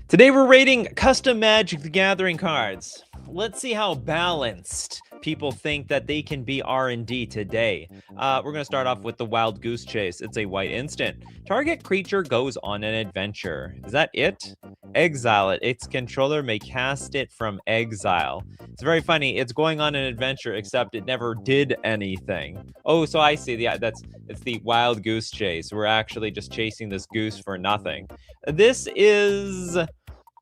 Today we're rating custom Magic the Gathering cards. Let's see how balanced people think that they can be R&D today. We're going to start off with the Wild Goose Chase. It's a white instant. Target creature goes on an adventure. Is that it? Exile it. Its controller may cast it from exile. It's very funny. It's going on an adventure, except it never did anything. Oh, so I see. Yeah, it's the Wild Goose Chase. We're actually just chasing this goose for nothing. This is...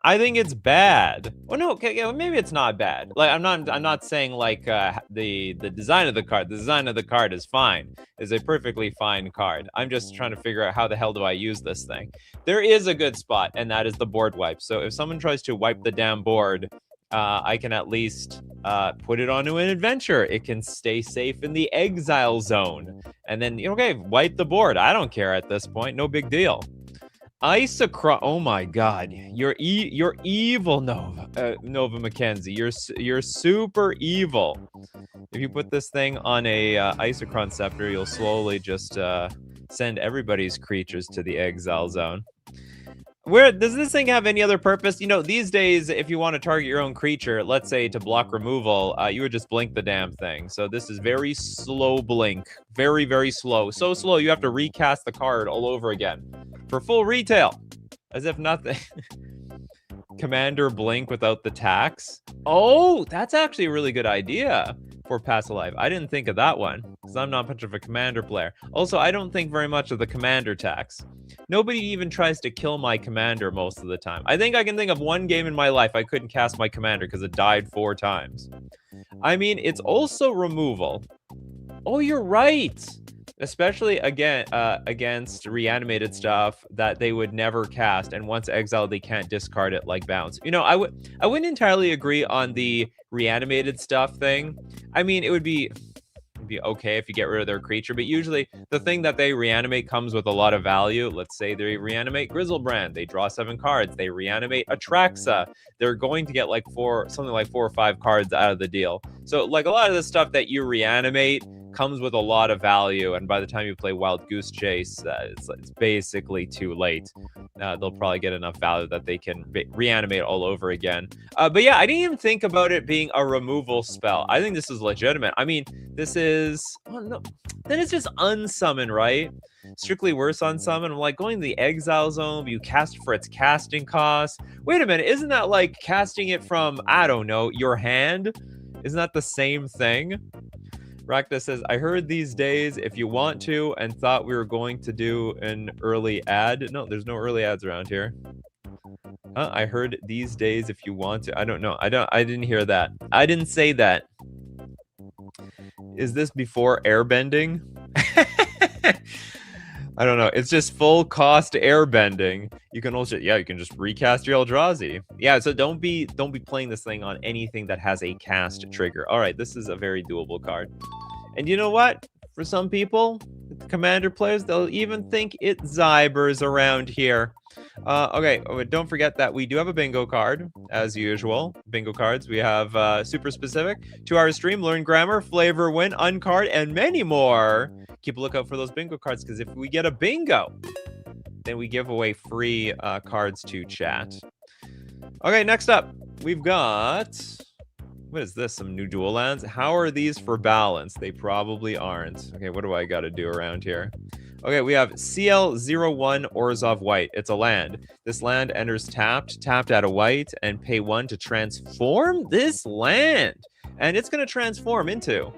I think it's bad. Well, no, okay, yeah, maybe it's not bad. Like I'm not saying like the design of the card. The design of the card is fine. It's a perfectly fine card. I'm just trying to figure out how the hell do I use this thing. There is a good spot, and that is the board wipe. So if someone tries to wipe the damn board, I can at least put it onto an adventure. It can stay safe in the exile zone, and then okay, wipe the board. I don't care at this point. No big deal. Ice across. Oh my God, you're evil, Nova Mackenzie. You're super evil. If you put this thing on a Isochron Scepter, you'll slowly just send everybody's creatures to the exile zone. Where does this thing have any other purpose? You know, these days, if you want to target your own creature, let's say to block removal, you would just blink the damn thing. So this is very slow blink. Very, very slow. So slow, you have to recast the card all over again. For full retail. As if nothing. Commander blink without the tax. Oh, that's actually a really good idea for Pass Alive. I didn't think of that one, because I'm not much of a commander player. Also, I don't think very much of the commander tax. Nobody even tries to kill my commander most of the time. I think I can think of one game in my life I couldn't cast my commander because it died 4 times. I mean, it's also removal. Oh, you're right. Especially again against reanimated stuff that they would never cast, and once exiled they can't discard it like bounce. You know, I wouldn't entirely agree on the reanimated stuff thing. I mean, it'd be okay if you get rid of their creature, but usually the thing that they reanimate comes with a lot of value. Let's say they reanimate Grizzlebrand, they draw 7 cards. They reanimate Atraxa, they're going to get like something like 4 or 5 cards out of the deal. So like a lot of the stuff that you reanimate comes with a lot of value, and by the time you play Wild Goose Chase, it's basically too late. They'll probably get enough value that they can reanimate all over again. But yeah, I didn't even think about it being a removal spell. I think this is legitimate. I mean, this is... Oh, no. Then it's just unsummon, right? Strictly worse unsummon. I'm like, going to the exile zone, you cast for its casting cost. Wait a minute, isn't that like casting it from, I don't know, your hand? Isn't that the same thing? Rakta says, I heard these days if you want to, and thought we were going to do an early ad. No, there's no early ads around here. I heard these days if you want to. I don't know. I didn't hear that. I didn't say that. Is this before airbending? I don't know. It's just full cost airbending. You can also, yeah, you can just recast your Eldrazi. Yeah, so don't be playing this thing on anything that has a cast trigger. All right, this is a very doable card. And you know what? For some people, commander players, they'll even think it Zybers around here. Okay, don't forget that we do have a bingo card, as usual. Bingo cards. We have super specific, 2-hour stream, learn grammar, flavor, win, uncard, and many more. Keep a lookout for those bingo cards, because if we get a bingo, then we give away free cards to chat. Okay, next up, we've got... What is this? Some new dual lands? How are these for balance? They probably aren't. Okay, what do I got to do around here? Okay, we have CL01 Orzhov White. It's a land. This land enters tapped at a white, and pay 1 to transform this land. And it's going to transform into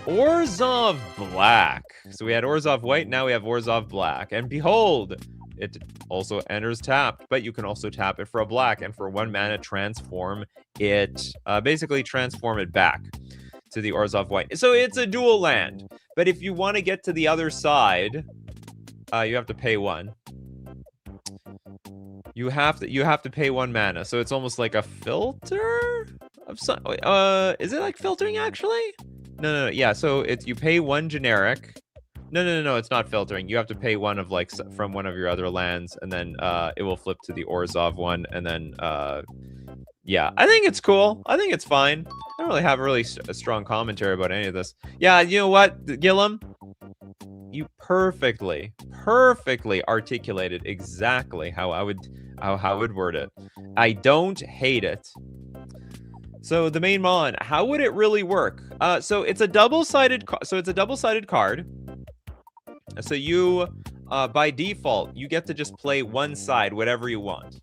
Orzhov Black. So we had Orzhov White, now we have Orzhov Black. And behold, it also enters tapped, but you can also tap it for a black, and for 1 mana transform it, basically transform it back to the Orzhov White. So it's a dual land, but if you want to get to the other side, you have to pay 1. You have to pay 1 mana, so it's almost like a filter of some. Is it like filtering actually? No. Yeah, so it's you pay 1 generic. No, it's not filtering. You have to pay 1 of like from one of your other lands, and then it will flip to the Orzhov one, and then yeah, I think it's cool. I think it's fine. I don't really have a strong commentary about any of this. Yeah, you know what, Gillum? You perfectly articulated exactly how I would word it. I don't hate it. So the main mon, how would it really work? So it's a double-sided card. So you, by default, you get to just play one side, whatever you want.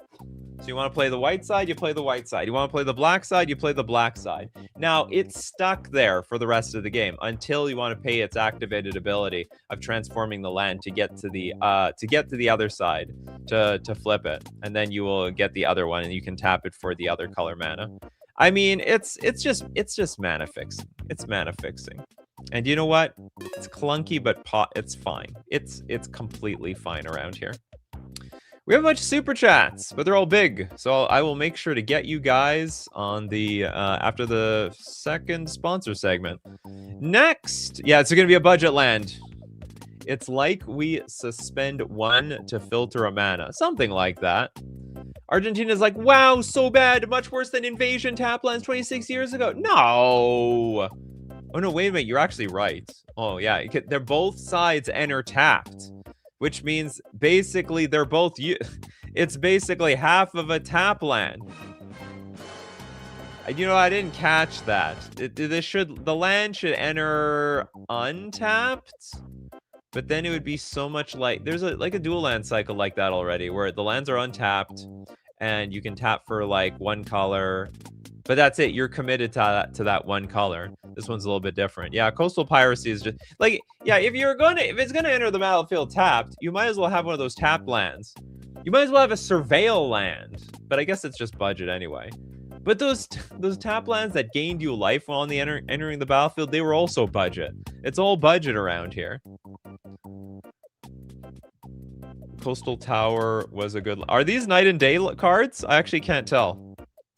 So you want to play the white side, you play the white side. You want to play the black side, you play the black side. Now, it's stuck there for the rest of the game until you want to pay its activated ability of transforming the land to get to the other side to flip it, and then you will get the other one, and you can tap it for the other color mana. I mean, it's just mana fixing. It's mana fixing. And you know what? It's clunky, but it's fine. It's completely fine around here. We have a bunch of super chats, but they're all big. So I will make sure to get you guys on the after the second sponsor segment. Next, yeah, it's gonna be a budget land. It's like we suspend 1 to filter a mana, something like that. Argentina's like, wow, so bad, much worse than Invasion tap lands 26 years ago. No. Oh no, wait a minute, you're actually right. Oh yeah, they're both sides enter tapped. Which means basically they're both it's basically half of a tap land. You know, I didn't catch that. The land should enter untapped, but then it would be so much like there's like a dual land cycle like that already, where the lands are untapped and you can tap for like one color. But that's it. You're committed to that one color. This one's a little bit different. Yeah, coastal piracy is just like, yeah, if it's gonna enter the battlefield tapped, you might as well have one of those tap lands. You might as well have a surveil land. But I guess it's just budget anyway. But those tap lands that gained you life while entering the battlefield, they were also budget. It's all budget around here. Coastal Tower was a good. Are these night and day cards? I actually can't tell.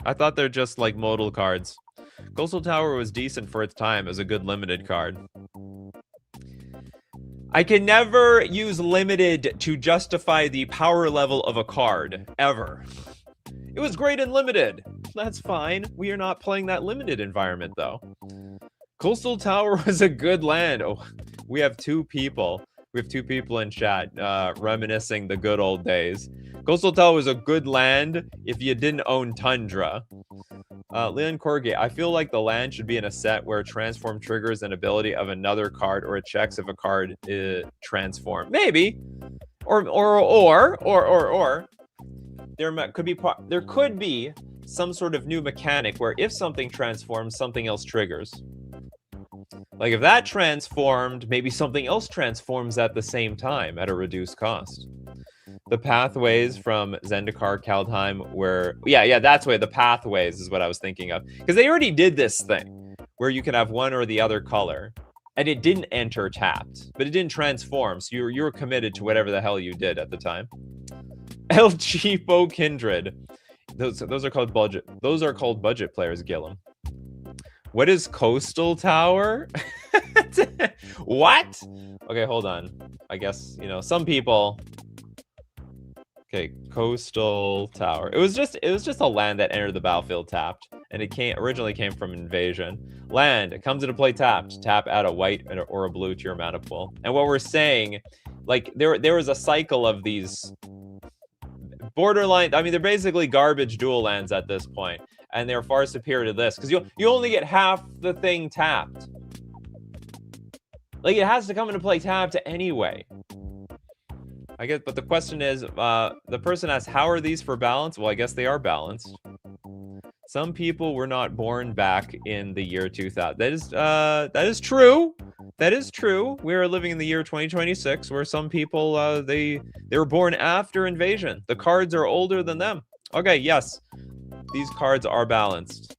I thought they're just like modal cards. Coastal Tower was decent for its time as a good limited card. I can never use limited to justify the power level of a card, ever. It was great in limited. That's fine. We are not playing that limited environment, though. Coastal Tower was a good land. Oh, we have two people. We have two people in chat reminiscing the good old days. Coastal Tower was a good land if you didn't own Tundra. Leon Corgate, I feel like the land should be in a set where transform triggers an ability of another card, or it checks if a card is transformed. Maybe, or there could be some sort of new mechanic where if something transforms, something else triggers. Like if that transformed, maybe something else transforms at the same time at a reduced cost. The pathways from Zendikar, Kaldheim, where that's why the pathways is what I was thinking of, because they already did this thing where you can have one or the other color, and it didn't enter tapped, but it didn't transform, so you were committed to whatever the hell you did at the time. El Cheapo Kindred, those are called budget. Those are called budget players, Gillum. What is Coastal Tower? What? Okay, hold on. I guess, some people. Okay, Coastal Tower. It was just a land that entered the battlefield tapped, and it originally came from Invasion. Land, it comes into play tapped. Tap add a white or a blue to your mana pool. And what we're saying, like there was a cycle of these borderline. I mean, they're basically garbage dual lands at this point, and they're far superior to this because you only get half the thing tapped. Like it has to come into play tapped anyway. I guess, but the question is, the person asks, how are these for balance? Well, I guess they are balanced. Some people were not born back in the year 2000. That is true. That is true. We are living in the year 2026, where some people they were born after Invasion. The cards are older than them. Okay, yes, these cards are balanced.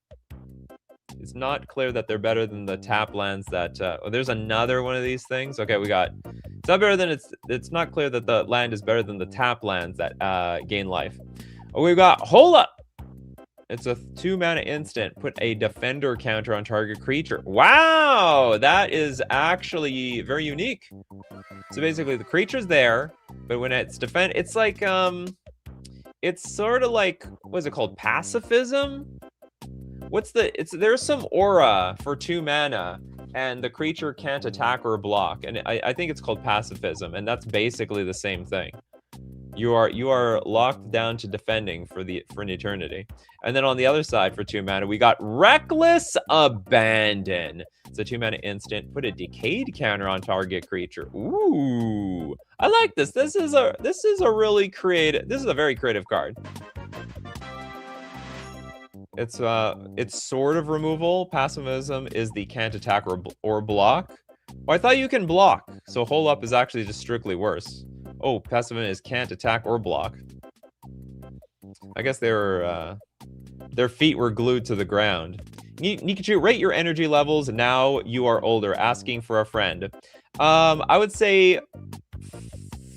It's not clear that they're better than the tap lands that. There's another one of these things. Okay, we got. It's not better than it's not clear that the land is better than the tap lands that gain life. Oh, we've got Hola. It's a 2-mana instant. Put a defender counter on target creature. Wow, that is actually very unique. So basically, the creature's there, but when it's defend, it's like it's sort of like, what is it called? Pacifism. There's some aura for 2 mana and the creature can't attack or block. And I think it's called pacifism, and that's basically the same thing. You are locked down to defending for an eternity. And then on the other side for 2 mana, we got Reckless Abandon. It's a 2 mana instant. Put a decayed counter on target creature. Ooh, I like this. This is a really creative. This is a very creative card. It's sort of removal. Pacifism is the can't attack or block. Well, I thought you can block, so Hole Up is actually just strictly worse. Oh, pacifism is can't attack or block. I guess their feet were glued to the ground. Nikachu, rate your energy levels now you are older, asking for a friend. I would say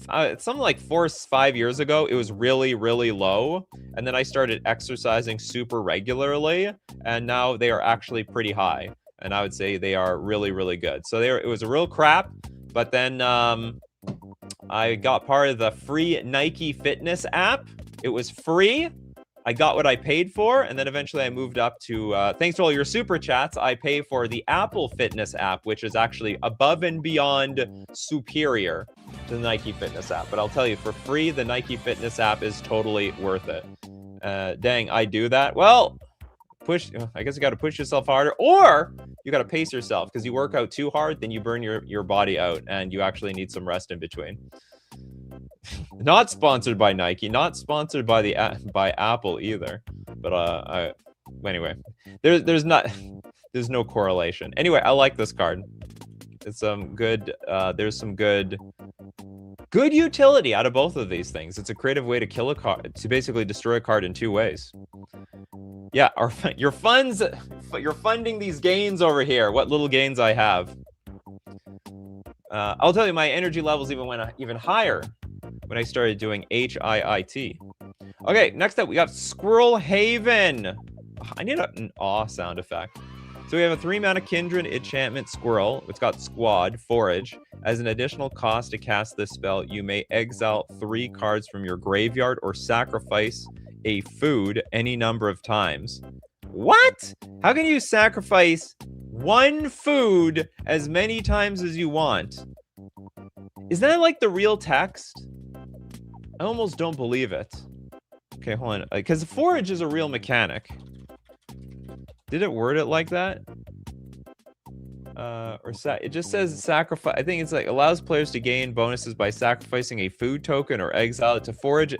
something like 4 or 5 years ago, it was really, really low. And then I started exercising super regularly, and now they are actually pretty high. And I would say they are really, really good. So it was a real crap, but then I got part of the free Nike fitness app. It was free. I got what I paid for, and then eventually I moved up to, thanks to all your super chats, I pay for the Apple Fitness app, which is actually above and beyond superior to the Nike Fitness app. But I'll tell you, for free, the Nike Fitness app is totally worth it. Dang, I do that? Well, I guess you got to push yourself harder, or you got to pace yourself, because you work out too hard, then you burn your body out, and you actually need some rest in between. Not sponsored by Nike, not sponsored by Apple either. But anyway, there's no correlation. Anyway, I like this card. It's good. There's some good utility out of both of these things. It's a creative way to kill a card, to basically destroy a card in 2 ways. Yeah, your funds, you're funding these gains over here. What little gains I have. I'll tell you, my energy levels even went even higher when I started doing HIIT. Okay, next up we got Squirrel Haven. I need an awe sound effect. So we have a 3 mana Kindred enchantment Squirrel. It's got Squad, Forage. As an additional cost to cast this spell, you may exile 3 cards from your graveyard or sacrifice a food any number of times. What? How can you sacrifice 1 food as many times as you want? Is that like the real text? I almost don't believe it. Okay, hold on. Because Forage is a real mechanic. Did it word it like that? It just says sacrifice. I think it's like allows players to gain bonuses by sacrificing a food token or exile it to Forage.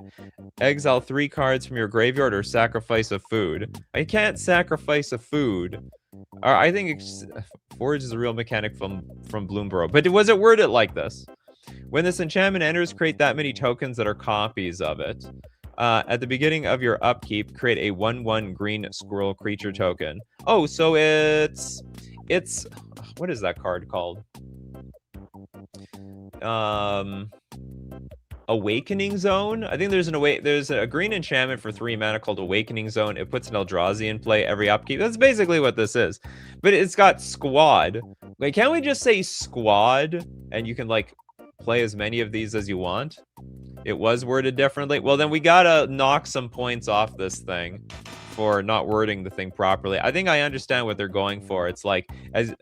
Exile 3 cards from your graveyard or sacrifice a food. I can't sacrifice a food. I think Forage is a real mechanic from Bloomborough. But was it worded like this? When this enchantment enters, create that many tokens that are copies of it. At the beginning of your upkeep, create a 1/1 green squirrel creature token. Oh, so it's what is that card called? Awakening Zone. I think there's a green enchantment for 3 mana called Awakening Zone. It puts an Eldrazi in play every upkeep. That's basically what this is. But it's got Squad. Like, can't we just say Squad and you can like play as many of these as you want? It was worded differently. Well, then we gotta knock some points off this thing for not wording the thing properly. I think I understand what they're going for. It's like, as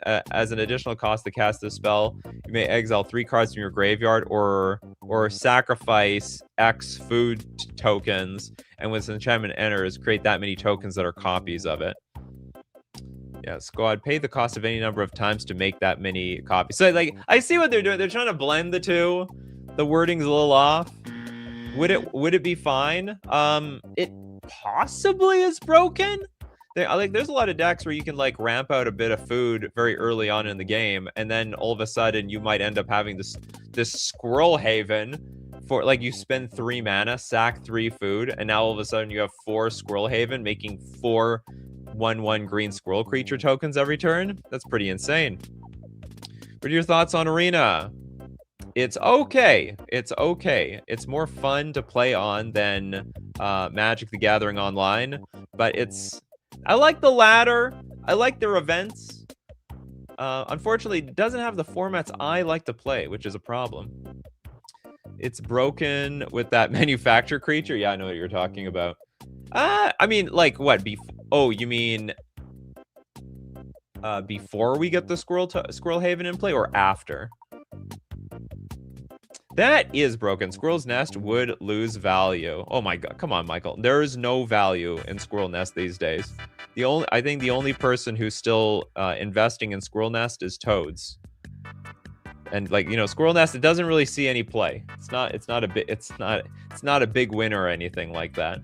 an additional cost to cast this spell, you may exile 3 cards from your graveyard or sacrifice X food tokens, and when this enchantment enters, create that many tokens that are copies of it. Yeah, Squad, pay the cost of any number of times to make that many copies. So, like, I see what they're doing. They're trying to blend the two. The wording's a little off. Would it be fine? It possibly is broken. There's a lot of decks where you can like ramp out a bit of food very early on in the game, and then all of a sudden you might end up having this Squirrel Haven for like you spend 3 mana, sack 3 food, and now all of a sudden you have 4 Squirrel Haven, making 4 1/1 green squirrel creature tokens every turn. That's pretty insane. What are your thoughts on Arena? It's okay. It's okay. It's more fun to play on than Magic the Gathering Online, but I like the ladder. I like their events. Unfortunately, it doesn't have the formats I like to play, which is a problem. It's broken with that manufacture creature. Yeah, I know what you're talking about. I mean, like what? Oh, you mean before we get the Squirrel Haven in play or after? That is broken. Squirrel's Nest would lose value. Oh my god, come on, Michael. There is no value in Squirrel Nest these days. I think the only person who's still investing in Squirrel Nest is Toads. And like, you know, Squirrel Nest, it doesn't really see any play. It's not a big winner or anything like that.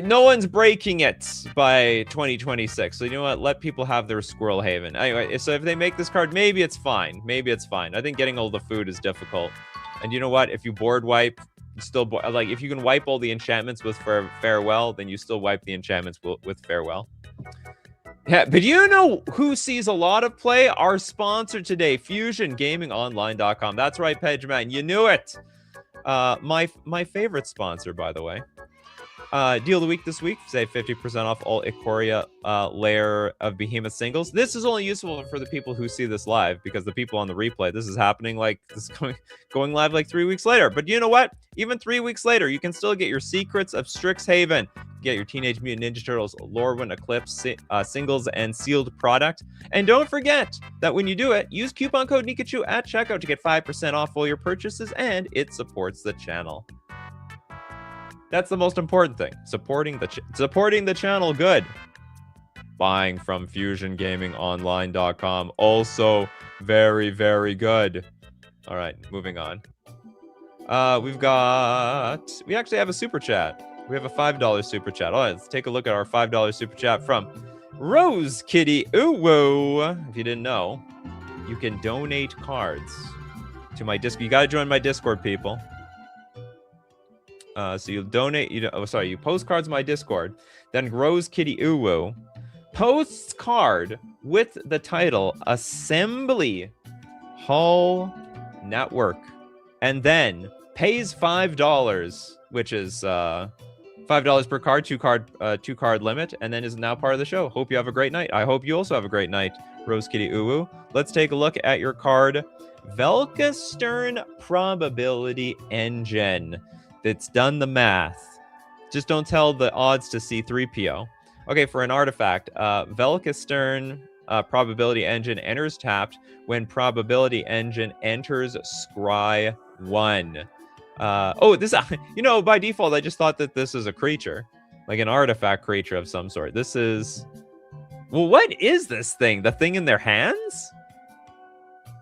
No one's breaking it by 2026. So you know what? Let people have their Squirrel Haven. Anyway, so if they make this card, maybe it's fine. Maybe it's fine. I think getting all the food is difficult. And you know what? If you board wipe, like if you can wipe all the enchantments with farewell, then you still wipe the enchantments with farewell. Yeah, but you know who sees a lot of play? Our sponsor today, FusionGamingOnline.com. That's right, Pejman. You knew it. My favorite sponsor, by the way. Deal of the week this week, save 50% off all Ikoria layer of Behemoth singles. This is only useful for the people who see this live, because the people on the replay, this is happening like this going live like 3 weeks later. But you know what? Even 3 weeks later, you can still get your Secrets of Strixhaven, get your Teenage Mutant Ninja Turtles Lorwyn Eclipse singles and sealed product. And don't forget that when you do it, use coupon code Nikachu at checkout to get 5% off all your purchases, and it supports the channel. That's the most important thing. Supporting the channel good. Buying from FusionGamingOnline.com. Also very, very good. All right, moving on. We actually have a super chat. We have a $5 super chat. All right, let's take a look at our $5 super chat from Rose Kitty Uwu. If you didn't know, you can donate cards to my Discord. You got to join my Discord, people. So you donate, you post cards in my Discord. Then Rose Kitty Uwu posts card with the title Assembly Hall Network, and then pays $5, which is $5 per card, two card limit, and then is now part of the show. Hope you have a great night. I hope you also have a great night, Rose Kitty Uwu. Let's take a look at your card, Velkastern Probability Engine. That's done the math. Just don't tell the odds to C3PO. Okay, for an artifact, Velkastern Probability Engine enters tapped when Probability Engine enters Scry 1. This, by default, I just thought that this is a creature, like an artifact creature of some sort. This is, well, what is this thing? The thing in their hands?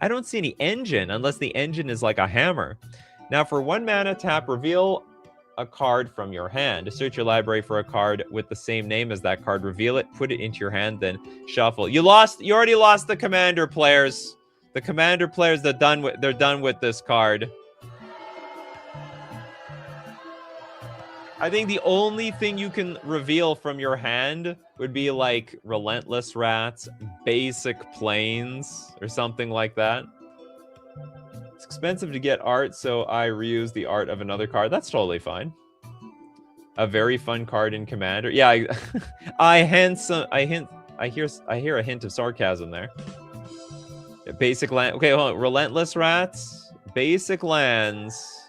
I don't see any engine, unless the engine is like a hammer. Now, for 1 mana, tap, reveal a card from your hand. Search your library for a card with the same name as that card. Reveal it, put it into your hand, then shuffle. You already lost the commander players. The commander players, they're done with this card. I think the only thing you can reveal from your hand would be like Relentless Rats, Basic Planes, or something like that. It's expensive to get art, so I reuse the art of another card. That's totally fine. A very fun card in Commander. Yeah, I hear a hint of sarcasm there. Basic land. Okay, hold on. Relentless Rats, Basic Lands.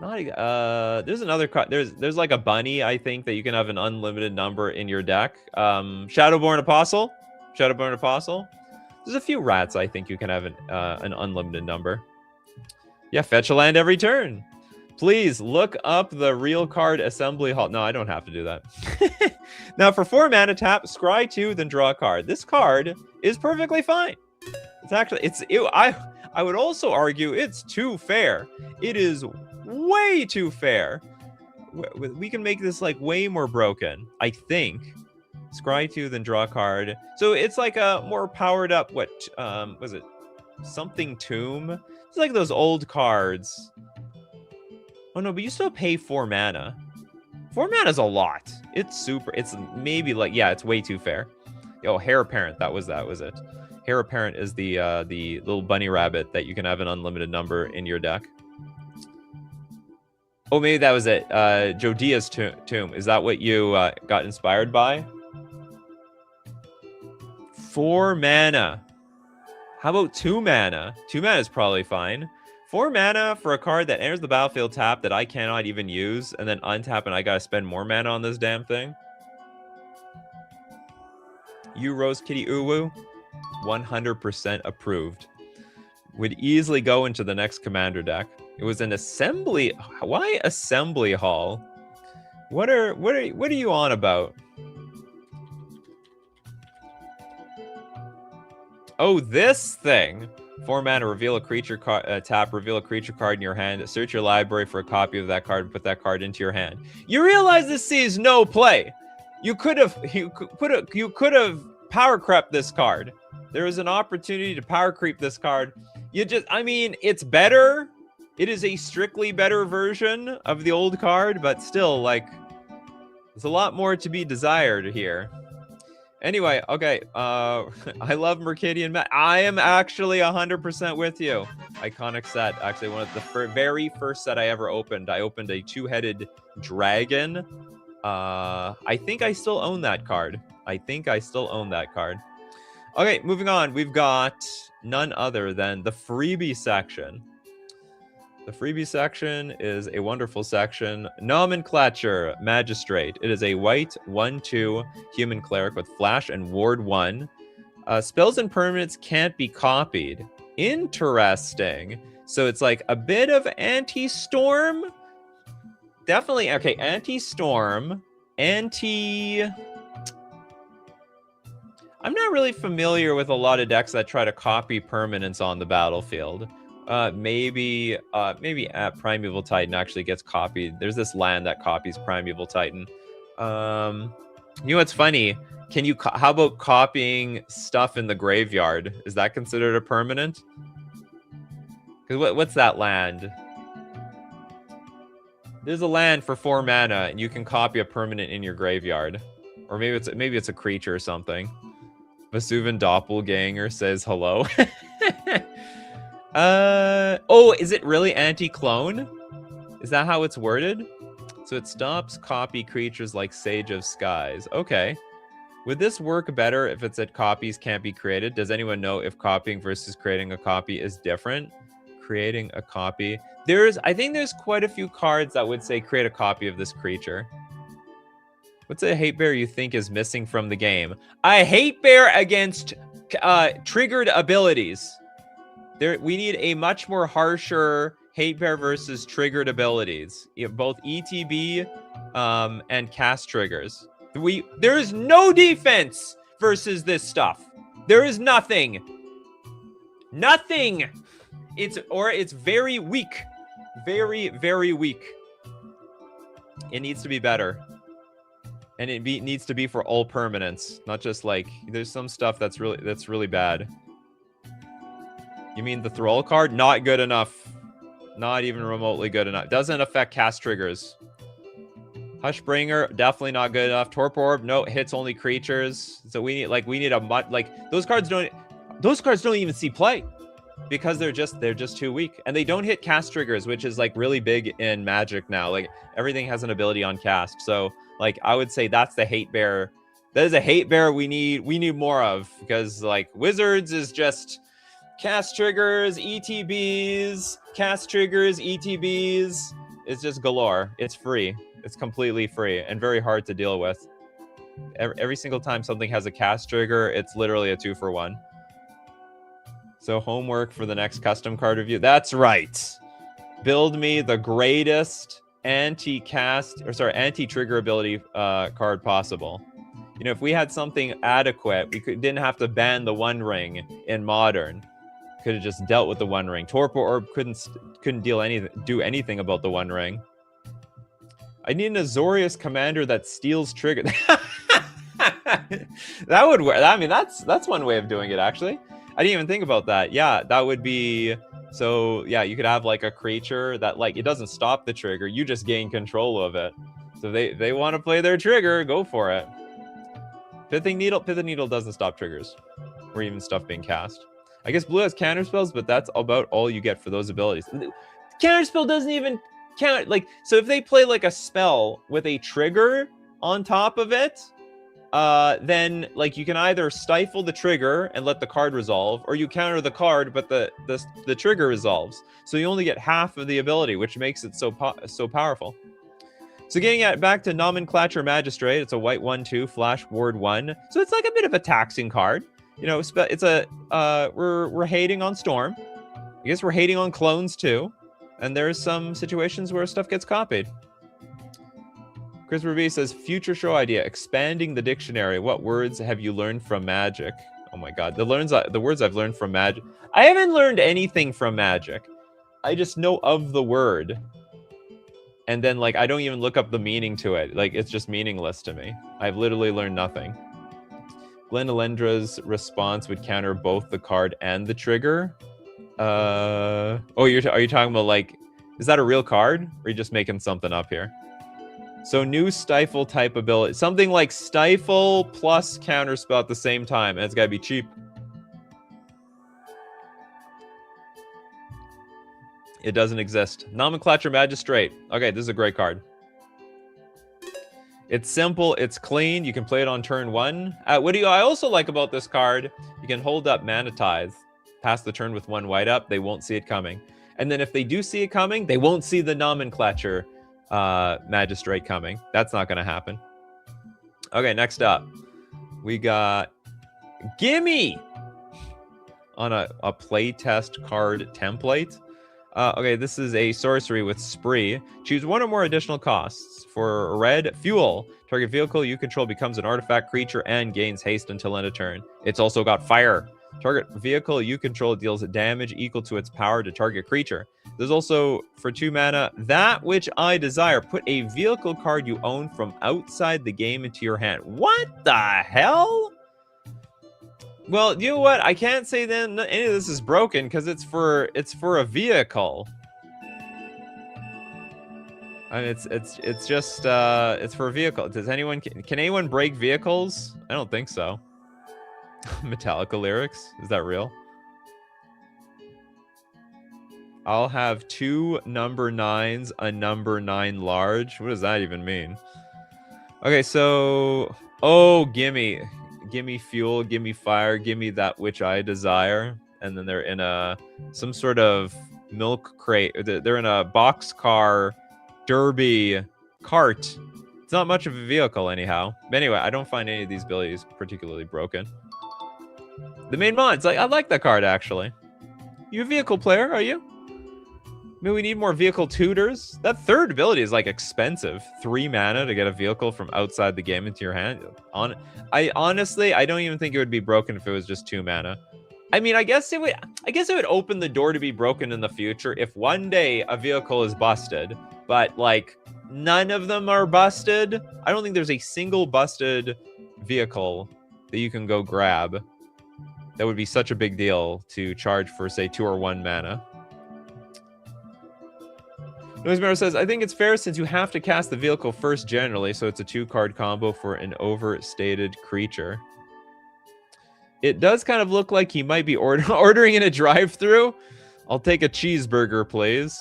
There's another card. There's like a bunny, I think, that you can have an unlimited number in your deck. Shadowborn Apostle. There's a few rats I think you can have an unlimited number. Yeah, fetch a land every turn. Please look up the real card Assembly Hall. No, I don't have to do that. Now, for 4 mana, tap, scry 2, then draw a card. This card is perfectly fine. I would also argue it's too fair. It is way too fair. We can make this like way more broken, I think. Scry 2, then draw a card. So it's like a more powered up, what was it? Something Tomb? It's like those old cards. Oh no, but you still pay 4 mana. 4 mana is a lot. It's maybe like, yeah, it's way too fair. Oh, Heir Apparent, that was it. Heir Apparent is the little bunny rabbit that you can have an unlimited number in your deck. Oh, maybe that was it. Jodia's Tomb. Is that what you got inspired by? 4 mana. How about 2 mana? 2 mana is probably fine. 4 mana for a card that enters the battlefield tap that I cannot even use, and then untap, and I gotta spend more mana on this damn thing. You Rose Kitty Uwu, 100% approved. Would easily go into the next commander deck. It was an assembly. Why assembly hall? What are you on about? Oh, this thing. 4 mana, reveal a creature card. Tap, reveal a creature card in your hand. Search your library for a copy of that card and put that card into your hand. You realize this sees no play. You could have power crept this card. There is an opportunity to power creep this card. I mean, it's better. It is a strictly better version of the old card, but still, like, there's a lot more to be desired here. Anyway, okay, I love Mercadian. I am actually 100% with you. Iconic set. Actually, one of the very first set I ever opened. I opened a 2-headed dragon. I think I still own that card. Okay, moving on. We've got none other than the freebie section. The freebie section is a wonderful section. Nomenclature Magistrate. It is a white 1/2 human cleric with flash and ward 1. Spells and permanents can't be copied. Interesting. So it's like a bit of anti-storm. Definitely, okay, anti-storm. I'm not really familiar with a lot of decks that try to copy permanents on the battlefield. Maybe Primeval Titan actually gets copied. There's this land that copies Primeval Titan. You know what's funny? How about copying stuff in the graveyard? Is that considered a permanent? Because what's that land? There's a land for 4 mana, and you can copy a permanent in your graveyard. Or maybe it's a creature or something. Vesuvan Doppelganger says hello. Oh, is it really anti-clone? Is that how it's worded? So it stops copy creatures like Sage of Skies. Okay. Would this work better if it said copies can't be created? Does anyone know if copying versus creating a copy is different? Creating a copy. I think there's quite a few cards that would say create a copy of this creature. What's a hate bear you think is missing from the game? A hate bear against triggered abilities. We need a much more harsher hate bear versus triggered abilities. Both ETB and cast triggers. There is no defense versus this stuff. There is nothing. Nothing. It's very weak. Very, very weak. It needs to be better. And it needs to be for all permanents, not just like there's some stuff that's really bad. You mean the Thrall card? Not good enough. Not even remotely good enough. Doesn't affect cast triggers. Hushbringer, definitely not good enough. Torpor Orb, no, hits only creatures. So we need those cards don't even see play because they're just too weak. And they don't hit cast triggers, which is like really big in Magic now. Like everything has an ability on cast. So like I would say that's the hate bear. That is a hate bear we need more of, because like Wizards is just cast triggers, ETBs, cast triggers, ETBs. It's just galore. It's free. It's completely free and very hard to deal with. Every single time something has a cast trigger, it's literally a 2-for-1. So homework for the next custom card review. That's right. Build me the greatest anti-trigger ability card possible. You know, if we had something adequate, didn't have to ban the One Ring in Modern. Could have just dealt with the One Ring. Torpor Orb couldn't do anything about the One Ring. I need an Azorius commander that steals trigger. That would work. I mean, that's one way of doing it, actually. I didn't even think about that. Yeah, that would be... So, yeah, you could have, like, a creature that, like, it doesn't stop the trigger. You just gain control of it. So they want to play their trigger, go for it. Pithing Needle doesn't stop triggers. Or even stuff being cast. I guess blue has counter spells, but that's about all you get for those abilities. Counter spell doesn't even count. Like, so if they play, like, a spell with a trigger on top of it... then like you can either stifle the trigger and let the card resolve, or you counter the card but the trigger resolves. So you only get half of the ability, which makes it so powerful. So getting back to Nomenclature Magistrate, it's a white 1/2 flash ward 1. So it's like a bit of a taxing card. You know, it's a we're hating on Storm. I guess we're hating on clones too. And there's some situations where stuff gets copied. Chris Ruby says, future show idea, expanding the dictionary. What words have you learned from Magic? Oh my god, the words I've learned from Magic. I haven't learned anything from Magic. I just know of the word. And then, like, I don't even look up the meaning to it. Like, it's just meaningless to me. I've literally learned nothing. Glendalendra's response would counter both the card and the trigger. Oh, are you talking about, like, is that a real card? Or are you just making something up here? So new Stifle type ability. Something like Stifle plus Counterspell at the same time. And it's got to be cheap. It doesn't exist. Nomenclature Magistrate. Okay, this is a great card. It's simple. It's clean. You can play it on turn 1. What do I also like about this card? You can hold up Mana Tithe. Pass the turn with 1 white up. They won't see it coming. And then if they do see it coming, they won't see the Nomenclature Magistrate coming. That's not going to happen. Okay, next up. We got Gimme on a playtest card template. Okay, this is a sorcery with Spree. Choose 1 or more additional costs. For red, fuel. Target vehicle you control becomes an artifact creature and gains haste until end of turn. It's also got fire. Target vehicle you control deals damage equal to its power to target creature. There's also, for 2 mana, that which I desire. Put a vehicle card you own from outside the game into your hand. What the hell? Well, you know what? I can't say then any of this is broken because it's for a vehicle. I mean, it's just it's for a vehicle. Does anyone can anyone break vehicles? I don't think so. Metallica lyrics, is that real? I'll have 2 number 9s, a number 9 large. What does that even mean? Okay, so gimme fuel, gimme fire, gimme that which I desire. And then they're in some sort of milk crate. They're in a boxcar derby cart. It's not much of a vehicle anyhow. But anyway, I don't find any of these abilities particularly broken. The main mods, I like that card actually. You a vehicle player, are you? I mean, we need more vehicle tutors. That third ability is like expensive. 3 mana to get a vehicle from outside the game into your hand. Honestly, I don't even think it would be broken if it was just 2 mana. I mean, I guess it would open the door to be broken in the future if one day a vehicle is busted, but like none of them are busted. I don't think there's a single busted vehicle that you can go grab. That would be such a big deal to charge for, say, 2 or 1 mana. Noisemaro says, I think it's fair since you have to cast the vehicle first generally, so it's a 2-card combo for an overstated creature. It does kind of look like he might be ordering in a drive-thru. I'll take a cheeseburger, please.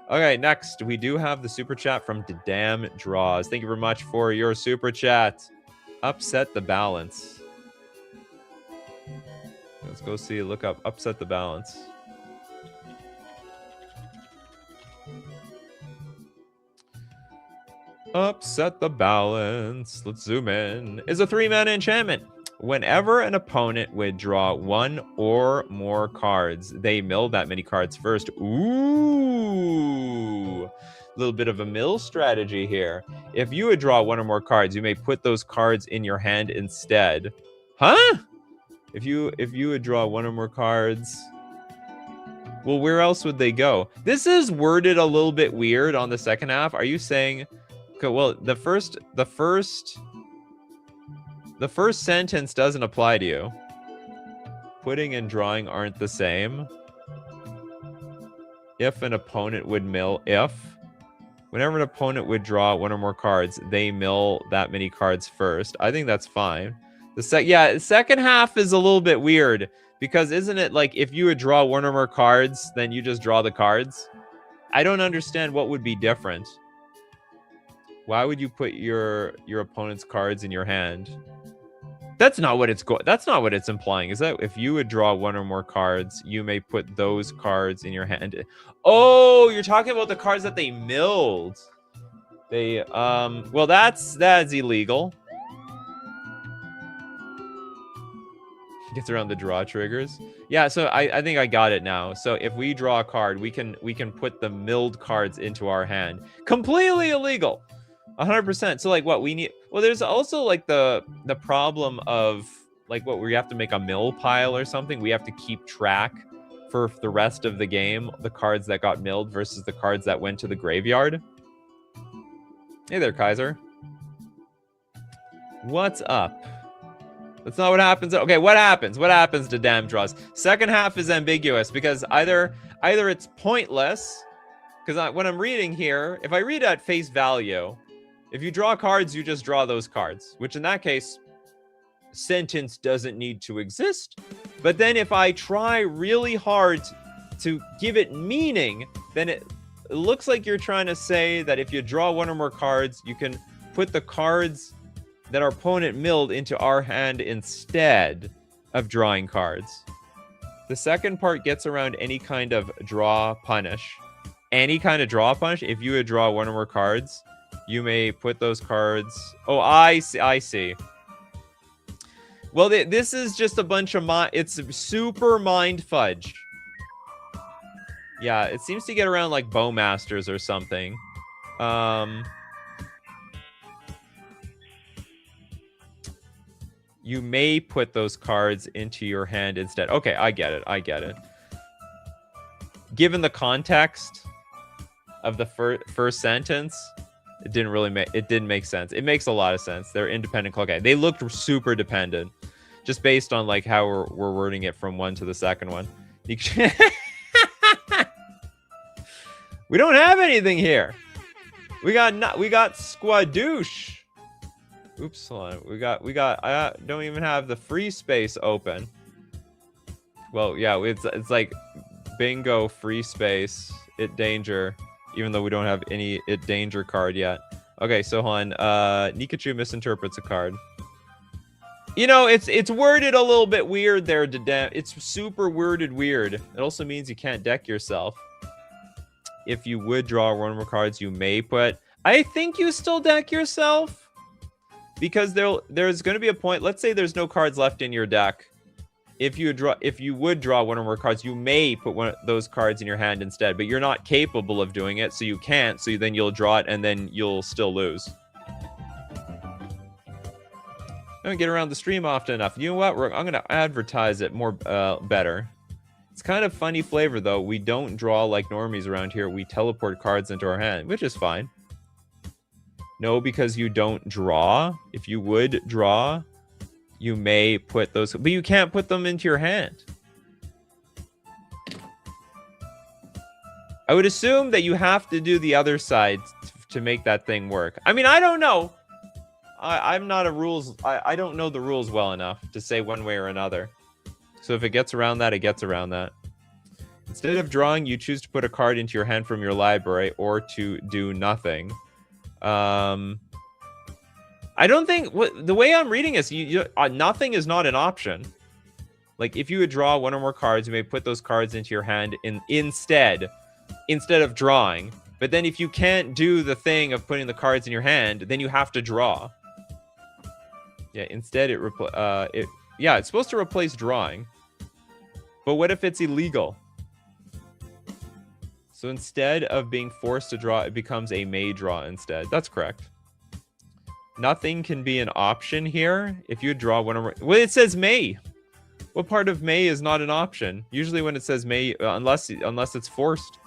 Okay, next, we do have the super chat from Damn Draws. Thank you very much for your super chat. Upset the balance. Let's go see, look up, upset the balance. Upset the balance. Let's zoom in. Is a 3-mana enchantment. Whenever an opponent would draw 1 or more cards, they mill that many cards first. Ooh. A little bit of a mill strategy here. If you would draw 1 or more cards, you may put those cards in your hand instead. Huh? If you would draw 1 or more cards, well, where else would they go? This is worded a little bit weird on the second half. Are you saying, okay, well, the first sentence doesn't apply to you. Putting and drawing aren't the same. If an opponent would mill, whenever an opponent would draw 1 or more cards, they mill that many cards first. I think that's fine. The second half is a little bit weird because isn't it like if you would draw 1 or more cards, then you just draw the cards? I don't understand what would be different. Why would you put your opponent's cards in your hand? That's not what it's implying. Is that if you would draw 1 or more cards, you may put those cards in your hand. Oh, you're talking about the cards that they milled. They, well, that's illegal. Gets around the draw triggers. Yeah, so I think I got it now. So if we draw a card, we can put the milled cards into our hand. Completely illegal. 100%. So like what we need, well, there's also like the problem of like what we have to make a mill pile or something. We have to keep track for the rest of the game, the cards that got milled versus the cards that went to the graveyard. Hey there, Kaiser. What's up? That's not what happens. Okay, what happens? What happens to damn draws? Second half is ambiguous because either it's pointless, because when I'm reading here, if I read at face value, if you draw cards, you just draw those cards, which in that case, sentence doesn't need to exist. But then if I try really hard to give it meaning, then it looks like you're trying to say that if you draw one or more cards, you can put the cards that our opponent milled into our hand instead of drawing cards. The second part gets around any kind of draw punish. Any kind of draw punish, if you would draw one or more cards, you may put those cards... Oh, I see. Well, this is just a bunch of... It's super mind fudge. Yeah, it seems to get around like Bowmasters or something. You may put those cards into your hand instead. Okay, I get it. Given the context of the first sentence, it didn't make sense. It makes a lot of sense. They're independent. Okay, they looked super dependent, just based on like how we're wording it from one to the second one. We don't have anything here. We got squadoosh. Oops, hold on. I don't even have the free space open. Well, yeah, it's like bingo free space, it danger, even though we don't have any it danger card yet. Okay, so hold on. Nikachu misinterprets a card. You know, it's worded a little bit weird there, it's super worded weird. It also means you can't deck yourself. If you would draw one more cards, you may put... I think you still deck yourself. Because there's going to be a point, let's say there's no cards left in your deck. If you would draw one or more cards, you may put one of those cards in your hand instead, but you're not capable of doing it, so you can't, so then you'll draw it and then you'll still lose. I don't get around the stream often enough. You know what? I'm going to advertise it more better. It's kind of funny flavor though. We don't draw like normies around here. We teleport cards into our hand, which is fine. No, because you don't draw. If you would draw, you may put those, but you can't put them into your hand. I would assume that you have to do the other side to make that thing work. I mean, I don't know. I'm not a rules. I don't know the rules well enough to say one way or another. So if it gets around that, it gets around that. Instead of drawing, you choose to put a card into your hand from your library or to do nothing. I don't think the way I'm reading is nothing is not an option. Like if you would draw one or more cards, you may put those cards into your hand instead of drawing. But then if you can't do the thing of putting the cards in your hand, then you have to draw. Yeah, instead it's supposed to replace drawing. But what if it's illegal? So instead of being forced to draw, it becomes a may draw instead. That's correct. Nothing can be an option here. If you draw one or more... Well, it says may. What part of may is not an option? Usually when it says may, unless it's forced.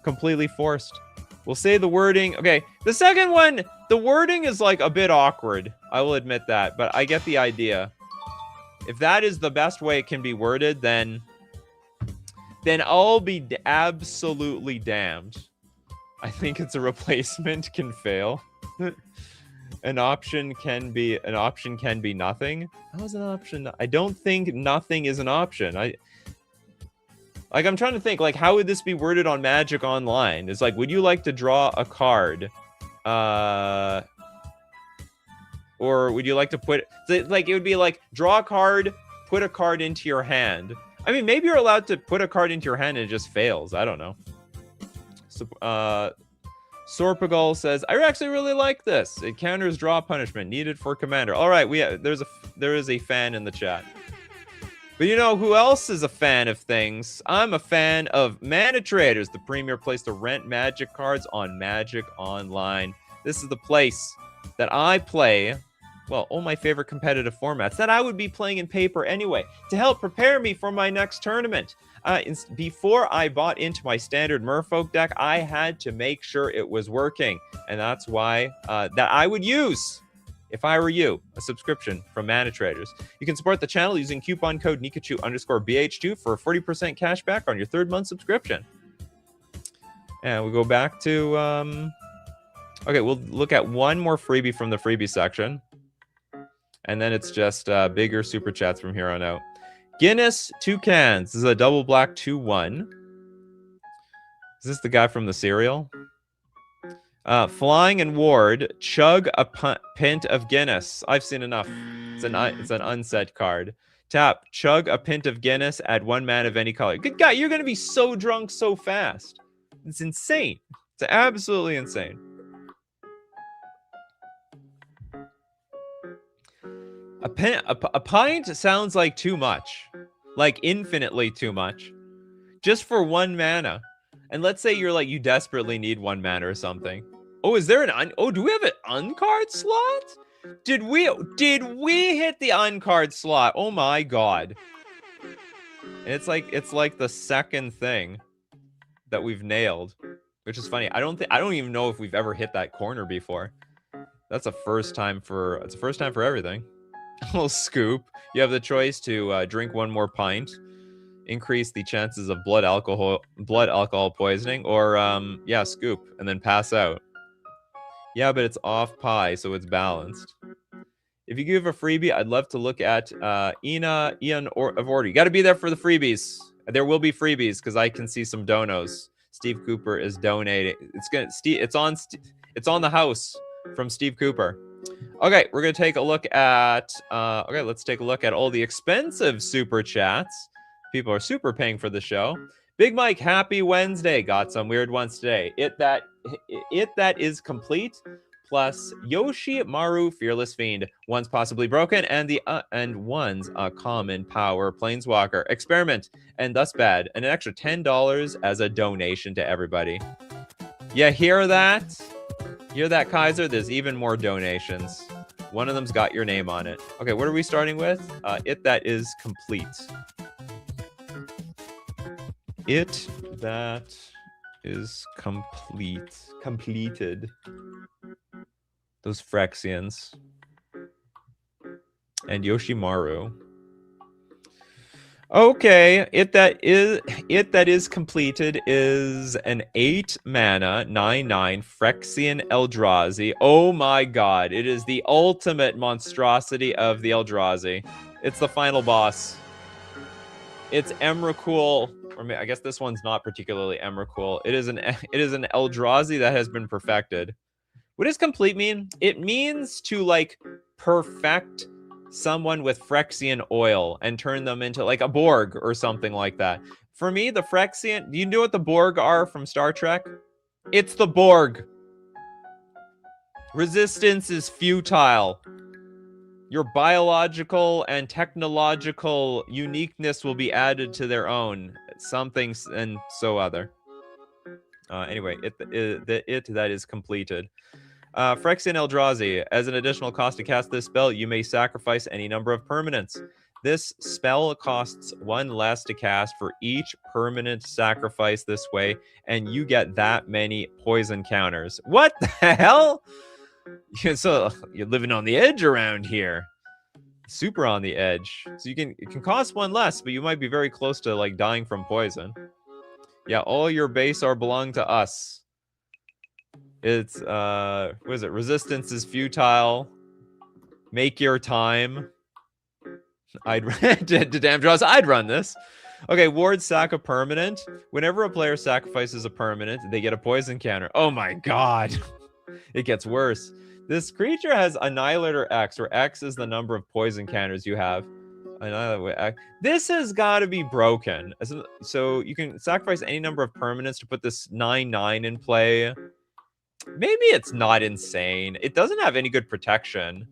Completely forced. We'll say the wording... Okay, the second one, the wording is like a bit awkward. I will admit that, but I get the idea. If that is the best way it can be worded, then I'll be absolutely damned. I think it's a replacement can fail. An option can be nothing. How is an option? I don't think nothing is an option. I'm trying to think, like, how would this be worded on Magic Online? It's like, would you like to draw a card? Or would you like to put... Like, it would be like, draw a card, put a card into your hand. I mean, maybe you're allowed to put a card into your hand and it just fails. I don't know. So, Sorpagal says, I actually really like this. It counters draw punishment needed for commander. All right, there is a fan in the chat. But you know who else is a fan of things? I'm a fan of Mana Traders, the premier place to rent Magic cards on Magic Online. This is the place that I play, well, all my favorite competitive formats that I would be playing in paper anyway, to help prepare me for my next tournament. Before I bought into my standard Merfolk deck, I had to make sure it was working. And that's why that I would use, if I were you, a subscription from Mana Traders. You can support the channel using coupon code Nikachu_BH2 for 40% cash back on your 3rd month subscription. And we'll go back to... okay, we'll look at one more freebie from the freebie section. And then it's just bigger super chats from here on out. Guinness, 2 cans. This is a double black 2-1. Is this the guy from the cereal? Flying and Ward, chug a pint of Guinness. I've seen enough. It's an unset card. Tap, chug a pint of Guinness, add 1 mana of any color. Good guy, you're going to be so drunk so fast. It's insane. It's absolutely insane. A pint sounds like too much. Like infinitely too much. Just for 1 mana. And let's say you desperately need 1 mana or something. Oh, is there do we have an uncard slot? Did we hit the uncard slot? Oh my god. And it's like the 2nd thing that we've nailed, which is funny. I don't even know if we've ever hit that corner before. That's a first time for everything. A little scoop. You have the choice to drink 1 more pint, increase the chances of blood alcohol poisoning, or yeah, scoop and then pass out. Yeah, but it's off pie, so it's balanced. If you give a freebie, I'd love to look at Ian of Order. You got to be there for the freebies. There will be freebies because I can see some donos. Steve Cooper is donating. It's on the house from Steve Cooper. Okay, we're gonna take a look at. Okay, let's take a look at all the expensive super chats. People are super paying for the show. Big Mike, happy Wednesday. Got some weird ones today. It that is complete. Plus Yoshi Maru, Fearless Fiend. One's possibly broken, and one's a common power planeswalker. Experiment and thus bad. And an extra $10 as a donation to everybody. Yeah, hear that? Hear that, Kaiser? There's even more donations. One of them's got your name on it. Okay, what are we starting with? It that is complete. It that is completed. Those Phyrexians. And Yoshimaru. Okay, it that is completed is an 8 mana 9/9 Phyrexian Eldrazi. Oh my god, it is the ultimate monstrosity of the Eldrazi. It's the final boss. It's Emrakul, or I guess this one's not particularly Emrakul. It is an Eldrazi that has been perfected. What does complete mean? It means to like perfect someone with Phyrexian oil and turn them into like a Borg or something like that. For me, the Phyrexian, do you know what the Borg are from Star Trek? It's the Borg. Resistance is futile. Your biological and technological uniqueness will be added to their own. Something and so other. Anyway, it that is completed. Phyrexian Eldrazi. As an additional cost to cast this spell, you may sacrifice any number of permanents. This spell costs 1 less to cast for each permanent sacrifice this way, and you get that many poison counters. What the hell? So you're living on the edge around here. Super on the edge. So it can cost 1 less, but you might be very close to like dying from poison. Yeah, all your base are belong to us. It's what is it? Resistance is futile. Make your time. To damn draws. I'd run this. Okay, ward sack a permanent. Whenever a player sacrifices a permanent, they get a poison counter. Oh my god. It gets worse. This creature has Annihilator X, where X is the number of poison counters you have. This has got to be broken. So you can sacrifice any number of permanents to put this 9/9 in play. Maybe it's not insane. It doesn't have any good protection.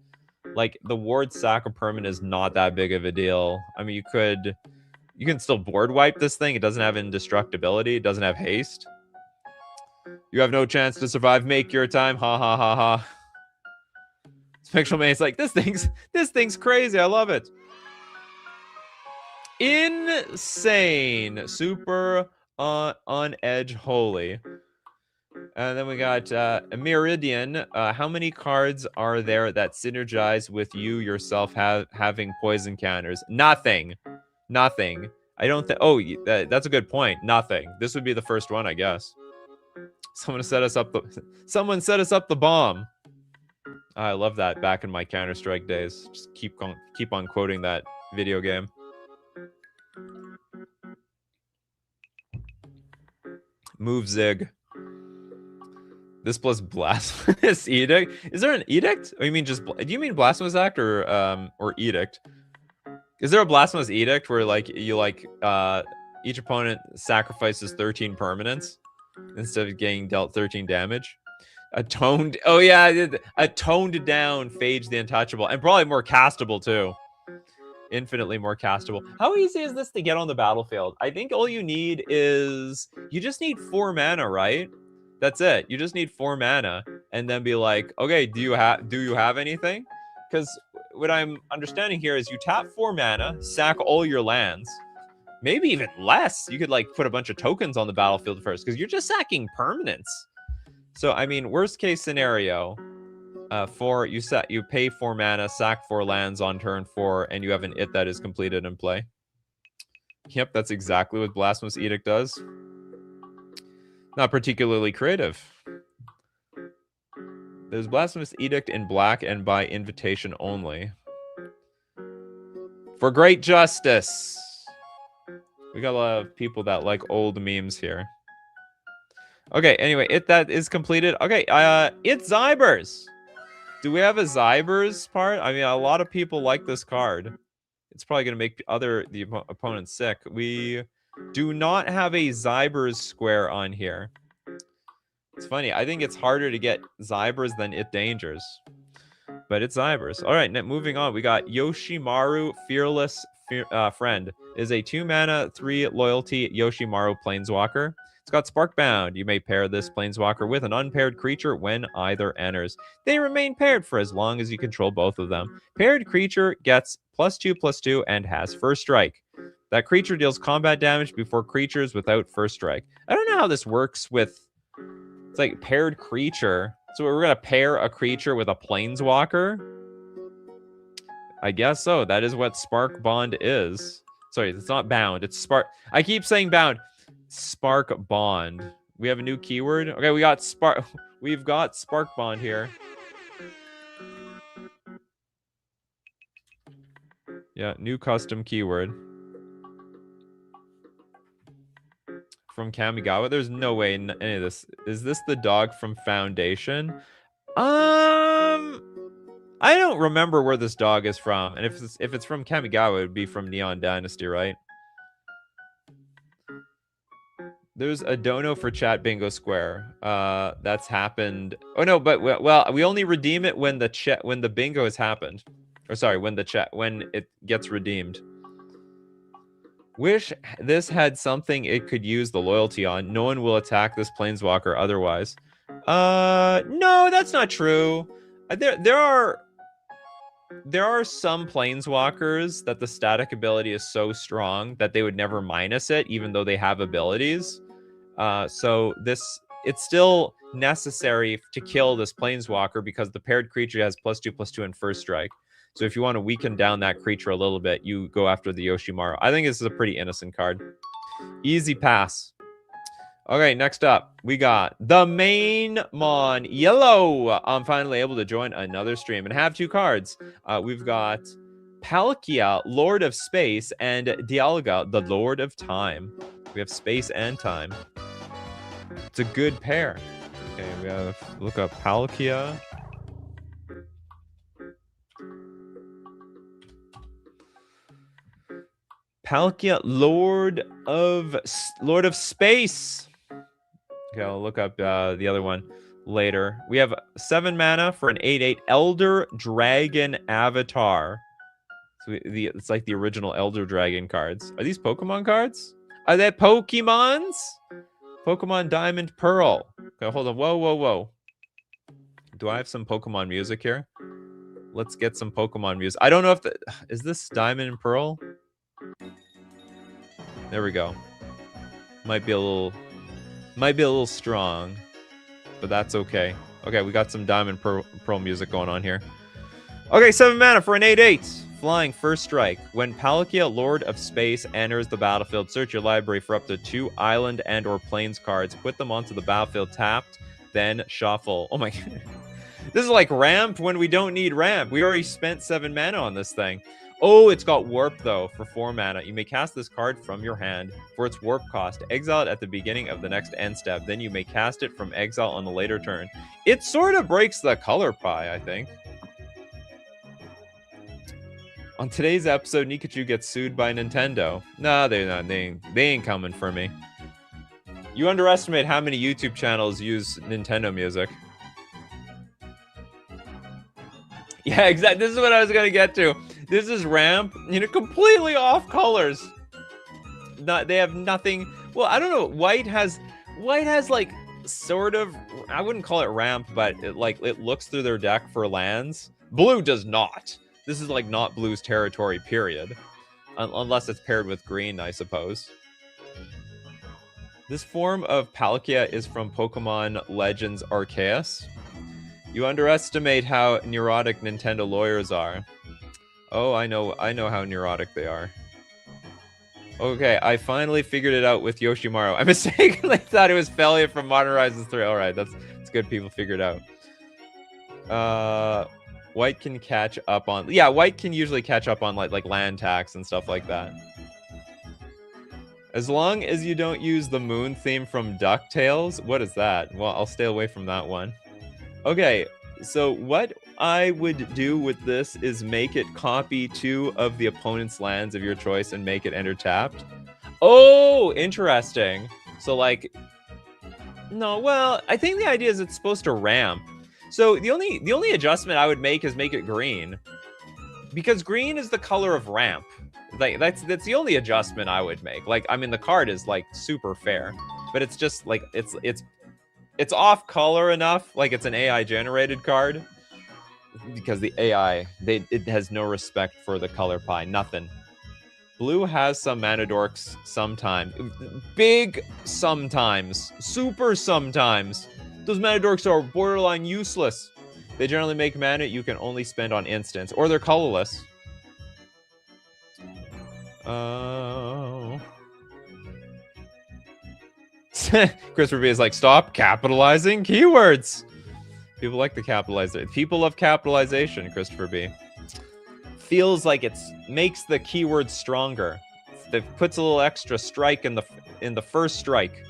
Like, the ward sack of permanent is not that big of a deal. I mean, you can still board wipe this thing. It doesn't have indestructibility. It doesn't have haste. You have no chance to survive. Make your time. Ha ha ha ha. Spectral Man's like, this thing's crazy. I love it. Insane. Super on edge holy. And then we got Meridian. How many cards are there that synergize with you yourself having poison counters? Nothing. Nothing. I don't think... Oh, that's a good point. Nothing. This would be the first one, I guess. Someone set us up the bomb. I love that back in my Counter-Strike days. Just keep on quoting that video game. Move Zig. This plus Blasphemous Edict. Is there an edict? Or you mean just... Do you mean Blasphemous Act or edict? Is there a Blasphemous Edict where like each opponent sacrifices 13 permanents instead of getting dealt 13 damage? A toned... Oh yeah, a toned down Phage the Untouchable. And probably more castable too. Infinitely more castable. How easy is this to get on the battlefield? I think all you need is... You just need 4 mana, right? That's it. You just need 4 mana, and then be like, okay, do you have anything? Because what I'm understanding here is you tap 4 mana, sack all your lands, maybe even less. You could like put a bunch of tokens on the battlefield first, because you're just sacking permanents. So I mean, worst case scenario, you pay 4 mana, sack 4 lands on turn 4, and you have an it that is completed in play. Yep, that's exactly what Blasphemous Edict does. Not particularly creative. There's Blasphemous Edict in black and by invitation only. For great justice. We got a lot of people that like old memes here. Okay, anyway, that is completed. Okay, it's Zybers. Do we have a Zybers part? I mean, a lot of people like this card. It's probably going to make the opponents sick. We do not have a Zybers square on here. It's funny. I think it's harder to get Zybers than It Dangers. But it's Zybers. All right, moving on. We got Yoshimaru Fearless Friend. Is a 2 mana, 3 loyalty Yoshimaru Planeswalker. It's got Sparkbound. You may pair this Planeswalker with an unpaired creature when either enters. They remain paired for as long as you control both of them. Paired creature gets +2/+2 and has First Strike. That creature deals combat damage before creatures without First Strike. I don't know how this works with... It's like paired creature. So we're going to pair a creature with a Planeswalker? I guess so. That is what Spark Bond is. Sorry, it's not bound. It's Spark... I keep saying bound. Spark Bond. We have a new keyword. Okay, we've got Spark Bond here. Yeah, new custom keyword. From Kamigawa. There's no way in any of this. Is this the dog from Foundation? I don't remember where this dog is from. And if it's from Kamigawa, it would be from Neon Dynasty, right? There's a dono for chat bingo square. That's happened. Oh no, but well, we only redeem it when the bingo has happened. Or sorry, when it gets redeemed. Wish this had something it could use the loyalty on. No one will attack this Planeswalker otherwise. No, that's not true. There are some Planeswalkers that the static ability is so strong that they would never minus it, even though they have abilities. So it's still necessary to kill this Planeswalker because the paired creature has +2/+2 and First Strike. So if you want to weaken down that creature a little bit, you go after the Yoshimaru. I think this is a pretty innocent card. Easy pass. Okay, next up, we got the main Mon Yellow. I'm finally able to join another stream and have 2 cards. We've got Palkia, Lord of Space, and Dialga, the Lord of Time. We have space and time. It's a good pair. Okay, we have look up Palkia. Palkia, Lord of Space. Okay, I'll look up the other one. later. We have 7 mana for an 8/8 Elder Dragon Avatar. So it's like the original Elder Dragon cards. Are these Pokemon cards? Are they Pokemons? Pokemon Diamond Pearl. Okay, hold on. Whoa, whoa, whoa. Do I have some Pokemon music here? Let's get some Pokemon music. I don't know if is this Diamond and Pearl? There we go. Might be a little strong, but that's okay. Okay, we got some Diamond Pearl music going on here. Okay, 7 mana for an 8/8. Flying, first strike. When Palkia, Lord of Space, enters the battlefield, search your library for up to 2 island and or plains cards. Put them onto the battlefield tapped, then shuffle. Oh my god. This is like ramp when we don't need ramp. We already spent 7 mana on this thing. Oh, it's got warp though for 4 mana. You may cast this card from your hand for its warp cost. Exile it at the beginning of the next end step. Then you may cast it from exile on a later turn. It sort of breaks the color pie, I think. On today's episode, Nikachu gets sued by Nintendo. Nah, they're not. They ain't coming for me. You underestimate how many YouTube channels use Nintendo music. Yeah, exactly. This is what I was gonna get to. This is ramp, you know, completely off colors. They have nothing. Well, I don't know. White has like sort of. I wouldn't call it ramp, but it looks through their deck for lands. Blue does not. This is like not blue's territory. Period. Unless it's paired with green, I suppose. This form of Palkia is from Pokemon Legends Arceus. You underestimate how neurotic Nintendo lawyers are. Oh, I know how neurotic they are. Okay, I finally figured it out with Yoshimaru. I mistakenly thought it was Felia from Modern Horizons 3. All right, that's good. People figured out. White can catch up on. Yeah, white can usually catch up on like land tax and stuff like that. As long as you don't use the moon theme from DuckTales. What is that? Well, I'll stay away from that one. Okay, so what I would do with this is make it copy 2 of the opponent's lands of your choice and make it enter tapped. Oh, interesting. So like, no, well, I think the idea is it's supposed to ramp. So the only adjustment I would make is make it green, because green is the color of ramp. Like that's the only adjustment I would make. Like, I mean, the card is like super fair, but it's just like it's off color enough, like it's an AI generated card, because the AI it has no respect for the color pie. Nothing. Blue has some mana dorks sometimes. Big sometimes. Super sometimes. Those mana dorks are borderline useless. They generally make mana you can only spend on instants, or they're colorless. Oh. Christopher B is like, stop capitalizing keywords. People like to capitalize it. People love capitalization, Christopher B. Feels like it makes the keyword stronger. It puts a little extra strike in the first strike.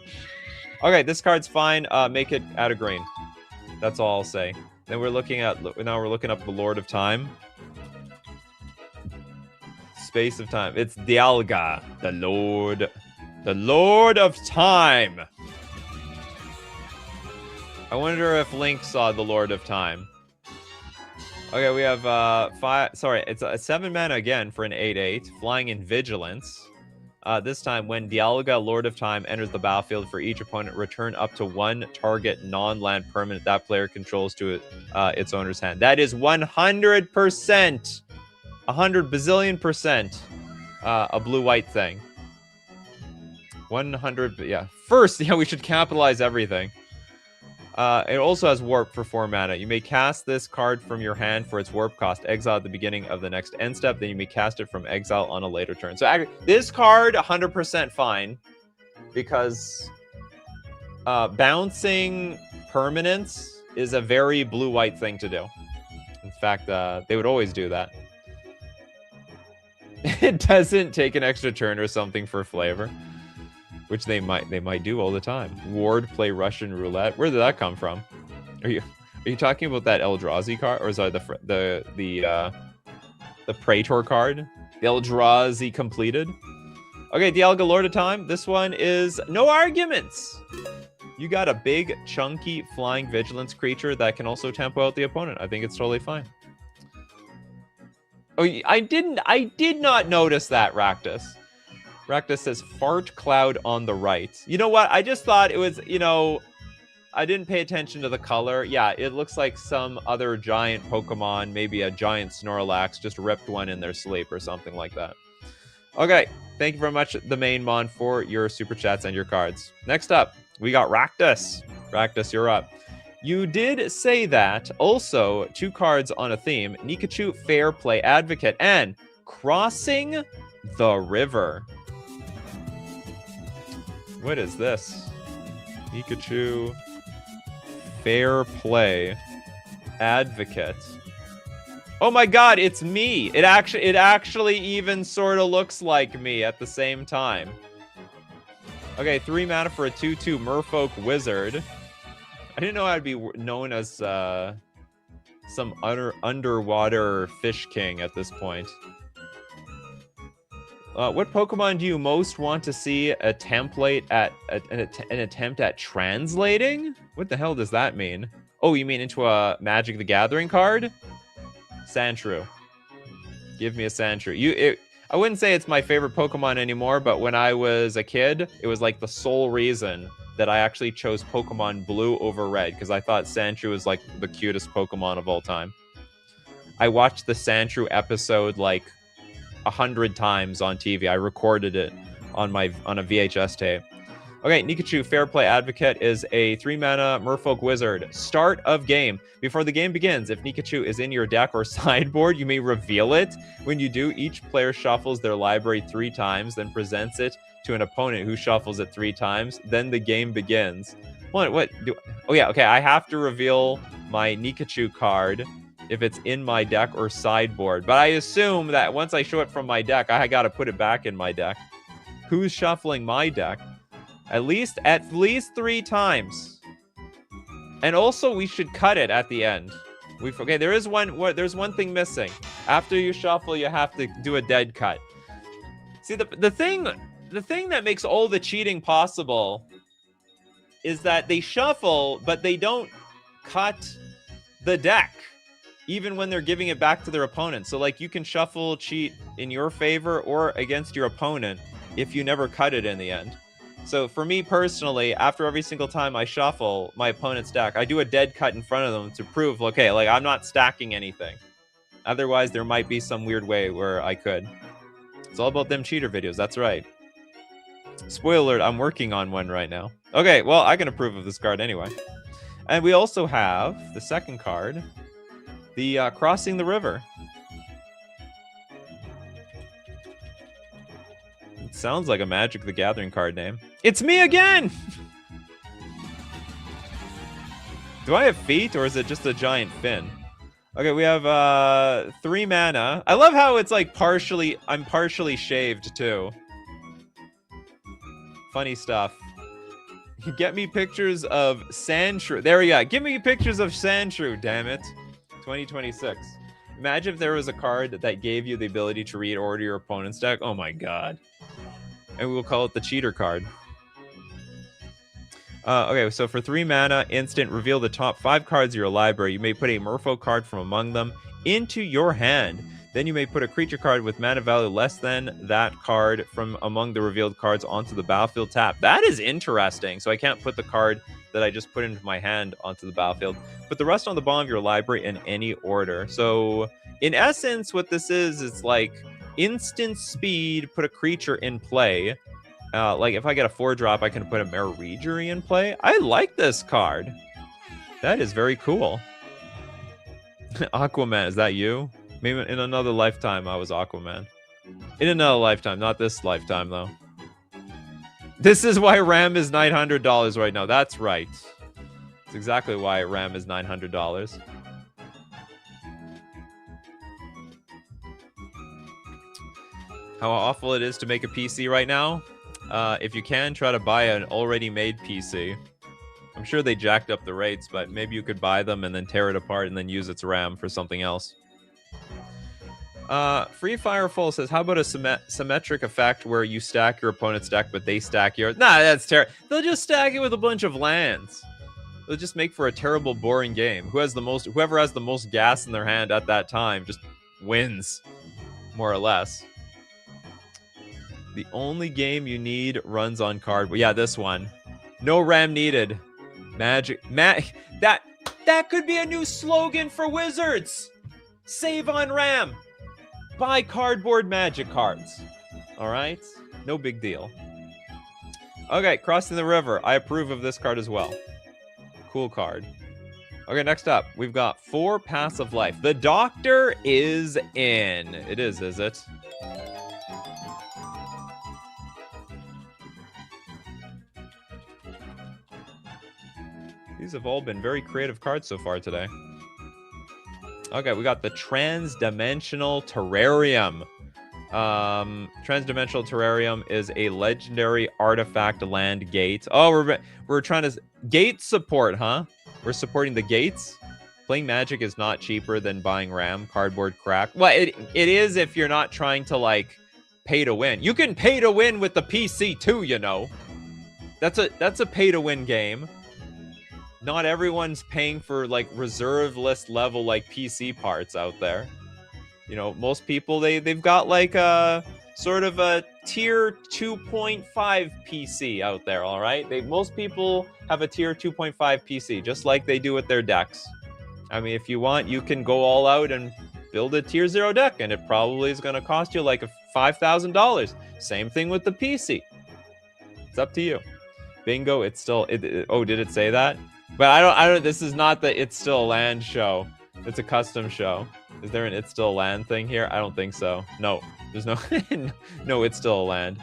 Okay, this card's fine. Make it out of green. That's all I'll say. Then we're looking up the Lord of Time. Space of Time. It's Dialga, the Lord of Time. I wonder if Link saw the Lord of Time. Okay, we have 5. Sorry, it's a 7 mana again for an 8/8, flying in Vigilance. This time, when Dialga, Lord of Time, enters the battlefield, for each opponent, return up to 1 target non-land permanent that player controls to its owner's hand. That is 100%, 100 bazillion percent, a blue-white thing. 100, yeah. First, yeah, we should capitalize everything. It also has warp for 4 mana. You may cast this card from your hand for its warp cost. Exile at the beginning of the next end step. Then you may cast it from exile on a later turn. So this card, 100% fine. Because bouncing permanents is a very blue-white thing to do. In fact, they would always do that. It doesn't take an extra turn or something for flavor. Which they might do all the time. Ward play Russian roulette. Where did that come from? Are you talking about that Eldrazi card, or is that the Praetor card? The Eldrazi completed. Okay, Dialga, Lord of Time. This one is no arguments. You got a big, chunky, flying vigilance creature that can also tempo out the opponent. I think it's totally fine. Oh, I did not notice that, Raktus. Raktus says fart cloud on the right. You know what? I just thought it was, you know, I didn't pay attention to the color. Yeah, it looks like some other giant Pokemon, maybe a giant Snorlax, just ripped one in their sleep or something like that. Okay, thank you very much, the main mon, for your super chats and your cards. Next up, we got Raktus. Raktus, you're up. You did say that. Also, 2 cards on a theme. Nikachu, Fair Play Advocate, and Crossing the River. What is this? Nikachu, Fair Play Advocate. Oh my god, it's me. It actually even sort of looks like me at the same time. Okay, 3 mana for a 2/2 Merfolk Wizard. I didn't know I'd be known as some underwater fish king at this point. What Pokemon do you most want to see a template at an attempt at translating? What the hell does that mean? Oh, you mean into a Magic the Gathering card? Sandshrew. Give me a Sandshrew. I wouldn't say it's my favorite Pokemon anymore, but when I was a kid, it was like the sole reason that I actually chose Pokemon Blue over Red, because I thought Sandshrew was like the cutest Pokemon of all time. I watched the Sandshrew episode like 100 times on TV. I recorded it on a VHS tape. Okay, Nikachu, Fair Play Advocate is a 3-mana Merfolk Wizard. Start of game. Before the game begins, if Nikachu is in your deck or sideboard, you may reveal it. When you do, each player shuffles their library 3 times, then presents it to an opponent who shuffles it 3 times. Then the game begins. Oh yeah, okay, I have to reveal my Nikachu card if it's in my deck or sideboard. But I assume that once I show it from my deck, I gotta put it back in my deck. Who's shuffling my deck? At least 3 times. And also, we should cut it at the end. Okay, there's one thing missing. After you shuffle, you have to do a dead cut. See, the thing that makes all the cheating possible is that they shuffle, but they don't cut the deck, even when they're giving it back to their opponent. So, like, you can shuffle cheat in your favor or against your opponent if you never cut it in the end. So for me personally, after every single time I shuffle my opponent's deck, I do a dead cut in front of them to prove, okay, like, I'm not stacking anything. Otherwise, there might be some weird way where I could. It's all about them cheater videos, that's right. Spoiler alert, I'm working on one right now. Okay, well, I can approve of this card anyway. And we also have the second card, the Crossing the River. It sounds like a Magic the Gathering card name. It's me again! Do I have feet, or is it just a giant fin? Okay, we have 3 mana. I love how it's like I'm partially shaved too. Funny stuff. Get me pictures of Sandshrew. There we go. Give me pictures of Sandshrew, damn it. 2026. Imagine if there was a card that gave you the ability to read order your opponent's deck. Oh my god. And we will call it the cheater card. Okay, so for 3 mana, instant, reveal the top 5 cards of your library. You may put a Merfolk card from among them into your hand. Then you may put a creature card with mana value less than that card from among the revealed cards onto the battlefield tap. That is interesting. So I can't put the card that I just put into my hand onto the battlefield. Put the rest on the bottom of your library in any order. So in essence, what this is, it's like instant speed, put a creature in play. Like if I get a 4-drop, I can put a Marigiri in play. I like this card. That is very cool. Aquaman, is that you? Maybe in another lifetime I was Aquaman. In another lifetime, not this lifetime though. This is why RAM is $900 right now. That's right. That's exactly why RAM is $900. How awful it is to make a PC right now. If you can, try to buy an already made PC. I'm sure they jacked up the rates, but maybe you could buy them and then tear it apart and then use its RAM for something else. Free Fire Full says, how about a symmetric effect where you stack your opponent's deck, but they stack yours? Nah, that's terrible. They'll just stack it with a bunch of lands. They'll just make for a terrible, boring game. Whoever has the most gas in their hand at that time just wins, more or less. The only game you need runs on card. Yeah, this one. No RAM needed. That could be a new slogan for Wizards. Save on RAM. Buy cardboard Magic cards. All right? No big deal. Okay, Crossing the River. I approve of this card as well. Cool card. Okay, next up, we've got 4 Passive Life. The Doctor is in. It is it? These have all been very creative cards so far today. Okay, we got the Transdimensional Terrarium. Transdimensional Terrarium is a legendary artifact land gate. Oh, we're trying to gate support, huh? We're supporting the gates. Playing Magic is not cheaper than buying RAM. Cardboard crack. Well, it is if you're not trying to like pay to win. You can pay to win with the PC too, you know. That's a pay to win game. Not everyone's paying for like reserve list level like PC parts out there. You know, most people they've got like a sort of a tier 2.5 PC out there, all right? Most people have a tier 2.5 PC just like they do with their decks. I mean, if you want, you can go all out and build a tier 0 deck and it probably is going to cost you like $5,000. Same thing with the PC. It's up to you. Bingo, it's still oh, did it say that? But I don't, this is not the It's Still a Land show. It's a custom show. Is there an It's Still a Land thing here? I don't think so. No, there's no, no It's Still a Land.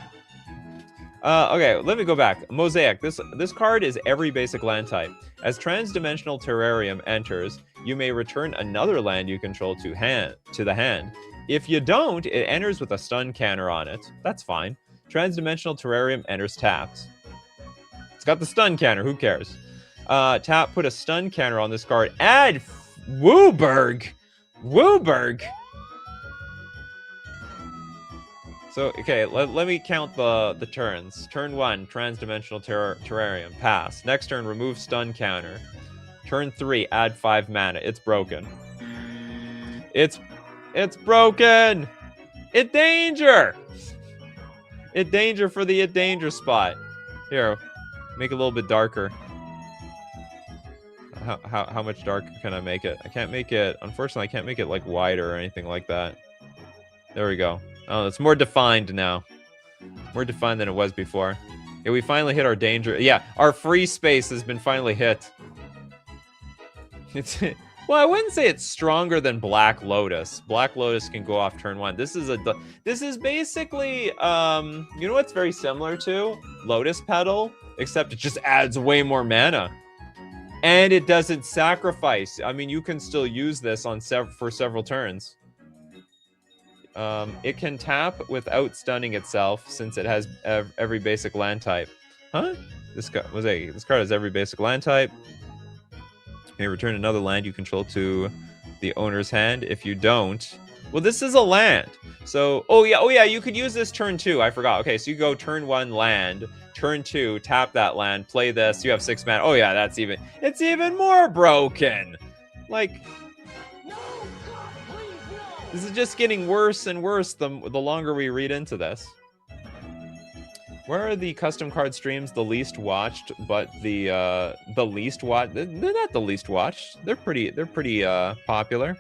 Okay, let me go back. Mosaic, this card is every basic land type. As Transdimensional Terrarium enters, you may return another land you control to the hand. If you don't, it enters with a stun counter on it. That's fine. Transdimensional Terrarium enters tapped. It's got the stun counter, who cares? Tap, put a stun counter on this card. Add Wooburg. So, okay, let me count the turns. Turn 1, Transdimensional Terrarium. Pass. Next turn, remove stun counter. Turn 3, add 5 mana. It's broken. It's broken! It danger! It danger for the it danger spot. Here, make it a little bit darker. How much darker can I make it? I can't make it, unfortunately, I can't make it like wider or anything like that. There we go. Oh, it's more defined now. More defined than it was before. Yeah, we finally hit our danger. Yeah, our free space has been finally hit. It's, well, I wouldn't say it's stronger than Black Lotus. Black Lotus can go off turn 1. This is basically, you know what's very similar to? Lotus Petal, except it just adds way more mana. And it doesn't sacrifice. I mean, you can still use this on for several turns. It can tap without stunning itself since it has every basic land type. Huh? This card has every basic land type. You may return another land you control to the owner's hand. If you don't, well, this is a land. So, oh yeah, you could use this turn 2. I forgot. Okay, so you go turn 1 land. Turn 2, tap that land, play this, you have 6 mana. Oh yeah, it's even more broken. Like, this is just getting worse and worse the longer we read into this. Where are the custom card streams the least watched, but the least watched? They're not the least watched. They're pretty popular.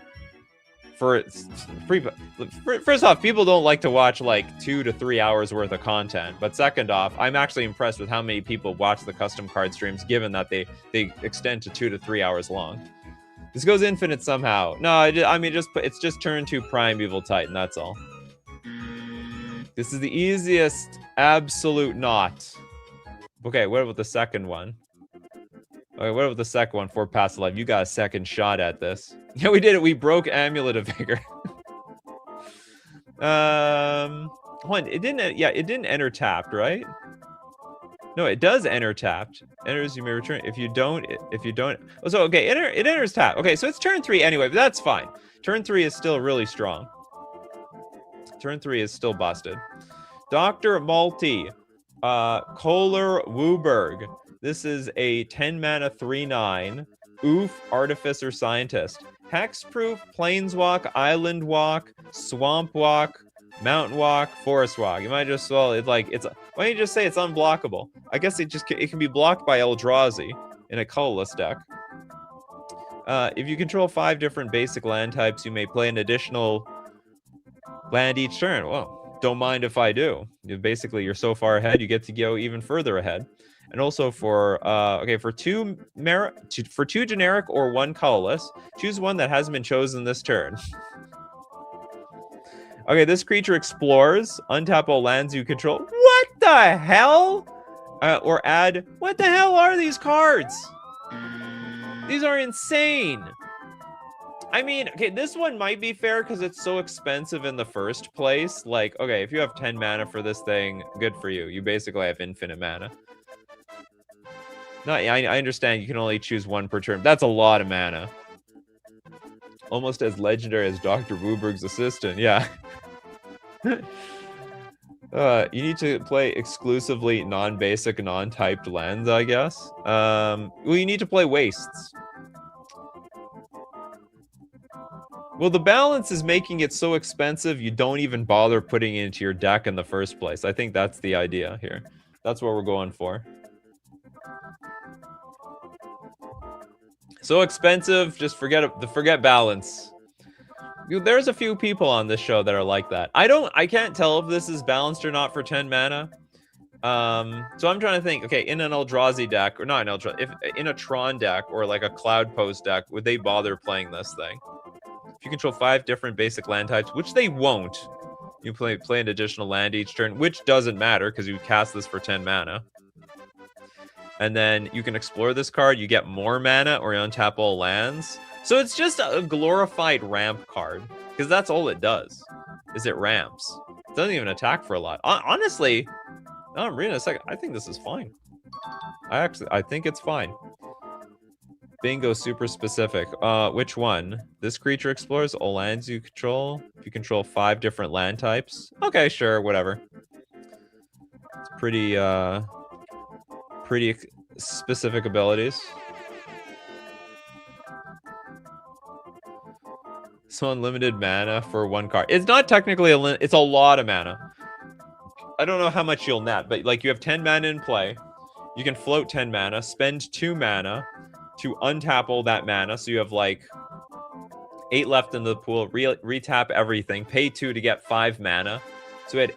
First off, people don't like to watch like 2 to 3 hours worth of content. But second off, I'm actually impressed with how many people watch the custom card streams, given that they extend to 2 to 3 hours long. This goes infinite somehow. No, I mean, it's just turn 2 Primeval Titan, that's all. This is the easiest absolute not. Okay, what about the second one? Okay, what about the second one for Passive Life? You got a second shot at this. Yeah, we did it. We broke Amulet of Vigor. Hold on, it didn't enter tapped, right? No, it does enter tapped. Enters, you may return. If you don't. Oh, so okay, it enters tapped. Okay, so it's turn 3 anyway, but that's fine. Turn 3 is still really strong. turn 3 is still busted. Dr. Malty, Kohler Wooberg. This is a 10 mana 3/9. Oof, Artificer Scientist. Hexproof, Planeswalk, Island Walk, Swamp Walk, Mountain Walk, Forest Walk. You might just, well, it's like, it's, why don't you just say it's unblockable? I guess it can be blocked by Eldrazi in a colorless deck. If you control 5 different basic land types, you may play an additional land each turn. Well, don't mind if I do. Basically, you're so far ahead, you get to go even further ahead. And also for for two generic or 1 colorless, choose one that hasn't been chosen this turn. Okay, this creature explores. Untap all lands you control. What the hell? Or add. What the hell are these cards? These are insane. I mean, okay, this one might be fair because it's so expensive in the first place. Like, okay, if you have 10 mana for this thing, good for you. You basically have infinite mana. No, I understand you can only choose 1 per turn. That's a lot of mana. Almost as legendary as Dr. Wooberg's assistant, yeah. You need to play exclusively non-basic, non-typed lands, I guess. Well, you need to play wastes. Well, the balance is making it so expensive you don't even bother putting it into your deck in the first place. I think that's the idea here. That's what we're going for. So expensive, just forget balance. There's a few people on this show that are like that. I can't tell if this is balanced or not for 10 mana. So I'm trying to think, okay, in an Eldrazi deck, or not an Eldrazi, if in a Tron deck or like a Cloud Post deck, would they bother playing this thing? If you control 5 different basic land types, which they won't, you play an additional land each turn, which doesn't matter because you cast this for 10 mana. And then you can explore this card, you get more mana, or you untap all lands. So it's just a glorified ramp card, because that's all it does, is it ramps. It doesn't even attack for a lot. Honestly, now I'm reading a second, I think this is fine. I think it's fine. Bingo, super specific. Which one? This creature explores all lands you control. If you control 5 different land types. Okay, sure, whatever. It's pretty specific abilities. So unlimited mana for 1 card. It's not technically it's a lot of mana. I don't know how much you'll net, but like you have 10 mana in play. You can float 10 mana, spend 2 mana to untap all that mana. So you have like 8 left in the pool, retap everything, pay 2 to get 5 mana. So we had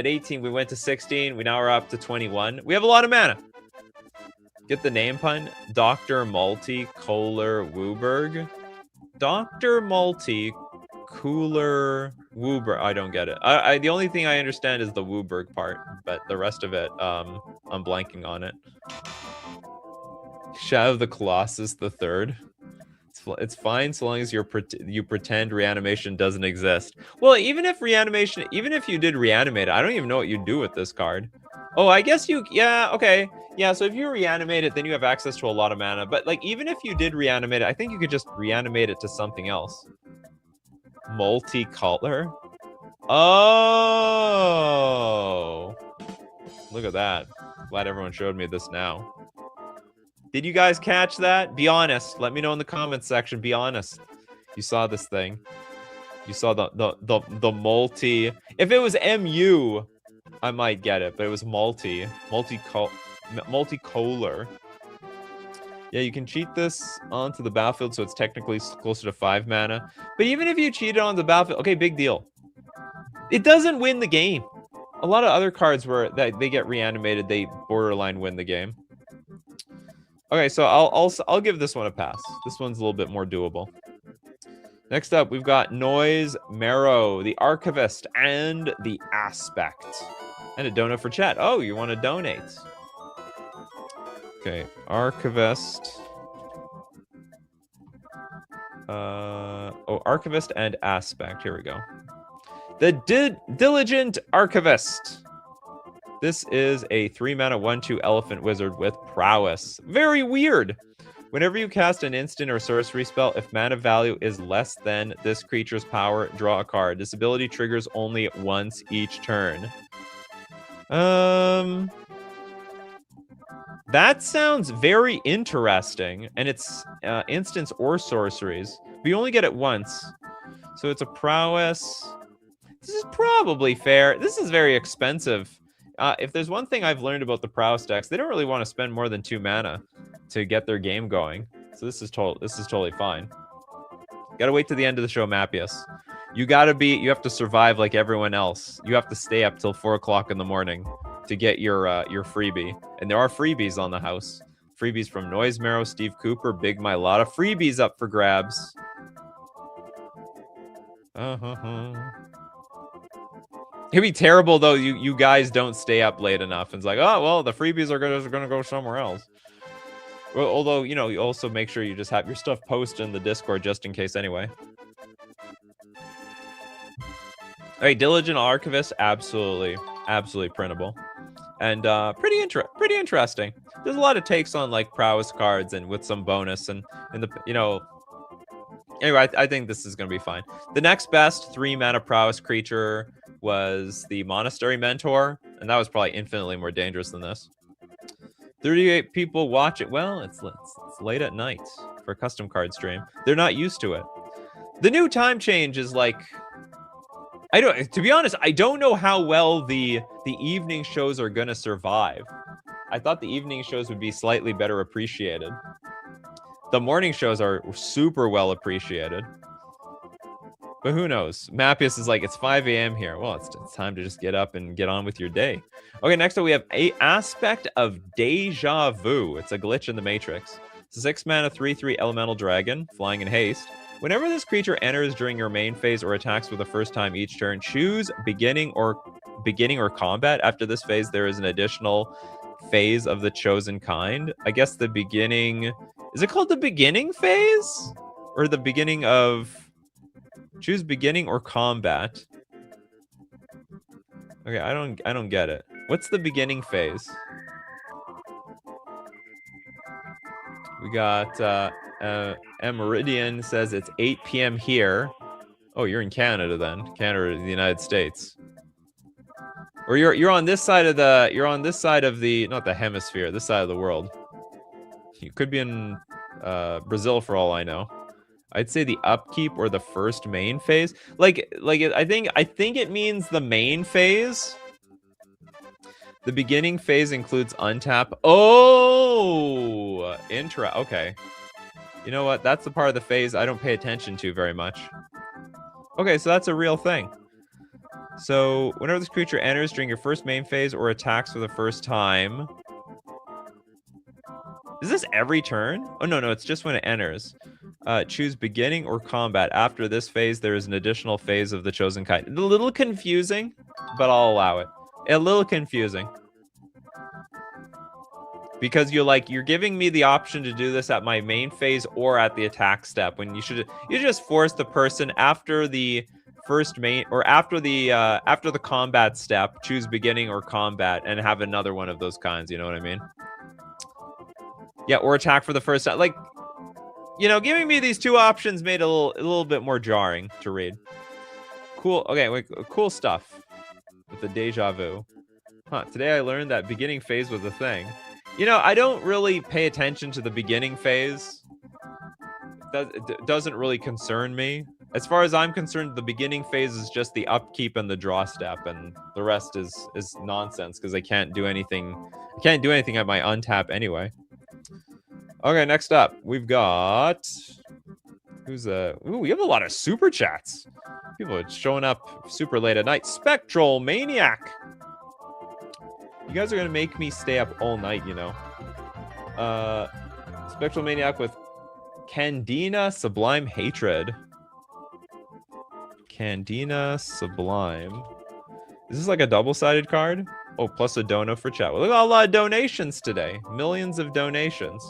18, we went to 16, we now are up to 21. We have a lot of mana. Get the name pun? Dr. Malty Kohler Wooberg. Dr. Malty Kohler Wooberg. I don't get it. The only thing I understand is the Wooberg part, but the rest of it, I'm blanking on it. Shadow of the Colossus the Third. It's fine so long as you pretend reanimation doesn't exist. Well, even if you did reanimate it, I don't even know what you'd do with this card. Oh, I guess yeah, okay. Yeah, so if you reanimate it, then you have access to a lot of mana. But like, even if you did reanimate it, I think you could just reanimate it to something else. Multicolor? Oh! Look at that. Glad everyone showed me this now. Did you guys catch that? Be honest. Let me know in the comments section. Be honest. You saw this thing. You saw the multi. If it was MU, I might get it, but it was multicolor. Yeah, you can cheat this onto the battlefield, so it's technically closer to 5 mana. But even if you cheat it on the battlefield, okay, big deal. It doesn't win the game. A lot of other cards where they get reanimated, they borderline win the game. Okay, so I'll give this one a pass. This one's a little bit more doable. Next up, we've got Noise Marrow, the Archivist, and the Aspect. And a donut for chat. Oh, you want to donate? Okay, Archivist. Archivist and Aspect. Here we go. The Diligent Archivist. This is a 3 mana 1/2 elephant wizard with prowess. Very weird. Whenever you cast an instant or sorcery spell, if mana value is less than this creature's power, draw a card. This ability triggers only once each turn. That sounds very interesting, and it's instants or sorceries. But you only get it once, so it's a prowess. This is probably fair. This is very expensive. If there's one thing I've learned about the prowess decks, they don't really want to spend more than 2 mana to get their game going. So this is totally fine. Gotta wait to the end of the show, Mappius. You have to survive like everyone else. You have to stay up till 4 o'clock in the morning to get your freebie. And there are freebies on the house. Freebies from Noise Marrow, Steve Cooper, Big My, lot of freebies up for grabs. It'd be terrible though. You guys don't stay up late enough. And it's like, oh well, the freebies are gonna go somewhere else. Well, although you also make sure you just have your stuff posted in the Discord just in case anyway. All right, Diligent Archivist, absolutely printable, and pretty interesting. There's a lot of takes on like prowess cards and with some bonus and Anyway, I think this is gonna be fine. The next best 3 mana prowess creature was the Monastery Mentor, and that was probably infinitely more dangerous than this. 38 people watch it. Well, it's late at night for a custom card stream. They're not used to it. The new time change is like, to be honest, I don't know how well the evening shows are gonna survive. I thought the evening shows would be slightly better appreciated. The morning shows are super well appreciated. But who knows? Mappius is like, it's 5 a.m. here. Well, it's time to just get up and get on with your day. Okay, next up we have a Aspect of Deja Vu. It's a glitch in the Matrix. It's a 6 mana 3/3 elemental dragon, flying in haste. Whenever this creature enters during your main phase or attacks for the first time each turn, choose beginning or combat. After this phase, there is an additional phase of the chosen kind. I guess the beginning... Is it called the beginning phase? Or the beginning of... Choose beginning or combat. Okay, I don't get it. What's the beginning phase? We got Meridian says it's 8 p.m. here. Oh, you're in Canada then. Canada, the United States. Or you're on this side of the not the hemisphere, this side of the world. You could be in Brazil for all I know. I'd say the upkeep or the first main phase. I think it means the main phase. The beginning phase includes untap. Oh, okay. You know what? That's the part of the phase I don't pay attention to very much. Okay, so that's a real thing. So whenever this creature enters during your first main phase or attacks for the first time. Is this every turn? Oh, no, it's just when it enters. Choose beginning or combat. After this phase, there is an additional phase of the chosen kind. A little confusing, but I'll allow it. A little confusing. Because you're giving me the option to do this at my main phase or at the attack step, when you just force the person after the first main or after the combat step, choose beginning or combat and have another one of those kinds, you know what I mean? Yeah, or attack for the first time. Like, giving me these two options made it a little bit more jarring to read. Cool. Okay, wait, cool stuff with the deja vu. Huh, today I learned that beginning phase was a thing. I don't really pay attention to the beginning phase. It doesn't really concern me. As far as I'm concerned, the beginning phase is just the upkeep and the draw step, and the rest is nonsense because I can't do anything. I can't do anything at my untap anyway. Okay, next up, we've got... Ooh, we have a lot of super chats. People are showing up super late at night. Spectral Maniac. You guys are going to make me stay up all night, Spectral Maniac with Candina Sublime Hatred. Candina Sublime. Is this like a double-sided card? Oh, plus a dono for chat. Well, look at a lot of donations today. Millions of donations.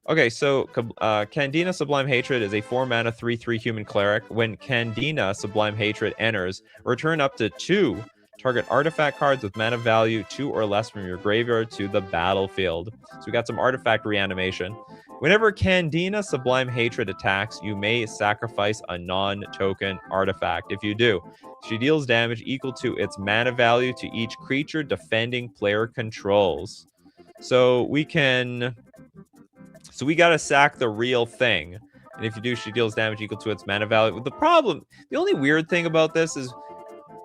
Okay, so Candina Sublime Hatred is a 4-mana 3/3 human cleric. When Candina Sublime Hatred enters, return up to 2 target artifact cards with mana value 2 or less from your graveyard to the battlefield. So we got some artifact reanimation. Whenever Candina Sublime Hatred attacks, you may sacrifice a non-token artifact. If you do, she deals damage equal to its mana value to each creature defending player controls. So we can... So we gotta sack the real thing. And if you do, she deals damage equal to its mana value. The only weird thing about this is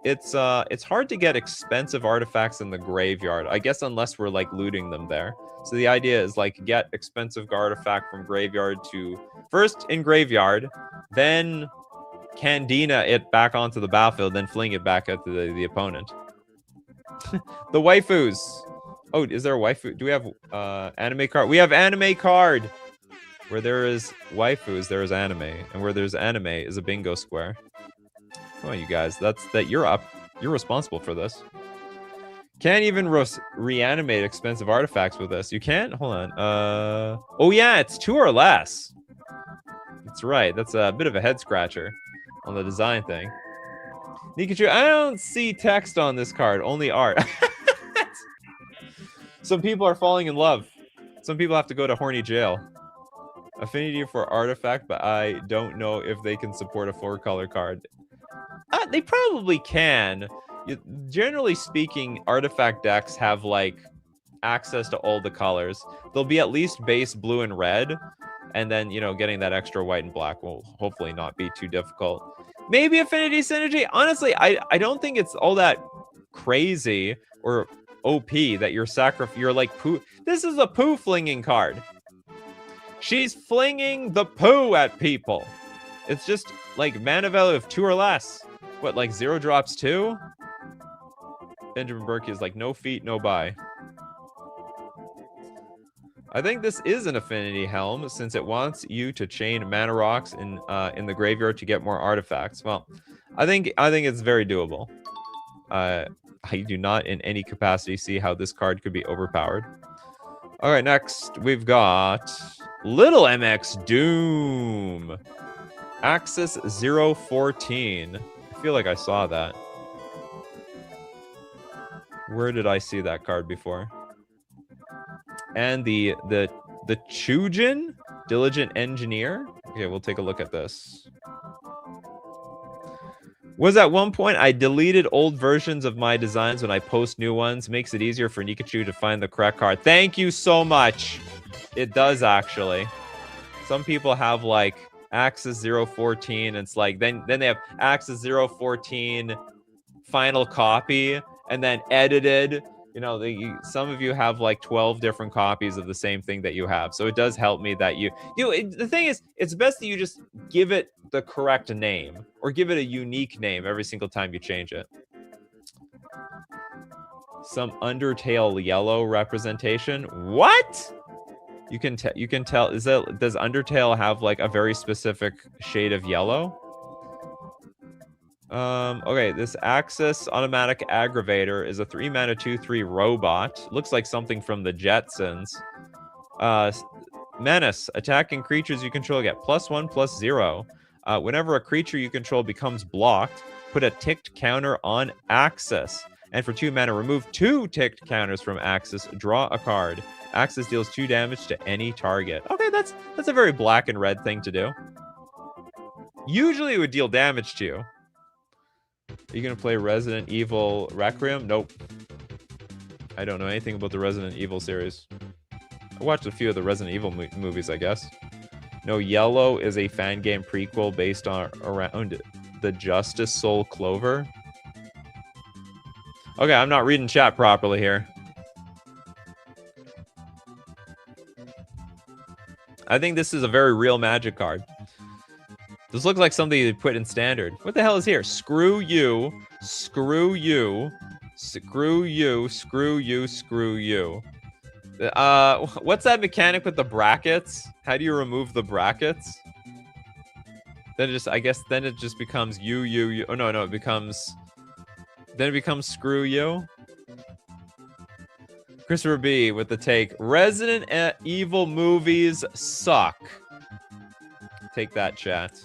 it's hard to get expensive artifacts in the graveyard. I guess unless we're like looting them there. So the idea is like get expensive artifact from graveyard to first in graveyard, then Candina it back onto the battlefield, then fling it back at the opponent. The waifus. Oh, is there a waifu? Do we have anime card? We have anime card. Where there is waifus, there is anime, and where there's anime is a bingo square. Come on, you guys. You're up. You're responsible for this. Can't even reanimate expensive artifacts with this. You can't? Hold on. Oh yeah, it's 2 or less. That's right. That's a bit of a head scratcher on the design thing. Nikachu, I don't see text on this card, only art. Some people are falling in love. Some people have to go to horny jail. Affinity for artifact, but I don't know if they can support a 4-color card. They probably can. Generally speaking, artifact decks have like access to all the colors. They'll be at least base blue and red, and then getting that extra white and black will hopefully not be too difficult. Maybe affinity synergy. Honestly, I don't think it's all that crazy or OP that you're like poo. This is a poo flinging card. She's flinging the poo at people. It's just like mana value of 2 or less. What, like 0 drops 2? Benjamin Burke is like no feet, no buy. I think this is an affinity helm since it wants you to chain mana rocks in the graveyard to get more artifacts. Well, I think it's very doable. I do not in any capacity see how this card could be overpowered. All right, next we've got Little MX Doom. Axis 014. I feel like I saw that. Where did I see that card before? And the Chujin, Diligent Engineer. Okay, we'll take a look at this. Was at one point I deleted old versions of my designs when I post new ones. Makes it easier for Nikachu to find the correct card. Thank you so much. It does actually. Some people have like Axis 014. And it's like then they have Axis 014 final copy and then edited. Some of you have like 12 different copies of the same thing that you have. So it does help me that the thing is, it's best that you just give it the correct name or give it a unique name every single time you change it. Some Undertale yellow representation. What? You can tell. Does Undertale have like a very specific shade of yellow? Okay, this Axis Automatic Aggravator is a 3-mana 2/3 robot. Looks like something from the Jetsons. Menace. Attacking creatures you control get +1/+0. Whenever a creature you control becomes blocked, put a ticked counter on Axis. And for 2 mana, remove 2 ticked counters from Axis. Draw a card. Axis deals 2 damage to any target. Okay, that's a very black and red thing to do. Usually it would deal damage to you. Are you going to play Resident Evil Requiem? Nope. I don't know anything about the Resident Evil series. I watched a few of the Resident Evil movies, I guess. No, Yellow is a fan game prequel based around the Justice Soul Clover. Okay, I'm not reading chat properly here. I think this is a very real Magic card. This looks like something you'd put in standard. What the hell is here? Screw you. Screw you. Screw you. Screw you. Screw you. What's that mechanic with the brackets? How do you remove the brackets? Then it just becomes you. Oh, no, it becomes... Then it becomes screw you. Christopher B with the take. Resident Evil movies suck. Take that, chat.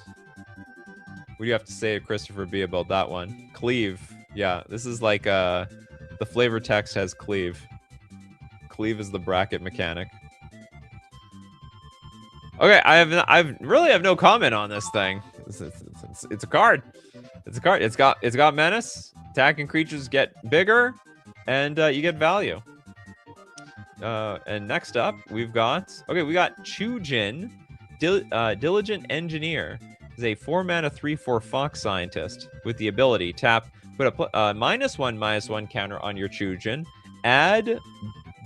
What do you have to say, Christopher B, about that one? Cleave. Yeah, this is like the flavor text has cleave. Cleave is the bracket mechanic. Okay, I really have no comment on this thing. It's a card. It's a card. It's got menace. Attacking creatures get bigger, and you get value. And next up, we got Chujin, Diligent Engineer. Is a 4-mana 3/4 Fox Scientist with the ability tap, put a -1/-1 counter on your Chujin, add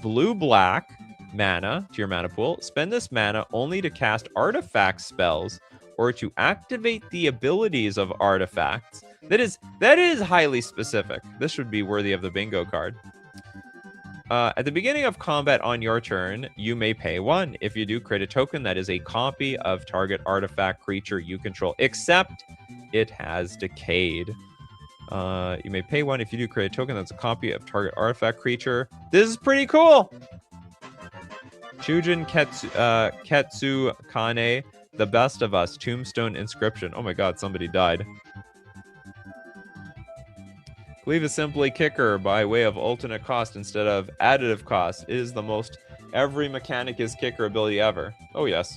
blue-black mana to your mana pool. Spend this mana only to cast artifact spells or to activate the abilities of artifacts. That is highly specific. This should be worthy of the bingo card. At the beginning of combat on your turn, you may pay 1. If you do, create a token that is a copy of target artifact creature you control, except it has decayed. You may pay 1 if you do create a token that's a copy of target artifact creature. This is pretty cool. Chujin Ketsu Kane, the best of us, Tombstone Inscription. Oh my god, somebody died. Cleave is simply kicker by way of alternate cost instead of additive cost. It is the most every mechanic is kicker ability ever. Oh yes.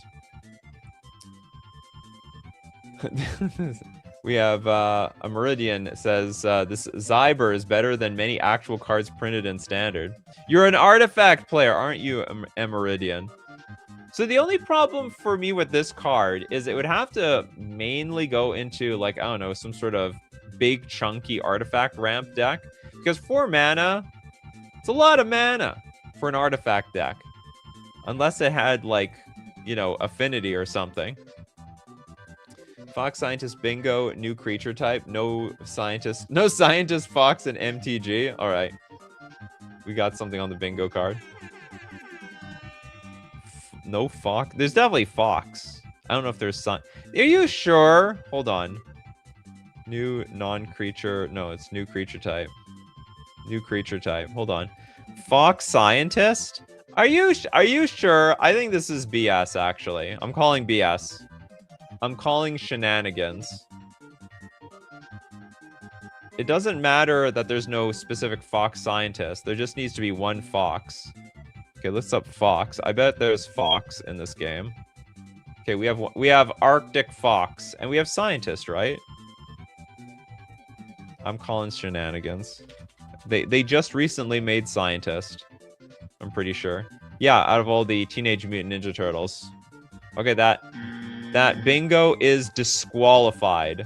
We have a Meridian says this Zyber is better than many actual cards printed in standard. You're an artifact player, aren't you, Meridian? So the only problem for me with this card is it would have to mainly go into, like, I don't know, some sort of big chunky artifact ramp deck, because 4 mana, it's a lot of mana for an artifact deck, unless it had, like, you know, affinity or something. Fox Scientist bingo, new creature type, no scientist Fox and MTG. All right, we got something on the bingo card. No Fox. There's definitely Fox. I don't know if there's Are you sure? Hold on. New non-creature. No, it's new creature type. New creature type. Hold on. Fox Scientist? Are you sure? I think this is BS, actually. I'm calling BS. I'm calling shenanigans. It doesn't matter that there's no specific Fox Scientist. There just needs to be one Fox. Okay, let's up Fox. I bet there's Fox in this game. Okay, we have Arctic Fox, and we have Scientist, right? I'm calling shenanigans. They just recently made Scientist. I'm pretty sure. Yeah, out of all the Teenage Mutant Ninja Turtles. Okay, that bingo is disqualified.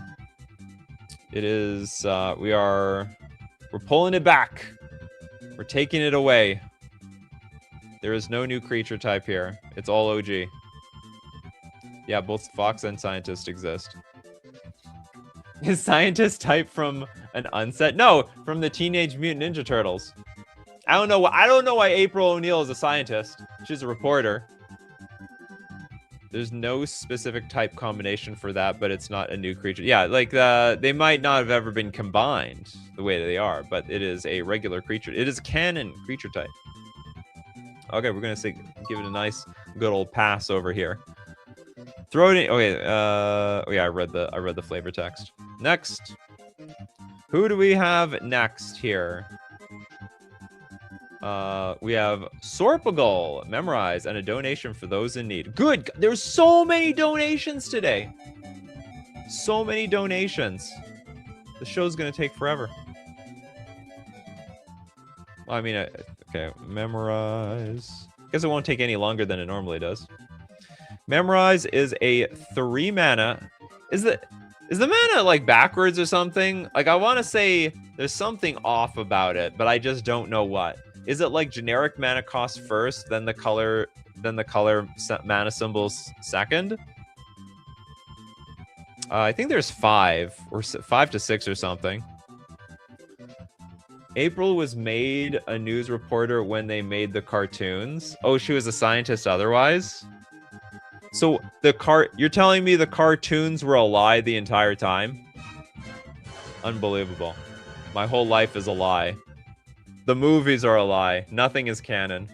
It is we're pulling it back. We're taking it away. There is no new creature type here. It's all OG. Yeah, both Fox and Scientist exist. Is Scientist type from an unset? No, from the Teenage Mutant Ninja Turtles. I don't know why April O'Neil is a scientist. She's a reporter. There's no specific type combination for that, but it's not a new creature. Yeah, like they might not have ever been combined the way that they are, but it is a regular creature. It is canon creature type. Okay, we're gonna give it a nice good old pass over here. Throw it in. Okay, oh yeah, I read the flavor text. Next, who do we have next here? We have Sorpagal, memorize, and a donation for those in need. Good. There's so many donations today. So many donations. The show's gonna take forever. Well, I mean, okay, memorize. Guess it won't take any longer than it normally does. Memorize is a 3 mana. Is the mana like backwards or something? Like, I want to say there's something off about it, but I just don't know what. Is it like generic mana cost first, then the color mana symbols second? I think there's 5 to 6 or something. April was made a news reporter when they made the cartoons. Oh, she was a scientist otherwise? So you're telling me the cartoons were a lie the entire time? Unbelievable. My whole life is a lie. The movies are a lie. Nothing is canon.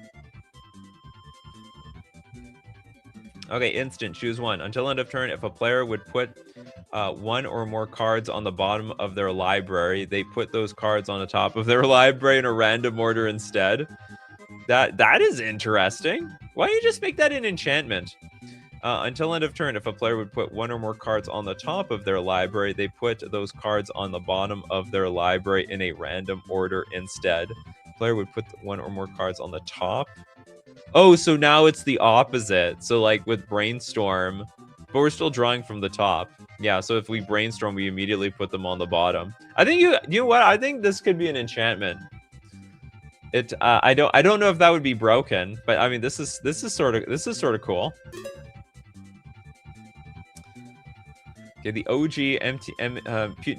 Okay, instant. Choose one. Until end of turn, if a player would put 1 or more cards on the bottom of their library, they put those cards on the top of their library in a random order instead. That is interesting. Why don't you just make that an enchantment? Until end of turn, if a player would put one or more cards on the top of their library, they put those cards on the bottom of their library in a random order instead. Player would put one or more cards on the top. Oh, so now it's the opposite. So like with Brainstorm, but we're still drawing from the top. Yeah, so if we Brainstorm, we immediately put them on the bottom. I think you know what? I think this could be an enchantment. I don't know if that would be broken, but I mean this is sort of cool. Okay, the OG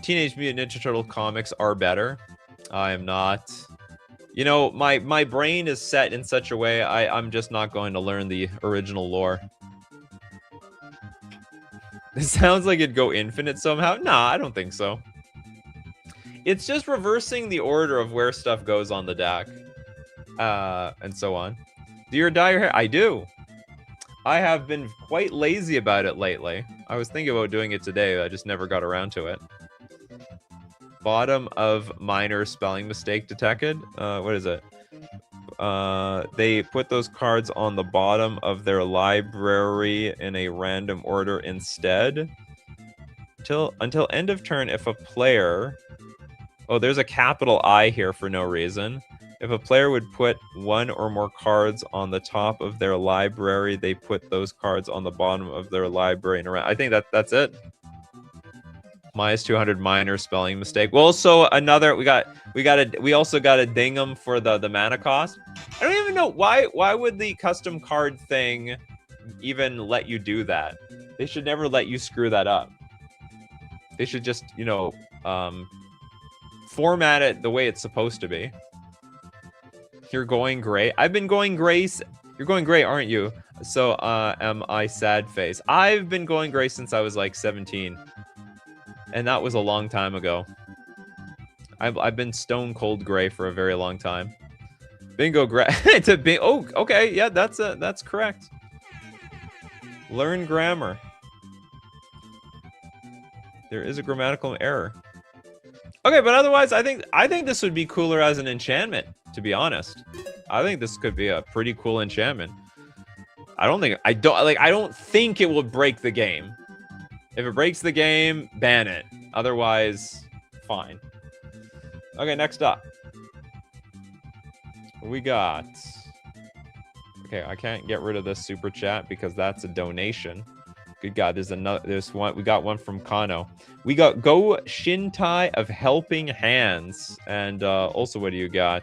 Teenage Mutant Ninja Turtle comics are better. I am not. You know, my brain is set in such a way I'm just not going to learn the original lore. It sounds like it'd go infinite somehow. Nah, I don't think so. It's just reversing the order of where stuff goes on the deck. And so on. Do you dye your hair? I do. I have been quite lazy about it lately. I was thinking about doing it today. I just never got around to it. Bottom of minor spelling mistake detected. What is it? They put those cards on the bottom of their library in a random order instead. Until end of turn, if a player... Oh, there's a capital I here for no reason. If a player would put one or more cards on the top of their library, they put those cards on the bottom of their library. I think that's it. Minus 200 minor spelling mistake. Well, so another we also got a ding 'em for the mana cost. I don't even know why would the custom card thing even let you do that? They should never let you screw that up. They should just, you know, format it the way it's supposed to be. You're going gray. I've been going gray. You're going gray, aren't you? So am I sad face. I've been going gray since I was like 17. And that was a long time ago. I've been stone cold gray for a very long time. Bingo gray. Oh, okay. Yeah, that's correct. Learn grammar. There is a grammatical error. Okay, but otherwise, I think this would be cooler as an enchantment, to be honest. I think this could be a pretty cool enchantment. I don't think it will break the game. If it breaks the game, ban it. Otherwise, fine. Okay, next up. We got... Okay, I can't get rid of this super chat because that's a donation. Good God, there's one. We got one from Kano. We got Go Shintai of Helping Hands. And also, what do you got?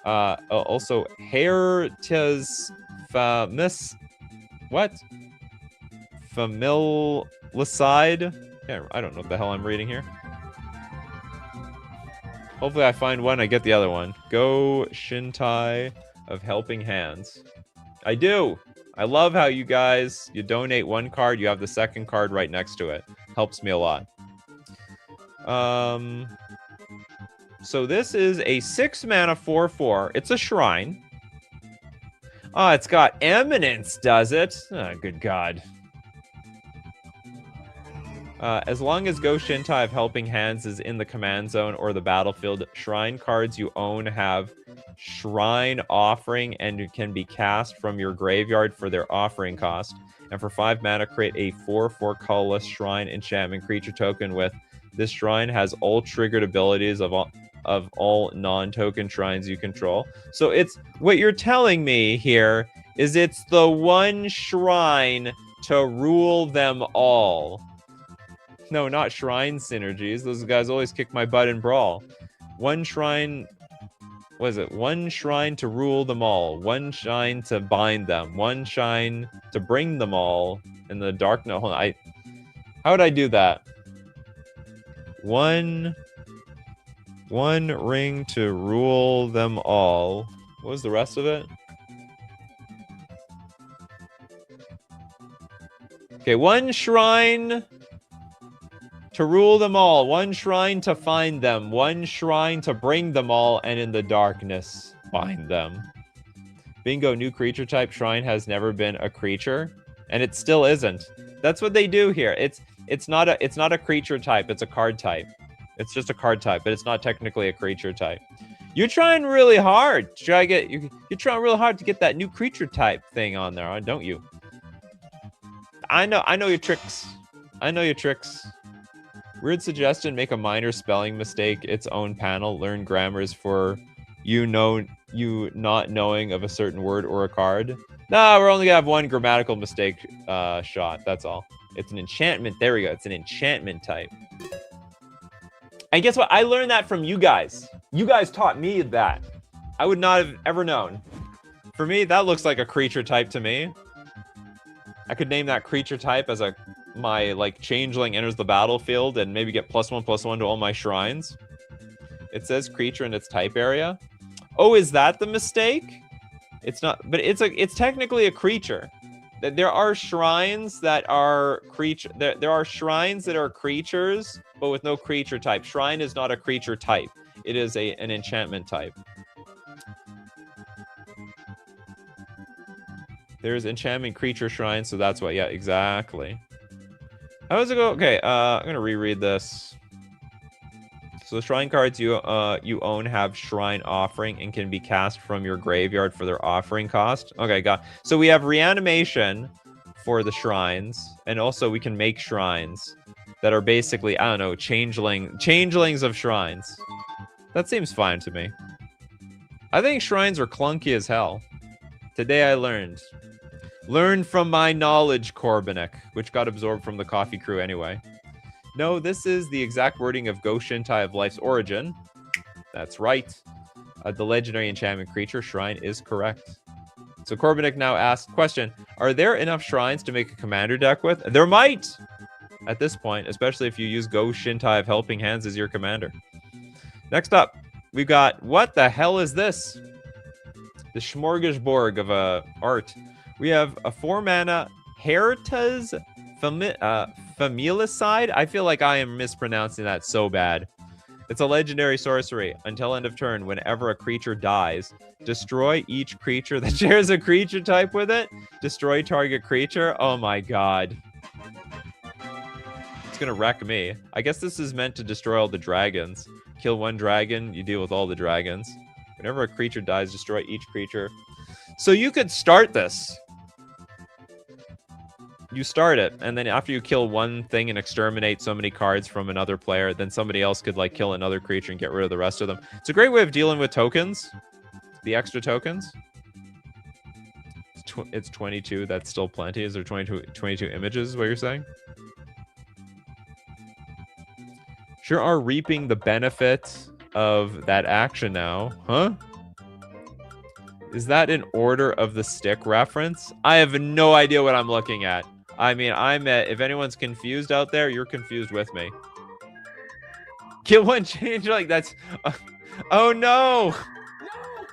Also, Hair Tis Famis. What? Familicide? Yeah, I don't know what the hell I'm reading here. Hopefully I find one, I get the other one. Go Shintai of Helping Hands. I do! I love how you guys, you donate one card, you have the second card right next to it. Helps me a lot. So this is a 6-mana 4/4. It's a shrine. Oh, it's got Eminence, does it? Oh, good God. As long as Go Shintai of Helping Hands is in the command zone or the battlefield, shrine cards you own have Shrine Offering and can be cast from your graveyard for their offering cost. And for 5 mana, create a 4/4 colorless shrine enchantment creature token with this shrine has all triggered abilities of all non-token shrines you control. So it's what you're telling me here is it's the one shrine to rule them all. No, not shrine synergies. Those guys always kick my butt in Brawl. One shrine... What is it? One shrine to rule them all. One shrine to bind them. One shrine to bring them all in the dark... No, hold on. How would I do that? One ring to rule them all. What was the rest of it? Okay, one shrine... to rule them all, one shrine to find them, one shrine to bring them all, and in the darkness, bind them. Bingo, new creature type shrine has never been a creature, and it still isn't. That's what they do here. It's not a creature type, it's a card type. It's just a card type, but it's not technically a creature type. You're trying really hard to you're trying really hard to get that new creature type thing on there, don't you? I know your tricks. I know your tricks. Weird suggestion, make a minor spelling mistake, its own panel, learn grammars for you not knowing of a certain word or a card. No, we're only gonna have one grammatical mistake shot, that's all. It's an enchantment, there we go, it's an enchantment type. And guess what, I learned that from you guys. You guys taught me that. I would not have ever known. For me, that looks like a creature type to me. I could name that creature type as my like changeling enters the battlefield and maybe get +1/+1 to all my shrines. It says creature in its type area. Oh, is that the mistake? It's not, but it's technically a creature. There are shrines that are creature. There are shrines that are creatures, but with no creature type. Shrine is not a creature type. It is an enchantment type. There's enchantment creature shrine, so that's why. Yeah, exactly. How does it go? Okay, I'm gonna reread this. So the shrine cards you own have shrine offering and can be cast from your graveyard for their offering cost. Okay, got. So we have reanimation for the shrines, and also we can make shrines that are basically, I don't know, changelings of shrines. That seems fine to me. I think shrines are clunky as hell. Today I learned. Learn from my knowledge, Corbinek, which got absorbed from the coffee crew anyway. No, this is the exact wording of Go Shintai of Life's Origin. That's right. The legendary enchantment creature shrine is correct. So Corbinek now asks, question, are there enough shrines to make a commander deck with? There might! At this point, especially if you use Go Shintai of Helping Hands as your commander. Next up, we've got, what the hell is this? The smorgasbord of art. We have a 4-mana Heritas Familicide. I feel like I am mispronouncing that so bad. It's a legendary sorcery. Until end of turn, whenever a creature dies, destroy each creature that shares a creature type with it. Destroy target creature. Oh my god. It's gonna wreck me. I guess this is meant to destroy all the dragons. Kill one dragon, you deal with all the dragons. Whenever a creature dies, destroy each creature. So you could start this. You start it, and then after you kill one thing and exterminate so many cards from another player, then somebody else could like kill another creature and get rid of the rest of them. It's a great way of dealing with tokens. The extra tokens. It's 22. That's still plenty. Is there 22 images, is what you're saying? Sure are reaping the benefit of that action now. Huh? Is that an Order of the Stick reference? I have no idea what I'm looking at. I mean, if anyone's confused out there, you're confused with me. Kill one change like that's... oh, no! No!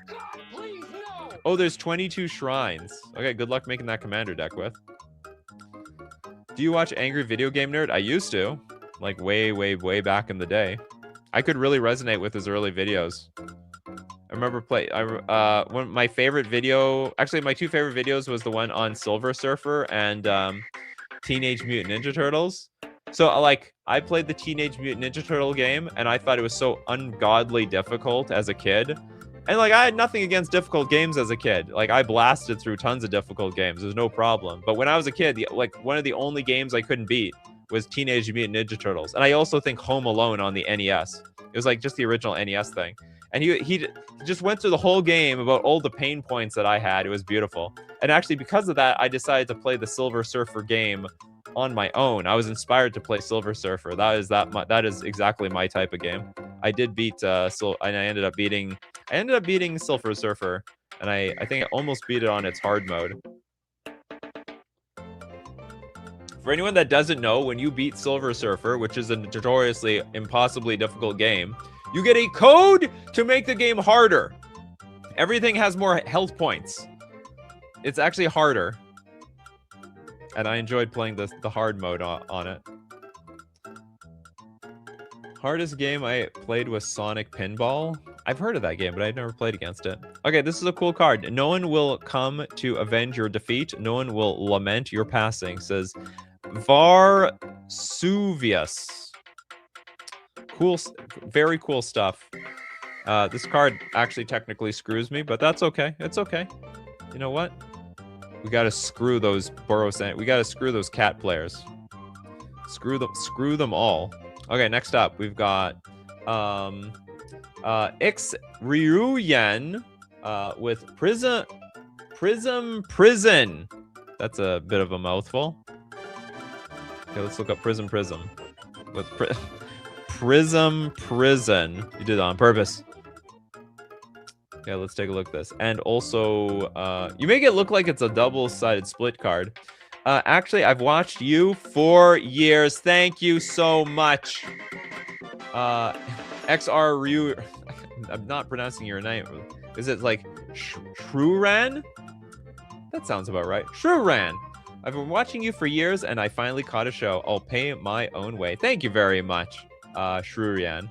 God, please, no! Oh, there's 22 shrines. Okay, good luck making that commander deck with. Do you watch Angry Video Game Nerd? I used to. Like, way, way, way back in the day. I could really resonate with his early videos. I remember one my favorite video, actually my two favorite videos was the one on Silver Surfer and Teenage Mutant Ninja Turtles. So like I played the Teenage Mutant Ninja Turtle game and I thought it was so ungodly difficult as a kid. And like I had nothing against difficult games as a kid. Like I blasted through tons of difficult games. There's no problem. But when I was a kid, like one of the only games I couldn't beat was Teenage Mutant Ninja Turtles. And I also think Home Alone on the NES. It was like just the original NES thing. And he just went through the whole game about all the pain points that I had. It was beautiful. And actually, because of that, I decided to play the Silver Surfer game on my own. I was inspired to play Silver Surfer. That is exactly my type of game. I did beat and I ended up beating Silver Surfer, and I think I almost beat it on its hard mode. For anyone that doesn't know, when you beat Silver Surfer, which is a notoriously impossibly difficult game, you get a code to make the game harder. Everything has more health points. It's actually harder. And I enjoyed playing the hard mode on it. Hardest game I played was Sonic Pinball. I've heard of that game, but I've never played against it. Okay, this is a cool card. No one will come to avenge your defeat. No one will lament your passing, says Varsuvius. Cool, very cool stuff. This card actually technically screws me, but that's okay. It's okay. You know what? We gotta screw those Boros. We gotta screw those cat players. Screw them all. Okay, next up we've got X Ryuyen with Prism. That's a bit of a mouthful. Okay, let's look up Prism with Prism Prison. You did it on purpose. Okay, let's take a look at this. And also, you make it look like it's a double-sided split card. Actually, I've watched you for years. Thank you so much. XR Ryu. I'm not pronouncing your name. Is it like Shruran? That sounds about right. Shruran. I've been watching you for years, and I finally caught a show. I'll pay my own way. Thank you very much, Shruran.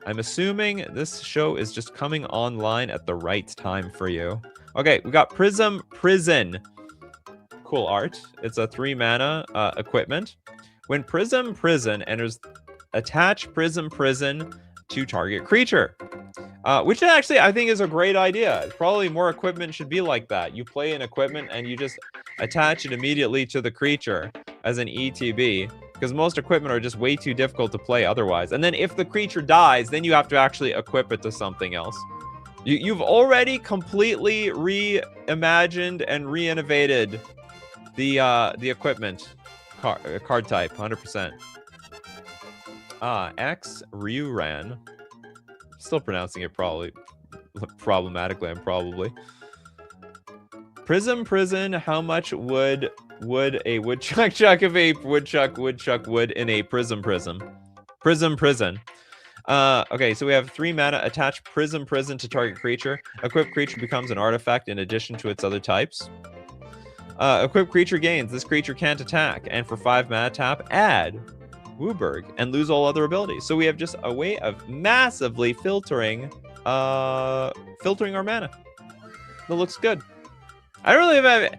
I'm assuming this show is just coming online at the right time for you. Okay, we got Prism Prison. Cool art. It's a 3-mana equipment. When Prism Prison enters, attach Prism Prison to target creature. Which actually I think is a great idea. Probably more equipment should be like that. You play an equipment and you just attach it immediately to the creature as an ETB. Because most equipment are just way too difficult to play otherwise. And then if the creature dies, then you have to actually equip it to something else. You've already completely reimagined and re-innovated the equipment card type, 100%. X Ryuran. Still pronouncing it problematically, I'm probably. Prism Prison, how much would a woodchuck chuck if a woodchuck would in a prism? Prism Prison. Okay, so we have 3 mana, attach Prism Prison to target creature. Equipped creature becomes an artifact in addition to its other types. Equipped creature gains. This creature can't attack. And for 5 mana tap, add Wooburg and lose all other abilities. So we have just a way of massively filtering our mana. That looks good. I don't really have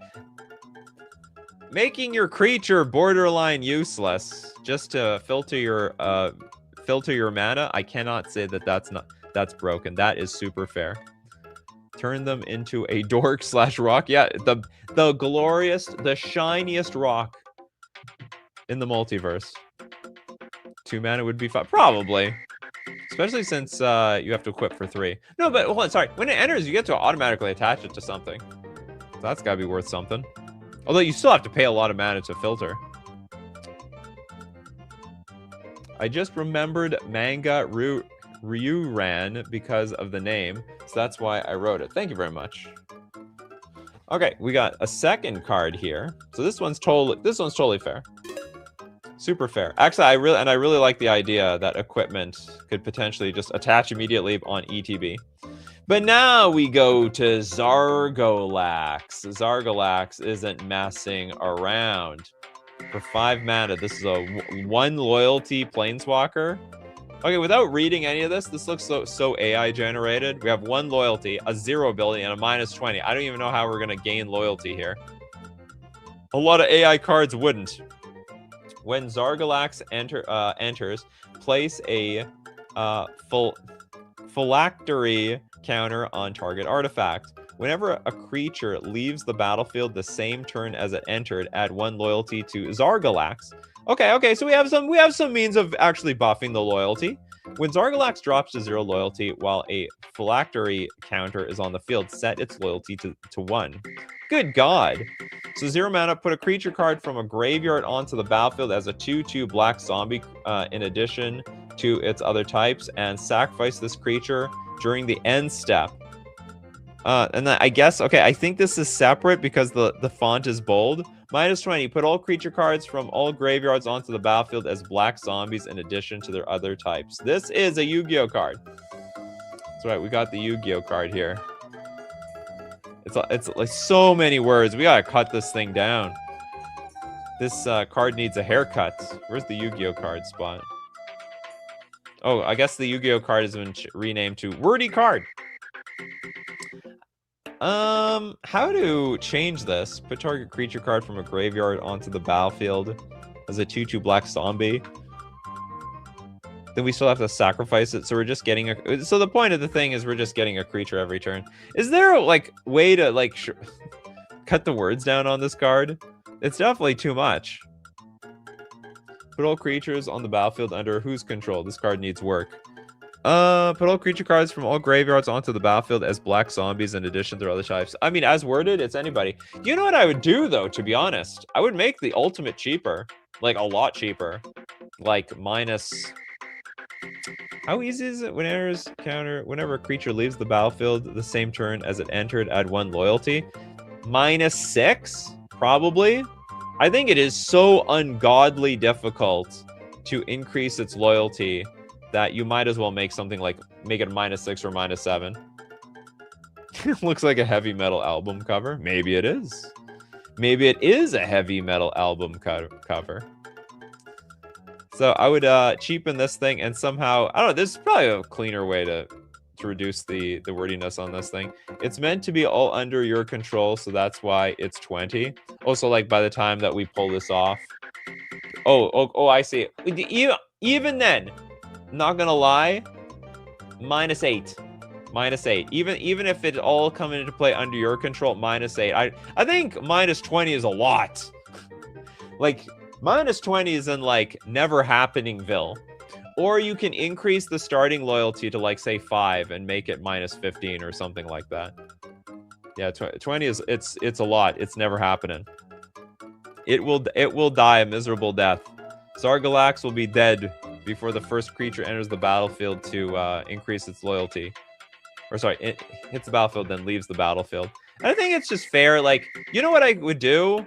making your creature borderline useless just to filter your mana. I cannot say that that's broken. That is super fair. Turn them into a dork / rock. Yeah, the glorious, the shiniest rock in the multiverse. 2 mana would be fine, probably. Especially since you have to equip for 3. No, but hold on, sorry. When it enters, you get to automatically attach it to something. So that's gotta be worth something. Although you still have to pay a lot of mana to filter. I just remembered manga Ryuran because of the name, so that's why I wrote it. Thank you very much. Okay, we got a second card here. So this one's totally fair. Super fair. Actually, I really like the idea that equipment could potentially just attach immediately on ETB. But now we go to Zargolax. Zargolax isn't messing around. For 5 mana, this is a 1 loyalty planeswalker. Okay, without reading any of this, this looks so AI generated. We have 1 loyalty, a 0 ability, and a -20. I don't even know how we're gonna gain loyalty here. A lot of AI cards wouldn't. When Zargolax enters, place a phylactery counter on target artifact. Whenever a creature leaves the battlefield the same turn as it entered, add 1 loyalty to Zargolax. Okay, so we have some means of actually buffing the loyalty. When Zargolax drops to 0 loyalty while a phylactery counter is on the field, set its loyalty to 1. Good God. So 0 mana, put a creature card from a graveyard onto the battlefield as a 2/2 black zombie in addition to its other types, and sacrifice this creature during the end step. And then I guess, okay, I think this is separate because the font is bold. -20, put all creature cards from all graveyards onto the battlefield as black zombies in addition to their other types. This is a Yu-Gi-Oh card. That's right, we got the Yu-Gi-Oh card here. It's like so many words. We gotta cut this thing down. This card needs a haircut. Where's the Yu-Gi-Oh card spot? Oh, I guess the Yu-Gi-Oh card has been renamed to Wordy Card. How to change this? Put target creature card from a graveyard onto the battlefield as a 2/2 black zombie. then we still have to sacrifice it. So we're just getting a. So the point of the thing is we're just getting a creature every turn. Is there like way to like cut the words down on this card? It's definitely too much. Put all creatures on the battlefield under whose control? This card needs work. Put all creature cards from all graveyards onto the battlefield as black zombies in addition to other types. I mean, as worded, it's anybody. You know what I would do, though, to be honest? I would make the ultimate cheaper. Like, a lot cheaper. Like, minus... How easy is it? Whenever a creature leaves the battlefield the same turn as it entered, add 1 loyalty. -6? Probably. I think it is so ungodly difficult to increase its loyalty that you might as well make something like, make it a -6 or -7. Looks like a heavy metal album cover. Maybe it is. Maybe it is a heavy metal album cover. So I would cheapen this thing and somehow, I don't know, there's probably a cleaner way to reduce the wordiness on this thing. It's meant to be all under your control, so that's why it's 20. Also, like, by the time that we pull this off. Oh, I see. Even then, not gonna lie, -8. -8. Even if it all come into play under your control, -8. I think -20 is a lot. Like, -20 is in, like, never happeningville. Or you can increase the starting loyalty to, like, say 5 and make it -15 or something like that. Yeah, 20 is, it's a lot. It's never happening. It will die a miserable death. Zargalax will be dead before the first creature enters the battlefield to increase its loyalty. Or sorry, it hits the battlefield, then leaves the battlefield. And I think it's just fair. Like, you know what I would do?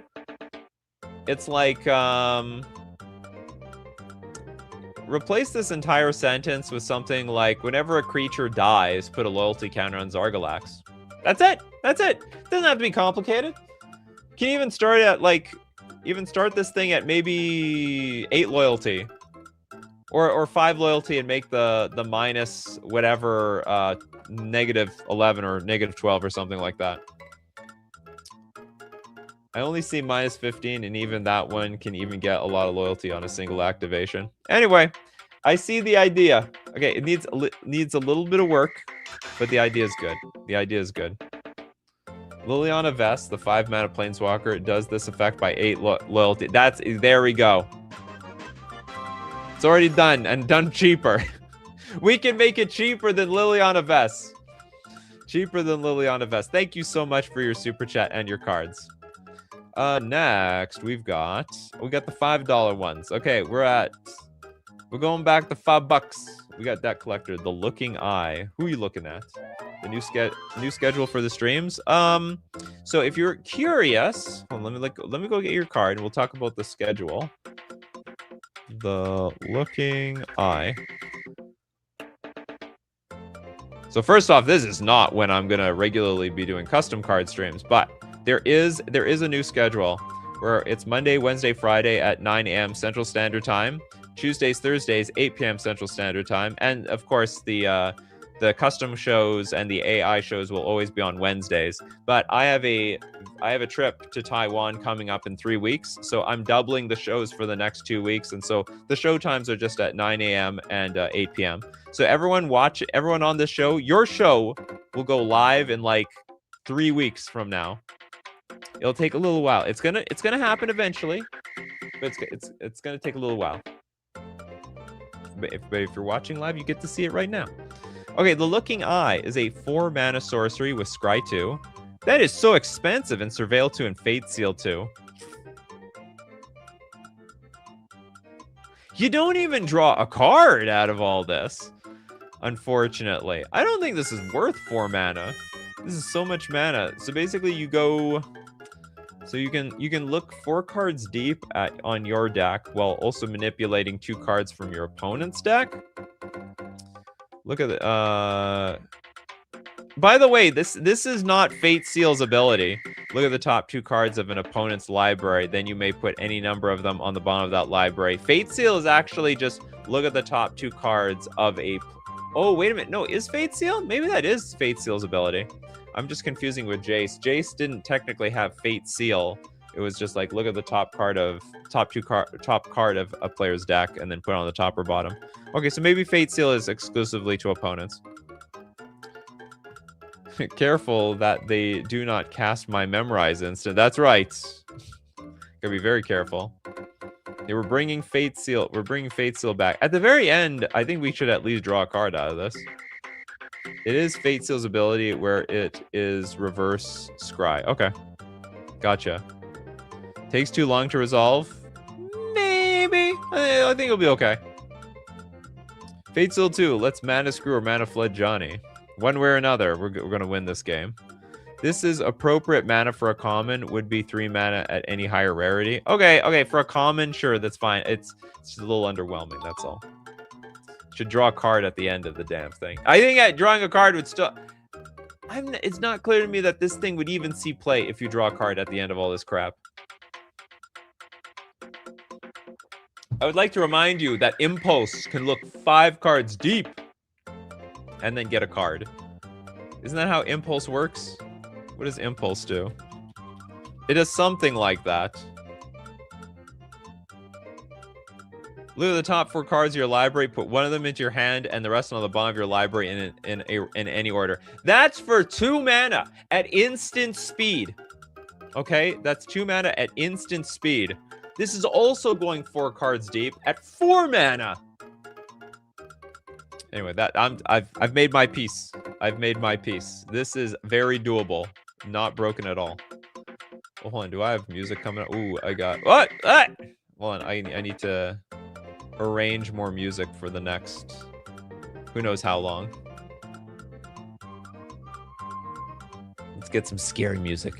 It's like, replace this entire sentence with something like, whenever a creature dies, put a loyalty counter on Zargalax. That's it. That's it. Doesn't have to be complicated. You can even start at, like, start this thing at maybe 8 loyalty. Or 5 loyalty and make the minus whatever -11 or -12 or something like that. I only see -15, and even that one can even get a lot of loyalty on a single activation. Anyway, I see the idea. Okay, it needs a little bit of work, but the idea is good. The idea is good. Liliana Vest, the 5-mana planeswalker, does this effect by 8 loyalty. There we go. It's already done, and done cheaper. We can make it cheaper than Liliana Vest. Cheaper than Liliana Vest. Thank you so much for your super chat and your cards. Next, we got the $5 ones. Okay, we're going back to $5. We got that collector, the Looking Eye. Who are you looking at? The new schedule for the streams. So if you're curious, hold on, let me go get your card, and we'll talk about the schedule. The Looking Eye. So first off, this is not when I'm gonna regularly be doing custom card streams, but there is a new schedule where it's Monday, Wednesday, Friday at 9 a.m. Central Standard Time, Tuesdays, Thursdays, 8 p.m. Central Standard Time, and of course the custom shows and the AI shows will always be on Wednesdays. But I have a trip to Taiwan coming up in 3 weeks, so I'm doubling the shows for the next 2 weeks, and so the show times are just at 9 a.m. and 8 p.m. So everyone on this show, your show will go live in like 3 weeks from now. It'll take a little while. It's gonna happen eventually, but it's gonna take a little while. But if you're watching live, you get to see it right now. Okay, the Looking Eye is a 4-mana sorcery with Scry 2. That is so expensive in Surveil 2 and Fate Seal 2. You don't even draw a card out of all this, unfortunately. I don't think this is worth 4 mana. This is so much mana. So basically you go... So you can look 4 cards deep on your deck while also manipulating 2 cards from your opponent's deck. Look at the... By the way, this is not Fate Seal's ability. Look at the top 2 cards of an opponent's library. Then you may put any number of them on the bottom of that library. Fate Seal is actually just look at the top 2 cards of a... Oh, wait a minute. No, is Fate Seal? Maybe that is Fate Seal's ability. I'm just confusing with Jace. Jace didn't technically have Fate Seal. It was just like, look at the top card of a player's deck and then put it on the top or bottom. Okay, so maybe Fate Seal is exclusively to opponents. Careful that they do not cast my Memorize instant. That's right. Gotta be very careful. Yeah, we're bringing Fate Seal. We're bringing Fate Seal back. At the very end, I think we should at least draw a card out of this. It is Fate Seal's ability where it is reverse scry. Okay. Gotcha. Takes too long to resolve? Maybe. I think it'll be okay. Fate Seal 2. Let's Mana Screw or Mana Flood Johnny. One way or another, we're going to win this game. This is appropriate mana for a common. Would be 3 mana at any higher rarity. Okay. For a common, sure, that's fine. It's just a little underwhelming, that's all. Should draw a card at the end of the damn thing. I think drawing a card would still... It's not clear to me that this thing would even see play if you draw a card at the end of all this crap. I would like to remind you that Impulse can look 5 cards deep and then get a card. Isn't that how Impulse works? What does Impulse do? It does something like that. Look at the top 4 cards of your library. Put one of them into your hand and the rest on the bottom of your library in any order. That's for 2 mana at instant speed. Okay, that's 2 mana at instant speed. This is also going 4 cards deep at 4 mana. Anyway, I've made my peace. I've made my peace. This is very doable. Not broken at all. Oh, hold on. Do I have music coming up? Ooh, I got... What? Ah! Hold on. I need to arrange more music for the next... Who knows how long. Let's get some scary music.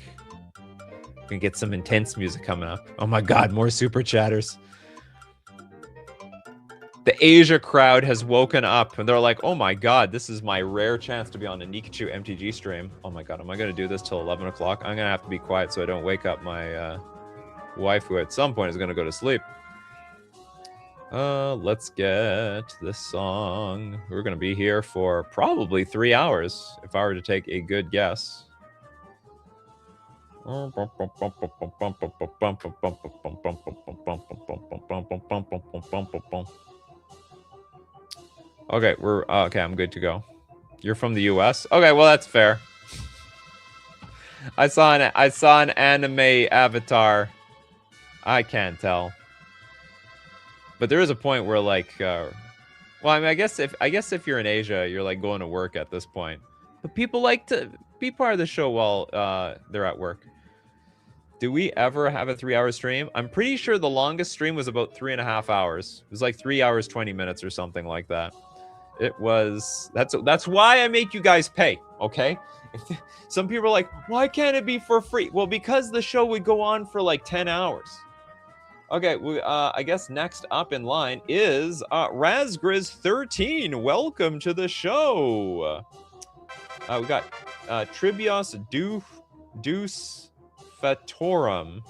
We can get some intense music coming up. Oh my god, more super chatters. The Asia crowd has woken up and they're like, oh my god, this is my rare chance to be on a Nikachu MTG stream. Oh my god, am I going to do this till 11 o'clock? I'm going to have to be quiet so I don't wake up my wife, who at some point is going to go to sleep. Let's get this song. We're going to be here for probably 3 hours, if I were to take a good guess. Okay, okay, I'm good to go. You're from the US? Okay, well that's fair. I saw an anime avatar. I can't tell. But there is a point where like well, I mean, I guess if you're in Asia, you're like going to work at this point. But people like to be part of the show while they're at work. Do we ever have a 3-hour stream? I'm pretty sure the longest stream was about 3.5 hours. It was like 3 hours, 20 minutes or something like that. It was... That's why I make you guys pay, okay? Some people are like, why can't it be for free? Well, because the show would go on for like 10 hours. Okay, I guess next up in line is Razgriz13. Welcome to the show. We got Tribios Deuce Fatorum.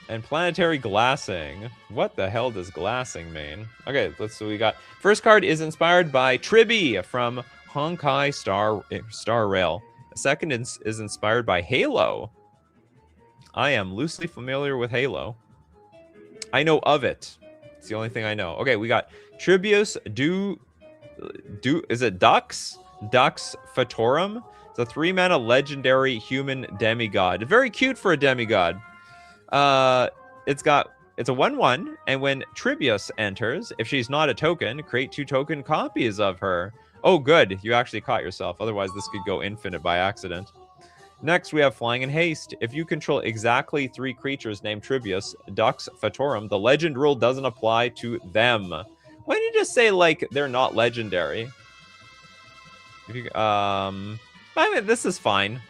And Planetary Glassing. What the hell does glassing mean? Okay, let's see what we got. First card is inspired by Tribi from Honkai Star Rail. The second is inspired by Halo. I am loosely familiar with Halo. I know of it. It's the only thing I know. Okay, we got Tribius is it Dux Fatorum? It's a 3-mana legendary human demigod. Very cute for a demigod. It's a 1/1, and when Tribius enters, if she's not a token, create 2 token copies of her. Oh, good. You actually caught yourself. Otherwise, this could go infinite by accident. Next, we have Flying in Haste. If you control exactly 3 creatures named Tribius, Dux Fatorum, the legend rule doesn't apply to them. Why don't you just say, like, they're not legendary? If you, I mean, this is fine.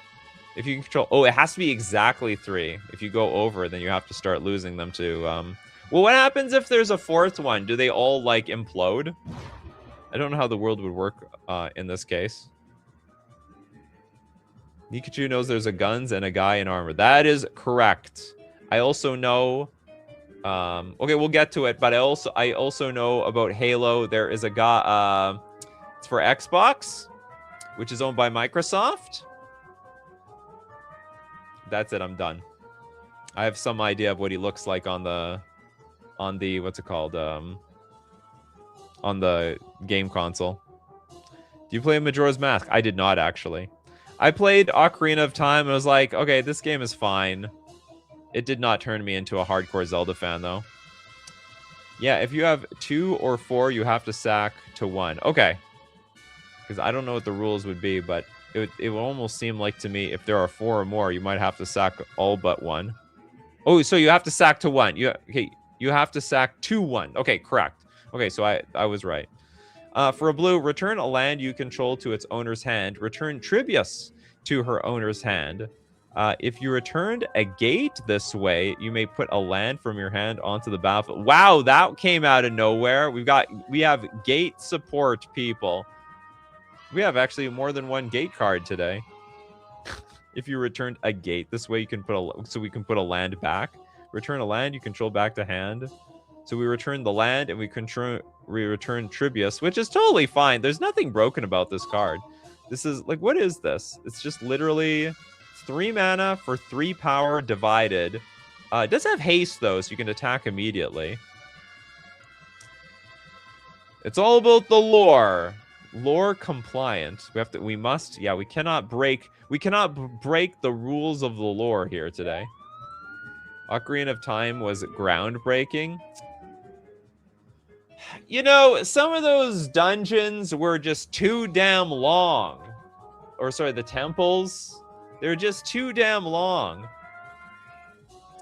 If you control... Oh, it has to be exactly 3. If you go over, then you have to start losing them to... Well, what happens if there's a 4th one? Do they all, like, implode? I don't know how the world would work in this case. Nikachu knows there's a guns and a guy in armor. That is correct. I also know... okay, we'll get to it, but I also know about Halo. There is a guy... It's for Xbox, which is owned by Microsoft. That's it. I'm done. I have some idea of what he looks like on the what's it called? On the game console. Do you play Majora's Mask? I did not, actually. I played Ocarina of Time and was like, okay, this game is fine. It did not turn me into a hardcore Zelda fan, though. Yeah, if you have 2 or 4, you have to sack to 1. Okay. Because I don't know what the rules would be, but it would almost seem like to me if there are 4 or more, you might have to sack all but 1. Oh, so you have to sack to 1. You have to sack to 1. Okay, correct. Okay, so I was right. For a blue, return a land you control to its owner's hand. Return Tribius to her owner's hand. If you returned a gate this way, you may put a land from your hand onto the battlefield. Wow, that came out of nowhere. We have gate support, people. We have actually more than one gate card today. If you returned a gate this way, you can we can put a land back. Return a land you control back to hand. So we return the land and we return Tribius, which is totally fine. There's nothing broken about this card. This is like, what is this? It's just literally 3 mana for 3 power divided. It does have haste though, so you can attack immediately. It's all about the lore. Lore compliant. We cannot break the rules of the lore here today. Ocarina of Time was groundbreaking. You know, some of those dungeons were just too damn long. Or sorry, the temples, they're just too damn long.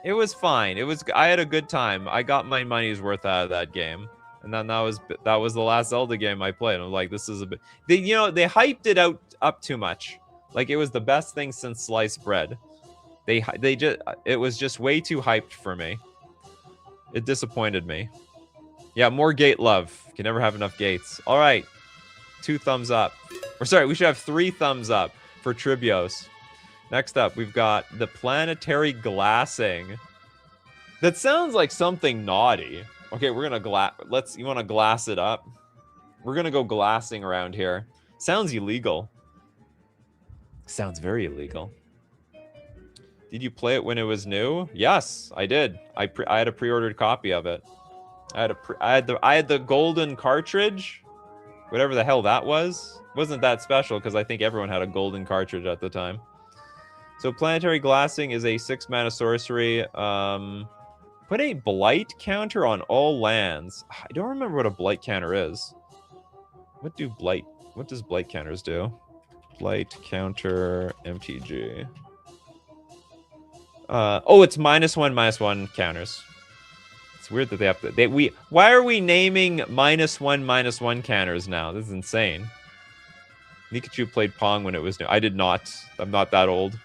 It was fine. I had a good time. I got my money's worth out of that game. And then that was the last Zelda game I played. I'm like, this is a bit. They hyped it up too much. Like it was the best thing since sliced bread. It was just way too hyped for me. It disappointed me. Yeah, more gate love. Can never have enough gates. All right, 2 thumbs up. Or sorry, we should have 3 thumbs up for Tribios. Next up, we've got the planetary glassing. That sounds like something naughty. Okay, we're gonna you want to glass it up? We're gonna go glassing around here. Sounds illegal. Sounds very illegal. Did you play it when it was new? Yes, I did. I had a pre-ordered copy of it. I had the golden cartridge, whatever the hell that was. It wasn't that special because I think everyone had a golden cartridge at the time. So planetary glassing is a 6 mana sorcery. Put a blight counter on all lands. I don't remember what a blight counter is. What does blight counters do? Blight counter MTG. It's -1/-1 counters. It's weird that they have to. Why are we naming -1/-1 counters now? This is insane. Nikachu played Pong when it was new. I did not. I'm not that old.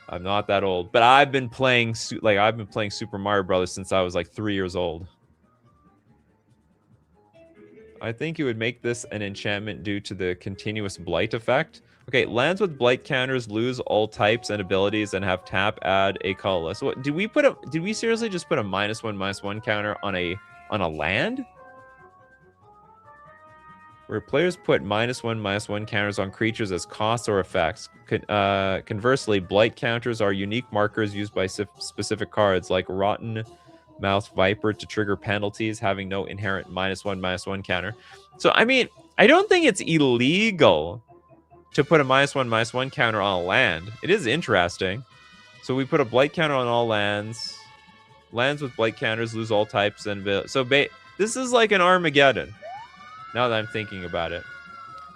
I'm not that old, but I've been playing Super Mario Brothers since I was like 3 years old. I think you would make this an enchantment due to the continuous blight effect. Okay, lands with blight counters lose all types and abilities and have tap add a colorless. What did we seriously just put a -1/-1 counter on a land? Where players put -1/-1 counters on creatures as costs or effects. Conversely, blight counters are unique markers used by specific cards like Rotten Mouth Viper to trigger penalties, having no inherent -1/-1 counter. So, I mean, I don't think it's illegal to put a -1/-1 counter on a land. It is interesting. So we put a blight counter on all lands. Lands with blight counters lose all types and this is like an Armageddon. Now that I'm thinking about it.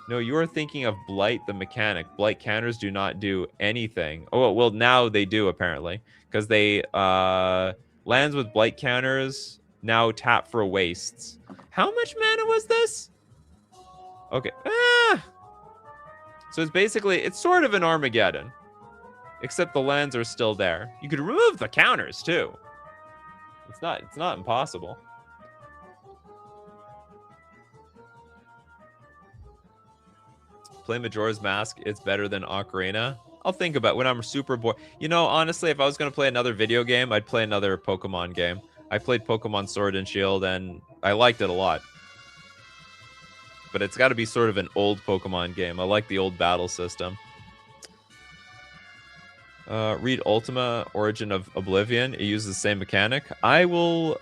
No, you are thinking of Blight, the mechanic. Blight counters do not do anything. Oh, well, now they do, apparently. Because they, lands with Blight counters now tap for wastes. How much mana was this? Okay. So it's sort of an Armageddon. Except the lands are still there. You could remove the counters, too. It's not impossible. Play Majora's Mask. It's better than Ocarina. I'll think about it when I'm super bored. You know, honestly, if I was going to play another video game, I'd play another Pokemon game. I played Pokemon Sword and Shield, and I liked it a lot. but it's got to be sort of an old Pokemon game. I like the old battle system. Read Ultima Origin of Oblivion. It uses the same mechanic. I will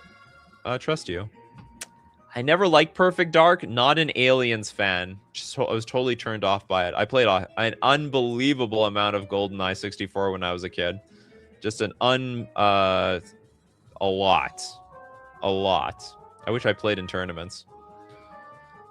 trust you. I never liked Perfect Dark. Not an Aliens fan. I was totally turned off by it. I played an unbelievable amount of GoldenEye 64 when I was a kid. Just a lot. I wish I played in tournaments.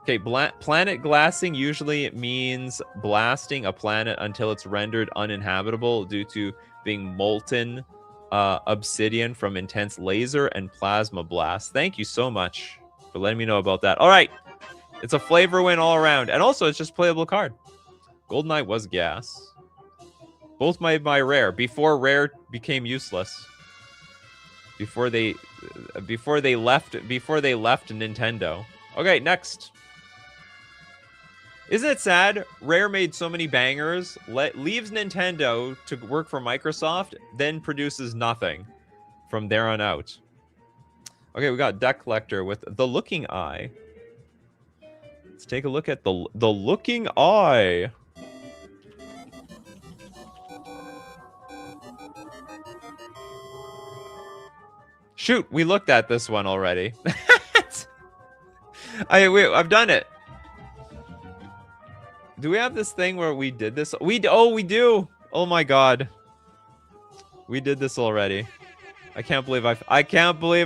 Okay, planet glassing usually means blasting a planet until it's rendered uninhabitable due to being molten obsidian from intense laser and plasma blasts. Thank you so much for letting me know about that. All right, it's a flavor win all around, and also it's just playable card. GoldenEye was gas. Both made by Rare before Rare became useless. Before they left Nintendo. Okay, next. Isn't it sad? Rare made so many bangers, leaves Nintendo to work for Microsoft, then produces nothing from there on out. Okay, we got Deck Collector with The Looking Eye. Let's take a look at the Looking Eye. Shoot, we looked at this one already. I've done it. Do we have this thing where we did this? We do. Oh my god. We did this already. I can't believe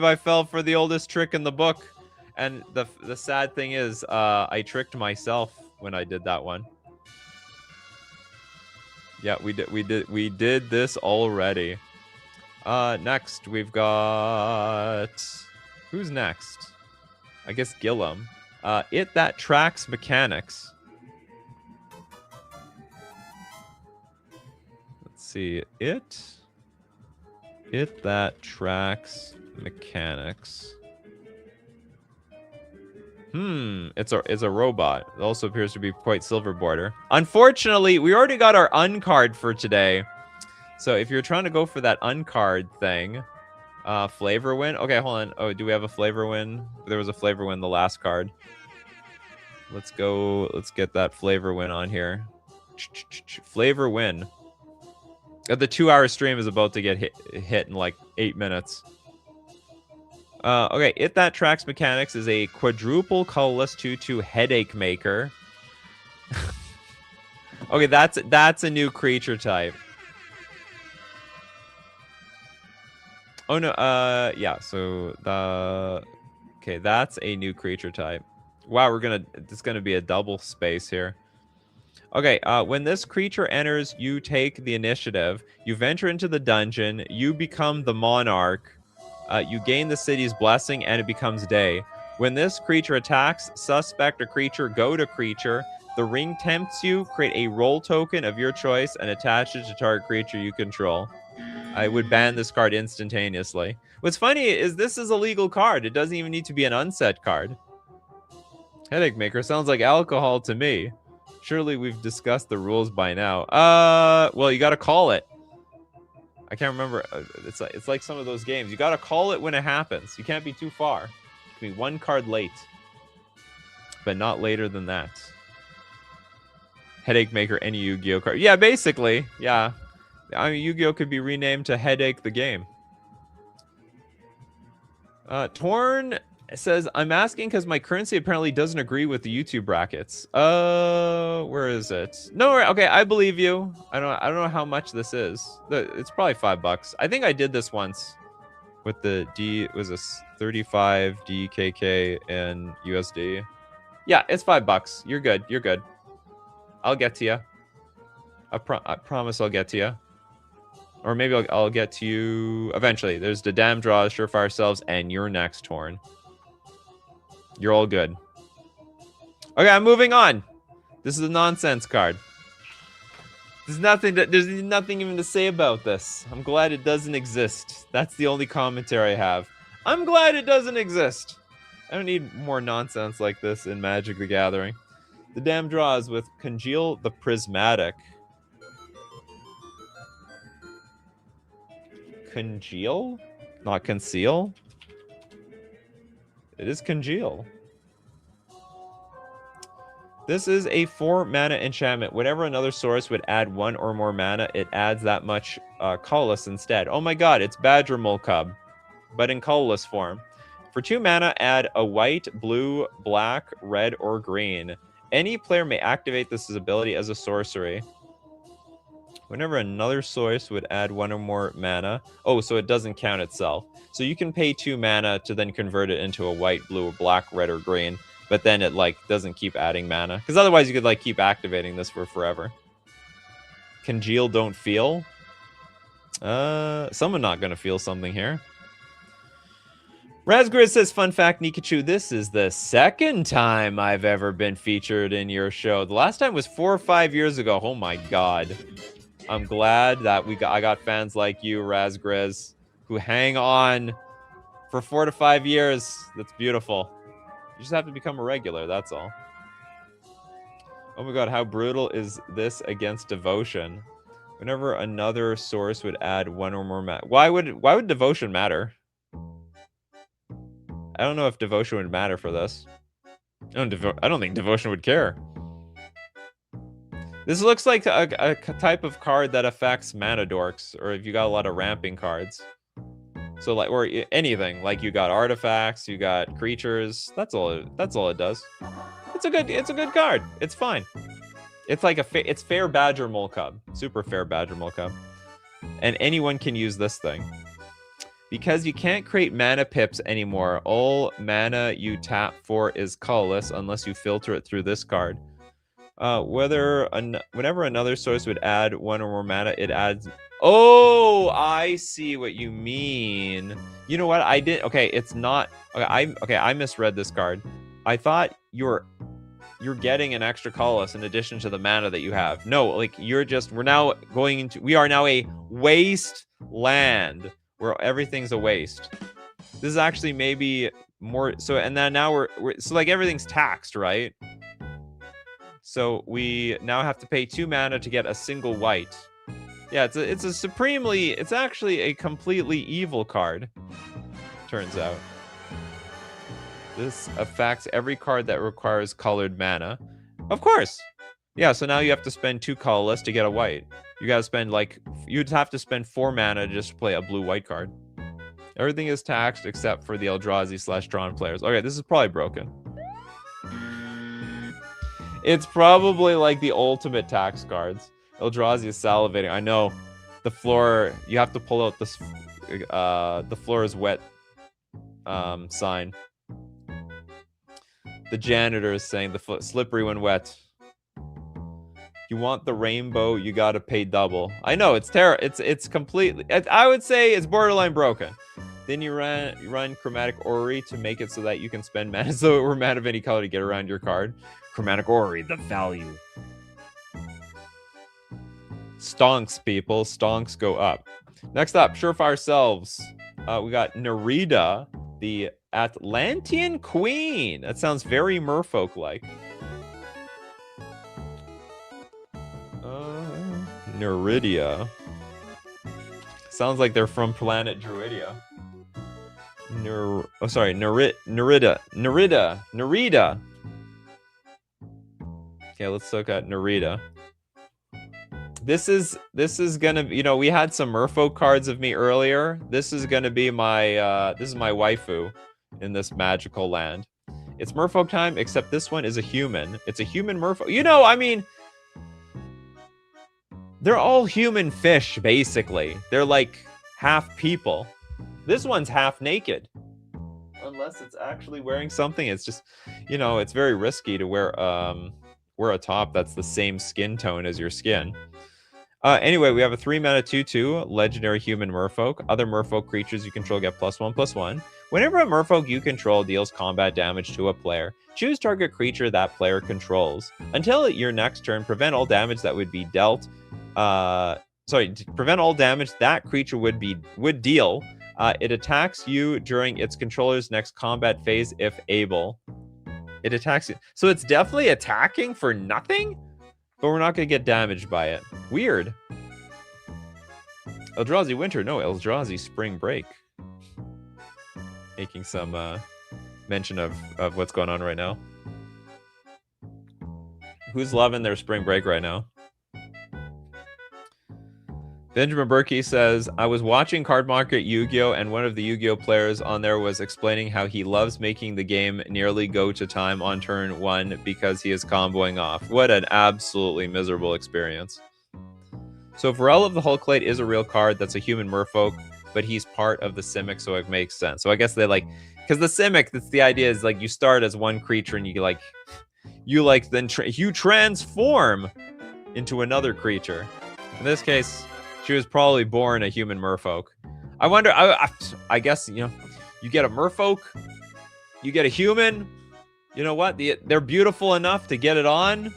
I fell for the oldest trick in the book. And the sad thing is, I tricked myself when I did that one. Yeah, we did this already. Next we've got, who's next? I guess Gillum. It That Tracks Mechanics. Let's see. It That Tracks Mechanics. It's a robot. It also appears to be quite silver border. Unfortunately, we already got our uncard for today. So if you're trying to go for that uncard thing, flavor win. Okay, hold on. Oh, do we have a flavor win? There was a flavor win the last card. Let's go. Let's get that flavor win on here. Flavor win. The 2-hour stream is about to get hit in like 8 minutes. Okay, It That Tracks Mechanics is a quadruple colorless 2/2 headache maker. Okay, that's a new creature type. Oh no, yeah, so okay, that's a new creature type. Wow, it's gonna be a double space here. Okay, when this creature enters, you take the initiative. You venture into the dungeon. You become the monarch. You gain the city's blessing, and it becomes day. When this creature attacks, suspect a creature, go to creature. The ring tempts you. Create a roll token of your choice and attach it to target creature you control. I would ban this card instantaneously. What's funny is this is a legal card. It doesn't even need to be an unset card. Headache maker sounds like alcohol to me. Surely we've discussed the rules by now. Well, you gotta call it. I can't remember. It's like some of those games. You gotta call it when it happens. You can't be too far. You can be one card late, but not later than that. Headache maker, any Yu-Gi-Oh card. Yeah, basically. Yeah. I mean, Yu-Gi-Oh could be renamed to Headache the Game. Torn says, I'm asking because my currency apparently doesn't agree with the YouTube brackets. Where is it? No, okay, I believe you. I don't know how much this is. It's probably $5. I think I did this once with the it was a 35 DKK and USD. Yeah, it's $5. You're good. You're good. I'll get to you. I promise I'll get to you. Or maybe I'll get to you eventually. There's the Dam Draws, Surefire Selves, and you're next, Torn. You're all good. Okay, I'm moving on. This is a nonsense card. There's nothing even to say about this. I'm glad it doesn't exist. That's the only commentary I have. I'm glad it doesn't exist. I don't need more nonsense like this in Magic the Gathering. The Dam Draws with Congeal the Prismatic. Congeal? Not conceal? It is congeal. This is a 4 mana enchantment. Whenever another source would add 1 or more mana, it adds that much colorless instead. Oh my god, it's Badger Mole Cub, but in colorless form. For 2 mana, add a white, blue, black, red, or green. Any player may activate this ability as a sorcery. Whenever another source would add 1 or more mana. Oh, so it doesn't count itself. So you can pay 2 mana to then convert it into a white, blue, black, red, or green. But then it, like, doesn't keep adding mana. Because otherwise you could, like, keep activating this for forever. Congeal, don't feel. Someone not gonna feel something here. Razgrid says, fun fact, Nikachu, this is the second time I've ever been featured in your show. The last time was 4 or 5 years ago. Oh my god. I'm glad that I got fans like you, Razgriz, who hang on for 4 to 5 years. That's beautiful. You just have to become a regular, that's all. Oh my god, how brutal is this against devotion? Whenever another source would add 1 or more mana. Why would devotion matter? I don't know if devotion would matter for this. I don't think devotion would care. This looks like a type of card that affects mana dorks, or if you got a lot of ramping cards. So like, or anything, like you got artifacts, you got creatures. That's all it does. It's a good card. It's fine. It's like it's fair Badger Mole Cub, super fair Badger Mole Cub, and anyone can use this thing. Because you can't create mana pips anymore, all mana you tap for is colorless unless you filter it through this card. Whenever another source would add 1 or more mana, it adds... Oh, I see what you mean. You know what? I did... Okay, it's not... Okay, I misread this card. I thought you're getting an extra colorless in addition to the mana that you have. No, like, we are now a waste land where everything's a waste. This is actually maybe more so, and then now we're so like everything's taxed, right? So we now have to pay 2 mana to get a single white. Yeah, it's actually a completely evil card, turns out. This affects every card that requires colored mana. Of course. Yeah, so now you have to spend 2 colorless to get a white. You gotta spend, like, you'd have to spend 4 mana to just play a blue-white card. Everything is taxed except for the Eldrazi/Drawn players. Okay, this is probably broken. It's probably like the ultimate tax cards. Eldrazi is salivating. I know. The floor, you have to pull out this, the floor is wet sign. The janitor is saying the slippery when wet. You want the rainbow, you gotta pay double. I know, it's terrible. It's completely... I would say it's borderline broken. Then you run Chromatic Orrery to make it so that you can spend mana, so it were mana of any color to get around your card. Chromatic Orrery, the value. Stonks, people. Stonks go up. Next up, Surefire Selves. We got Nerida, the Atlantean Queen. That sounds very merfolk-like. Neridia. Sounds like they're from planet Druidia. Nerida. Okay, let's look at Nerida. This is gonna, you know, we had some merfolk cards of me earlier. This is gonna be my this is my waifu in this magical land. It's merfolk time, except this one is a human. It's a human merfolk. You know, I mean, they're all human fish, basically. They're like half people. This one's half naked. Unless it's actually wearing something. It's just, you know, it's very risky to wear a top that's the same skin tone as your skin. Anyway, we have a 3-mana 2/2 legendary human merfolk. Other merfolk creatures you control get +1/+1. Whenever a merfolk you control deals combat damage to a player, choose target creature that player controls. Until your next turn, prevent all damage that would be dealt. Prevent all damage that creature would deal. It attacks you during its controller's next combat phase if able. It attacks you. So it's definitely attacking for nothing? But we're not going to get damaged by it. Weird. Eldrazi Winter. No, Eldrazi Spring Break. Making some mention of what's going on right now. Who's loving their spring break right now? Benjamin Berkey says, I was watching Card Market Yu-Gi-Oh! And one of the Yu-Gi-Oh! Players on there was explaining how he loves making the game nearly go to time on turn 1 because he is comboing off. What an absolutely miserable experience. So Varel of the Hulklate is a real card that's a human merfolk, but he's part of the Simic, so it makes sense. So I guess they like, because the Simic, that's the idea is like you start as one creature and you transform into another creature. In this case, she was probably born a human merfolk. I wonder, I guess, you get a merfolk, you get a human, you know what? They're beautiful enough to get it on,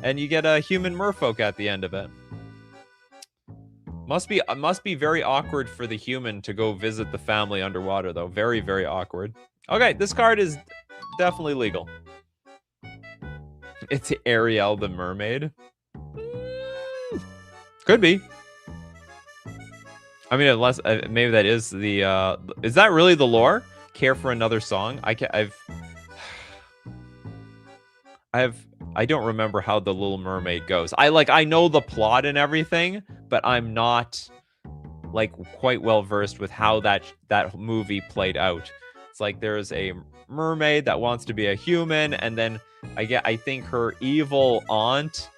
and you get a human merfolk at the end of it. Must be very awkward for the human to go visit the family underwater, though. Very, very awkward. Okay, this card is definitely legal. It's Ariel the Mermaid. Could be. I mean, unless maybe that is the. Is that really the lore? Care for another song? I don't remember how the Little Mermaid goes. I know the plot and everything, but I'm not like quite well versed with how that movie played out. It's like there's a mermaid that wants to be a human, and then I think her evil aunt,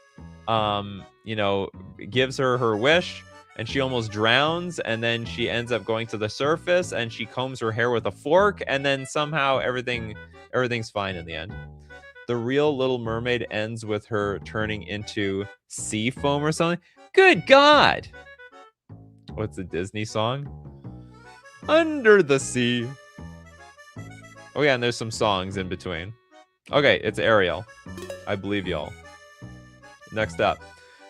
gives her wish, and she almost drowns, and then she ends up going to the surface, and she combs her hair with a fork, and then somehow everything's fine in the end. The real Little Mermaid ends with her turning into sea foam or something. Good God! What's the Disney song? Under the Sea. Oh yeah, and there's some songs in between. Okay, it's Ariel. I believe y'all. Next up,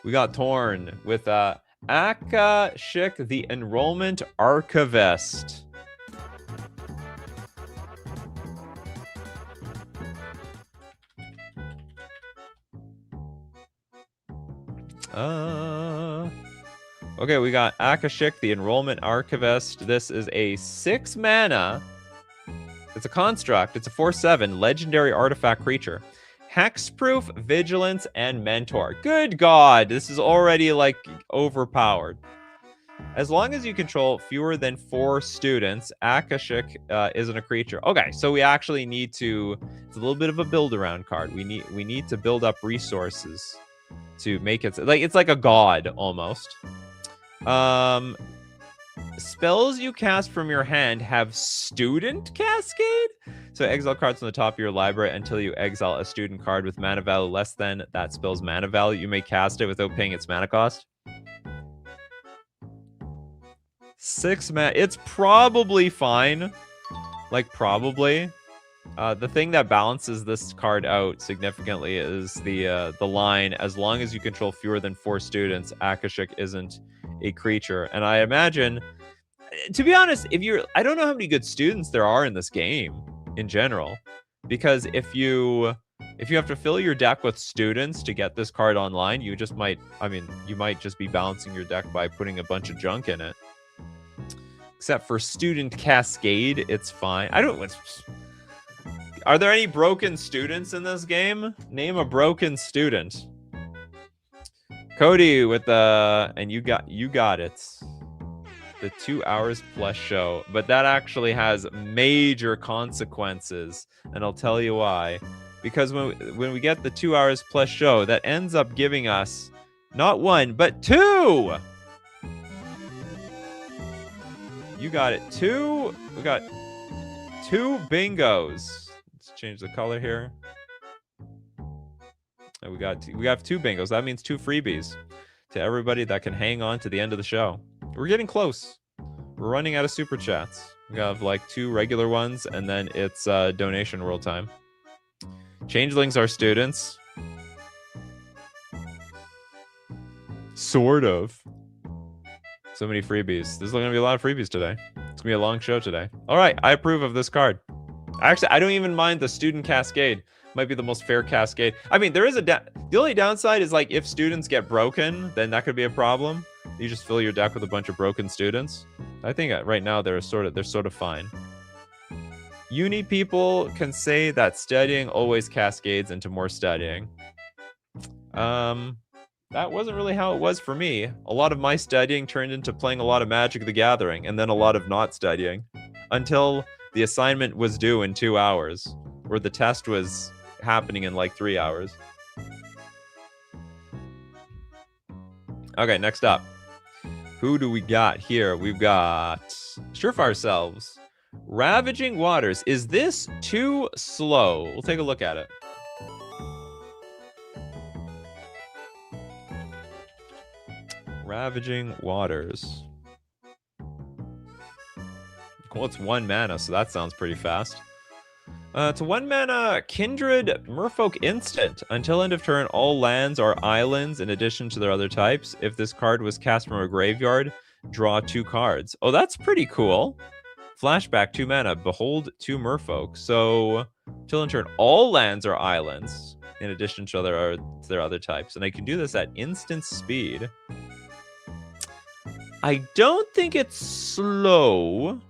we got Torn with Akashik, the Enrollment Archivist. Okay, we got Akashik, the Enrollment Archivist. This is a 6 mana. It's a construct. It's a 4/7 legendary artifact creature. Hexproof, Vigilance, and Mentor. Good God, this is already like overpowered. As long as you control fewer than 4 students, Akashik isn't a creature. Okay, so we actually need to. It's a little bit of a build around card. We need to build up resources to make it like it's like a god almost. Spells you cast from your hand have Student Cascade. So exile cards from the top of your library until you exile a student card with mana value less than that spell's mana value. You may cast it without paying its mana cost. 6 mana. It's probably fine. Like, probably. The thing that balances this card out significantly is the line, as long as you control fewer than 4 students, Akashik isn't a creature. And I imagine, to be honest, I don't know how many good students there are in this game in general, because if you have to fill your deck with students to get this card online, you might just be balancing your deck by putting a bunch of junk in it. Except for Student Cascade, it's fine. Are there any broken students in this game? Name a broken student. Cody with and you got it. The 2 hours plus show, but that actually has major consequences, and I'll tell you why. Because when we get the 2 hours plus show, that ends up giving us not 1 but 2. You got it. 2. We got 2 bingos. Let's change the color here. And we have 2 bingos. That means 2 freebies to everybody that can hang on to the end of the show. We're getting close. We're running out of super chats. We have like 2 regular ones, and then it's donation world time. Changelings are students. Sort of. So many freebies. There's going to be a lot of freebies today. It's going to be a long show today. All right, I approve of this card. Actually, I don't even mind the Student Cascade. Might be the most fair cascade. I mean, there is the only downside is like if students get broken, then that could be a problem. You just fill your deck with a bunch of broken students. I think right now they're sort of fine. Uni people can say that studying always cascades into more studying. That wasn't really how it was for me. A lot of my studying turned into playing a lot of Magic the Gathering, and then a lot of not studying. Until the assignment was due in 2 hours, or the test was happening in like 3 hours. Okay, next up. Who do we got here? We've got Surefire Selves. Ravaging Waters. Is this too slow? We'll take a look at it. Ravaging Waters. Well, it's 1 mana, so that sounds pretty fast. It's a 1 mana Kindred Merfolk instant. Until end of turn, all lands are islands in addition to their other types. If this card was cast from a graveyard, draw 2 cards. Oh, that's pretty cool. Flashback, 2 mana. Behold 2 Merfolk. So, till end turn, all lands are islands in addition to their other types. And I can do this at instant speed. I don't think it's slow.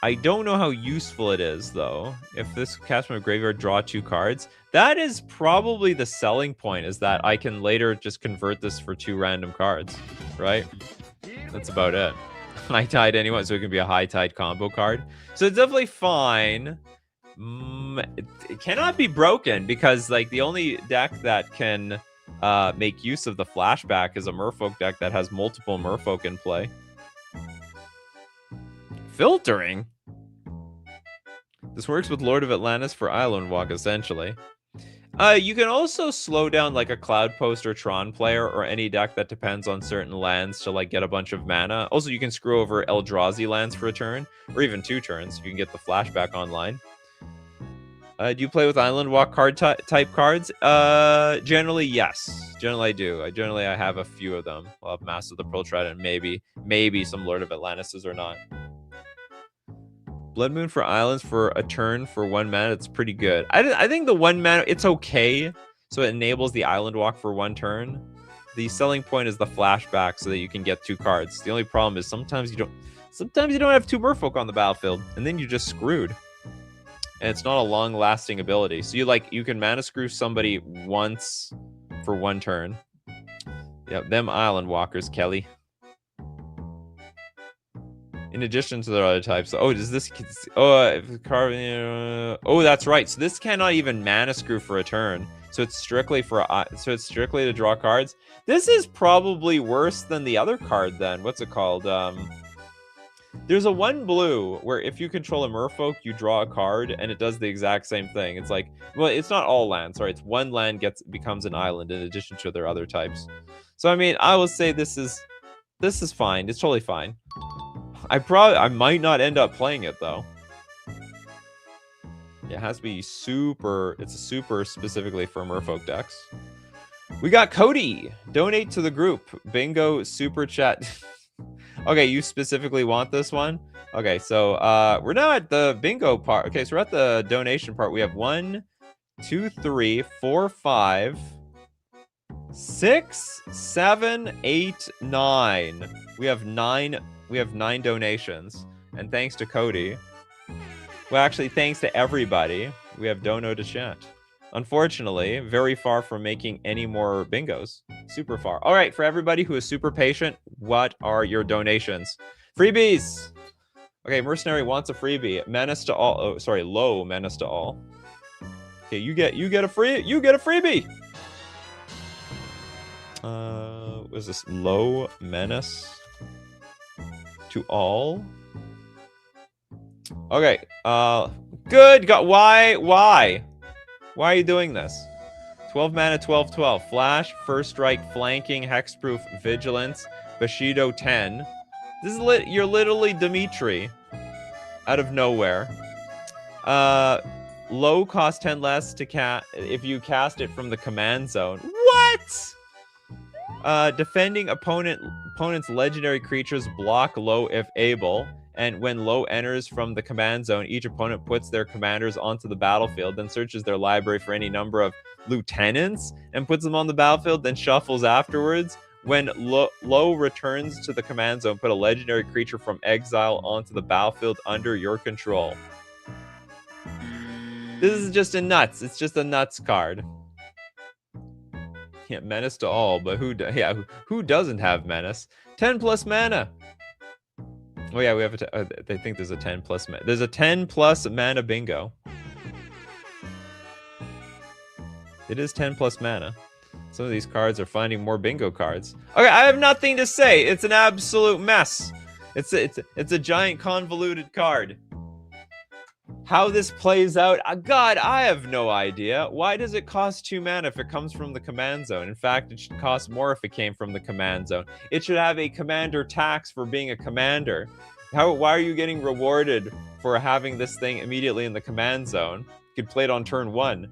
I don't know how useful it is, though. If this cast from a graveyard, draw 2 cards. That is probably the selling point, is that I can later just convert this for 2 random cards, right? That's about it. High Tide anyway, so it can be a High Tide combo card. So it's definitely fine. It cannot be broken, because like the only deck that can make use of the flashback is a Merfolk deck that has multiple Merfolk in play. Filtering? This works with Lord of Atlantis for Island Walk, essentially. You can also slow down like a Cloud Post or Tron player, or any deck that depends on certain lands to like get a bunch of mana. Also, you can screw over Eldrazi lands for a turn, or even 2 turns, if you can get the flashback online. Do you play with Island Walk card type cards? Generally, yes. Generally, I do. I have a few of them. I'll have Master of the Pearl Trident, maybe some Lord of Atlantis or not. Blood Moon for islands for a turn for 1 mana. It's pretty good. I think the 1 mana, it's okay. So it enables the Island Walk for 1 turn. The selling point is the flashback so that you can get 2 cards. The only problem is sometimes you don't have 2 Merfolk on the battlefield, and then you're just screwed. And it's not a long-lasting ability. So you can mana screw somebody once for 1 turn. Yep, them Island Walkers, Kelly. In addition to their other types. Oh, does this... Oh, that's right. So this cannot even mana screw for a turn. So it's strictly to draw cards. This is probably worse than the other card then. What's it called? There's a 1 blue where if you control a Merfolk, you draw a card, and it does the exact same thing. It's like, well, it's not all land. Sorry, it's 1 land becomes an island in addition to their other types. So I mean, I will say this is fine. It's totally fine. I might not end up playing it though. It has to be super. It's a super specifically for Merfolk decks. We got Cody. Donate to the group. Bingo super chat. Okay, you specifically want this one? Okay, so we're now at the bingo part. Okay, so we're at the donation part. We have 1, 2, 3, 4, 5, 6, 7, 8, 9. We have 9 donations. And thanks to Cody. Well, actually, thanks to everybody. We have Dono to chat. Unfortunately, very far from making any more bingos. Super far. All right, for everybody who is super patient, what are your donations? Freebies! Okay, Mercenary wants a freebie. Menace to all. Oh, sorry, low menace to all. Okay, you get a freebie! What is this? Low menace to all? Okay, good God, why? Why are you doing this? 12 mana, 12/12. Flash, First Strike, Flanking, Hexproof, Vigilance, Bushido 10. This is you're literally Dimitri. Out of nowhere. Low cost 10 less to cast if you cast it from the command zone. What? Defending opponent's legendary creatures block low if able. And when low enters from the command zone, each opponent puts their commanders onto the battlefield, then searches their library for any number of lieutenants and puts them on the battlefield, then shuffles afterwards. When low returns to the command zone, put a legendary creature from exile onto the battlefield under your control. This is just a nuts. It's just a nuts card. Yeah, menace to all, but who doesn't have menace? 10 plus mana. Oh yeah, we have they think there's a 10 plus mana. There's a 10 plus mana bingo. It is 10 plus mana. Some of these cards are finding more bingo cards. Okay, I have nothing to say. It's an absolute mess. It's a giant convoluted card. How this plays out, God, I have no idea. Why does it cost 2 mana if it comes from the command zone? In fact, it should cost more if it came from the command zone. It should have a commander tax for being a commander. Why are you getting rewarded for having this thing immediately in the command zone? You could play it on turn 1.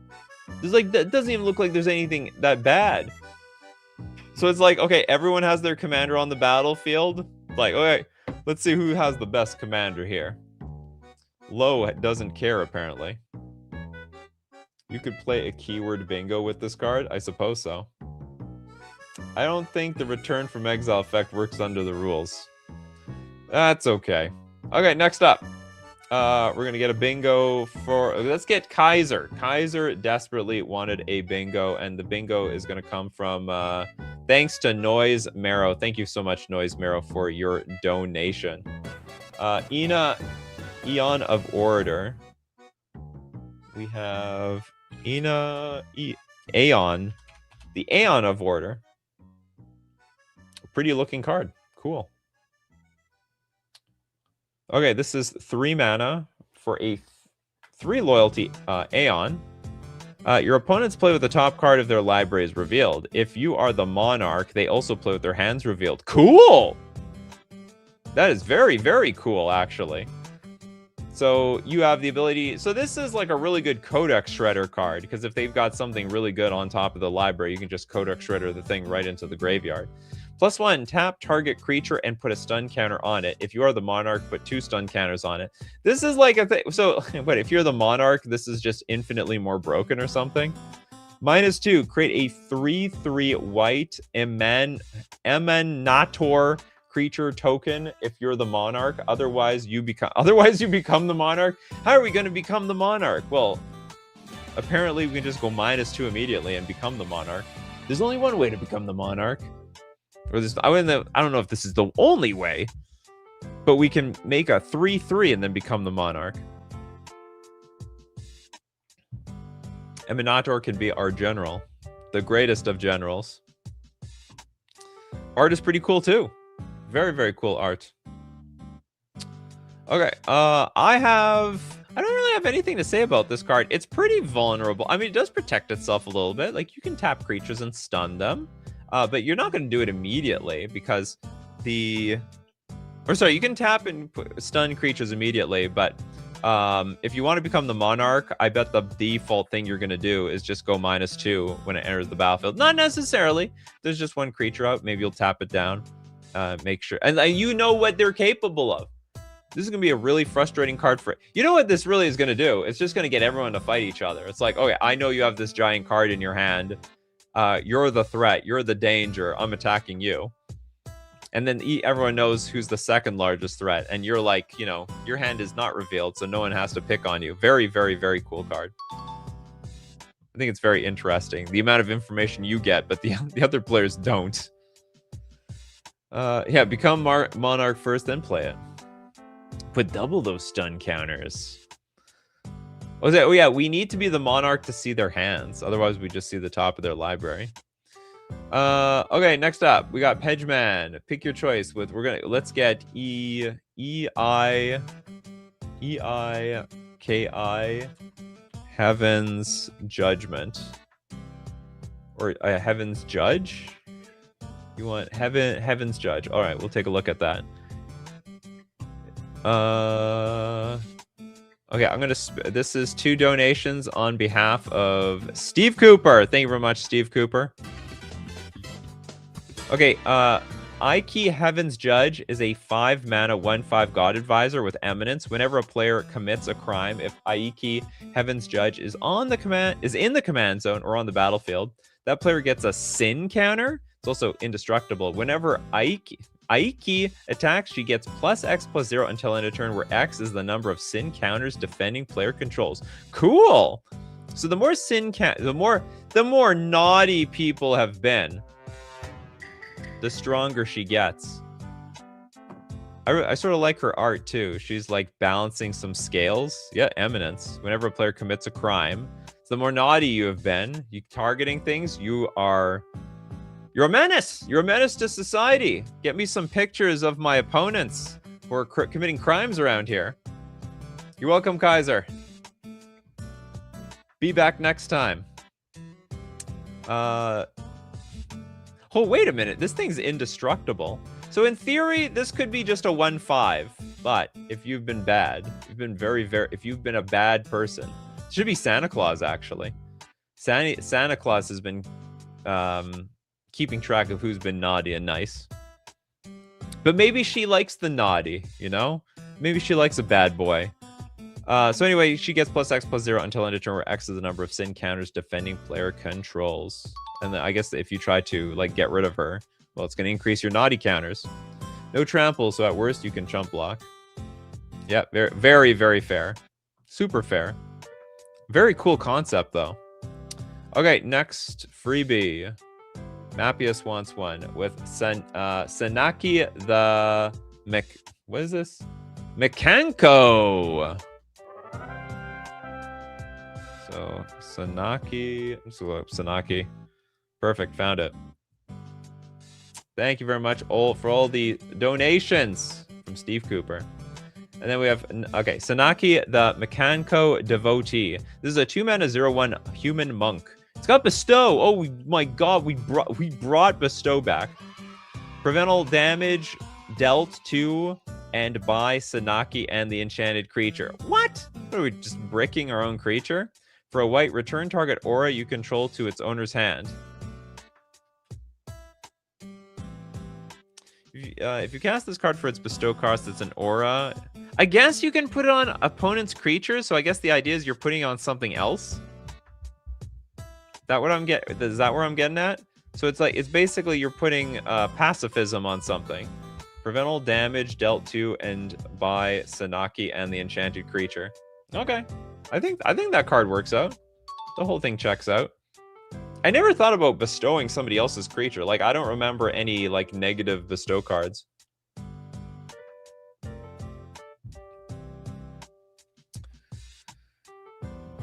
That doesn't even look like there's anything that bad. So it's like, okay, everyone has their commander on the battlefield. Like, okay, let's see who has the best commander here. Low doesn't care, apparently. You could play a keyword bingo with this card? I suppose so. I don't think the return from exile effect works under the rules. That's okay. Okay, next up. We're going to get a bingo for... Let's get Kaiser. Kaiser desperately wanted a bingo, and the bingo is going to come from... thanks to Noise Marrow. Thank you so much, Noise Marrow, for your donation. Eon of Orator. We have Aeon. The Aeon of Orator. Pretty looking card. Cool. Okay, this is 3 mana for a 3 loyalty Aeon. Your opponents play with the top card of their libraries revealed. If you are the Monarch, they also play with their hands revealed. Cool! That is very, very cool, actually. So you have the ability... So this is like a really good Codex Shredder card, because if they've got something really good on top of the library, you can just Codex Shredder the thing right into the graveyard. +1, tap target creature and put a stun counter on it. If you are the Monarch, put 2 stun counters on it. This is like a thing. So, but if you're the Monarch, this is just infinitely more broken or something. -2, create a 3/3 white Emanator creature token if you're the Monarch. Otherwise you become the Monarch. How are we going to become the Monarch? Well, apparently we can just go -2 immediately and become the Monarch. There's only one way to become the Monarch. Or this, I don't know if this is the only way, but we can make a 3/3 and then become the Monarch. Emanator can be our general, the greatest of generals. Art is pretty cool too. Very, very cool art. Okay, I don't really have anything to say about this card. It's pretty vulnerable. I mean, it does protect itself a little bit. Like, you can tap creatures and stun them. But you're not going to do it immediately because you can tap and stun creatures immediately, but if you want to become the Monarch, I bet the default thing you're going to do is just go -2 when it enters the battlefield. Not necessarily. There's just one creature out. Maybe you'll tap it down. Make sure. And you know what they're capable of. This is going to be a really frustrating card for... You know what this really is going to do? It's just going to get everyone to fight each other. It's like, okay, I know you have this giant card in your hand. You're the threat. You're the danger. I'm attacking you. And then everyone knows who's the second largest threat. And you're like, you know, your hand is not revealed, so no one has to pick on you. Very, very, very cool card. I think it's very interesting. The amount of information you get, but the other players don't. Yeah, become Monarch first, then play it. Put double those stun counters. Oh yeah, we need to be the Monarch to see their hands. Otherwise, we just see the top of their library. Okay, next up, we got Pedgeman. Pick your choice. Let's get EIKI Heaven's Judgment. Or Heaven's Judge? You want Heaven's Judge. All right, we'll take a look at that. Okay, this is 2 donations on behalf of Steve Cooper. Thank you very much, Steve Cooper. Okay, Ike Heaven's Judge is a 5 mana 1/5 God Advisor with Eminence. Whenever a player commits a crime, if Ike Heaven's Judge is in the command zone or on the battlefield, that player gets a sin counter. It's also indestructible. Whenever Aiki attacks, she gets +X+0 until end of turn, where X is the number of sin counters defending player controls. Cool! So the more the more naughty people have been, the stronger she gets. I sort of like her art too. She's like balancing some scales. Yeah, eminence. Whenever a player commits a crime, so the more naughty you have been, you targeting things, you're a menace. You're a menace to society. Get me some pictures of my opponents who are committing crimes around here. You're welcome, Kaiser. Be back next time. Oh, wait a minute. This thing's indestructible. So in theory, this could be just a 1-5. But if you've been bad, you've been if you've been a bad person, it should be Santa Claus, actually. Santa Claus has been keeping track of who's been naughty and nice. But maybe she likes the naughty, you know? Maybe she likes a bad boy. So anyway, she gets +X+0 until undetermined, where X is the number of sin counters defending player controls. And then I guess if you try to like get rid of her, well, it's going to increase your naughty counters. No trample, so at worst you can chump block. Yeah, very, very, very fair. Super fair. Very cool concept, though. Okay, next freebie. Mappius wants one with Sanaki the what is this? Mekanko. So Sanaki. Let's look up Sanaki. Perfect, found it. Thank you very much for all the donations from Steve Cooper. And then we have, okay, Sanaki the Mekanko Devotee. This is a 2-mana 0/1 human monk. It's got Bestow. Oh my god, we brought Bestow back. Prevent all damage dealt to and by Sanaki and the enchanted creature. What? What are we, just bricking our own creature? For a white, return target aura you control to its owner's hand. If you cast this card for its bestow cost, it's an aura. I guess you can put it on opponent's creatures, so I guess the idea is you're putting it on something else. Is that what I'm is that where I'm getting at? So it's like, it's basically you're putting pacifism on something. Prevent all damage dealt to and by Sanaki and the enchanted creature. Okay. I think that card works out. The whole thing checks out. I never thought about bestowing somebody else's creature. Like, I don't remember any, like, negative bestow cards.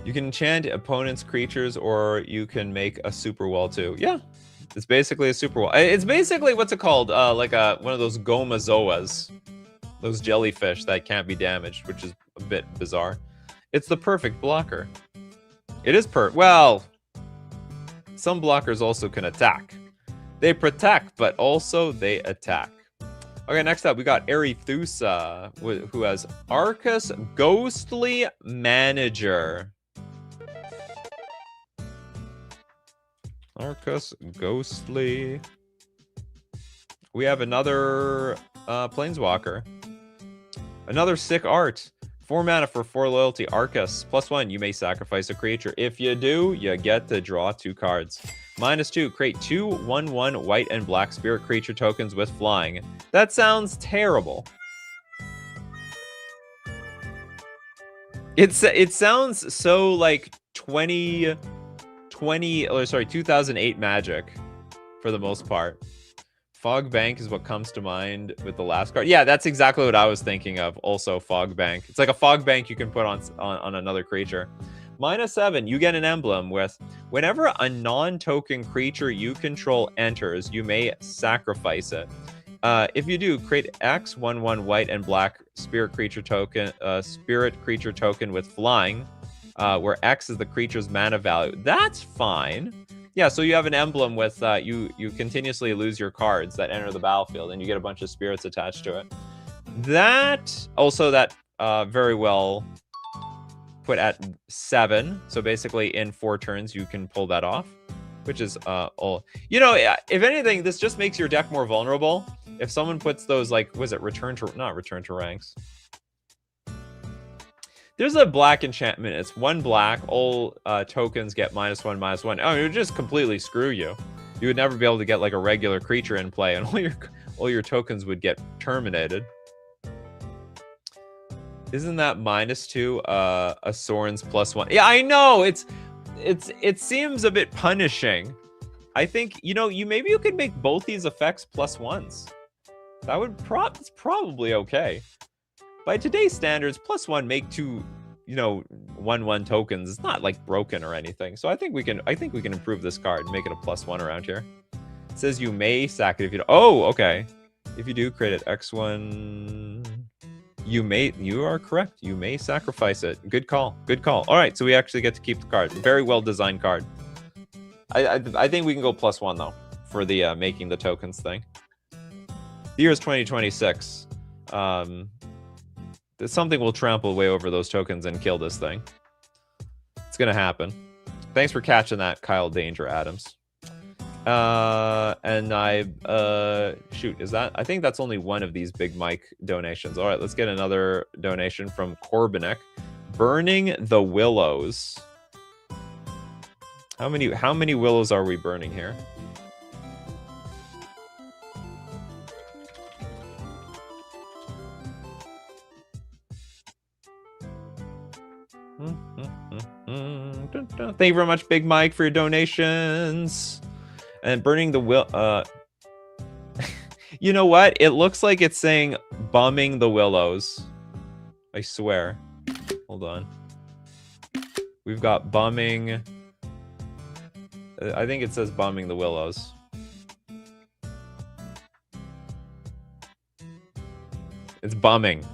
You can enchant opponent's creatures, or you can make a super wall, too. Yeah, it's basically a super wall. It's basically, what's it called? Like one of those gomazoas. Those jellyfish that can't be damaged, which is a bit bizarre. It's the perfect blocker. It is well... Some blockers also can attack. They protect, but also they attack. Okay, next up, we got Arethusa, who has Arcus Ghostly Manager. Arcus Ghostly. We have another Planeswalker. Another sick art. 4 mana for 4 loyalty, Arcus. +1, you may sacrifice a creature. If you do, you get to draw 2 cards. -2, create 2 1/1 white and black spirit creature tokens with flying. That sounds terrible. It sounds so like 2008 Magic for the most part. Fog Bank is what comes to mind with the last card. Yeah, that's exactly what I was thinking of. Also, Fog Bank. It's like a Fog Bank you can put on another creature. -7, you get an emblem with whenever a non-token creature you control enters, you may sacrifice it. If you do, create X 1/1 white and black spirit creature token with flying, where X is the creature's mana value. That's fine. Yeah, so you have an emblem with you continuously lose your cards that enter the battlefield, and you get a bunch of spirits attached to it. That very well put at 7. So basically, in 4 turns, you can pull that off, which is all. You know, if anything, this just makes your deck more vulnerable. If someone puts those, like, was it not return to ranks? There's a black enchantment. It's 1 black. All tokens get -1/-1. Oh, it would just completely screw you. You would never be able to get like a regular creature in play, and all your tokens would get terminated. Isn't that -2 a Sorin's +1? Yeah, I know. It's it seems a bit punishing. I think, you know, maybe you could make both these effects +1s. That would it's probably okay. By today's standards, +1 make 2, you know, 1/1 tokens. It's not like broken or anything. So I think we can improve this card and make it a +1 around here. It says you may sack it if you don't. Oh, okay. If you do create it X1, you are correct. You may sacrifice it. Good call. Good call. All right, so we actually get to keep the card. Very well designed card. I think we can go +1 though for the making the tokens thing. The year is 2026. Something will trample way over those tokens and kill this thing. It's gonna happen. Thanks for catching that, Kyle Danger Adams. And shoot, is that? I think that's only one of these Big Mike donations. All right, let's get another donation from Corbinek. Burning the Willows. How many willows are we burning here? Thank you very much, Big Mike, for your donations. And burning the you know what? It looks like it's saying bumming the willows. I swear. Hold on. We've got bumming. I think it says bumming the willows. It's bumming.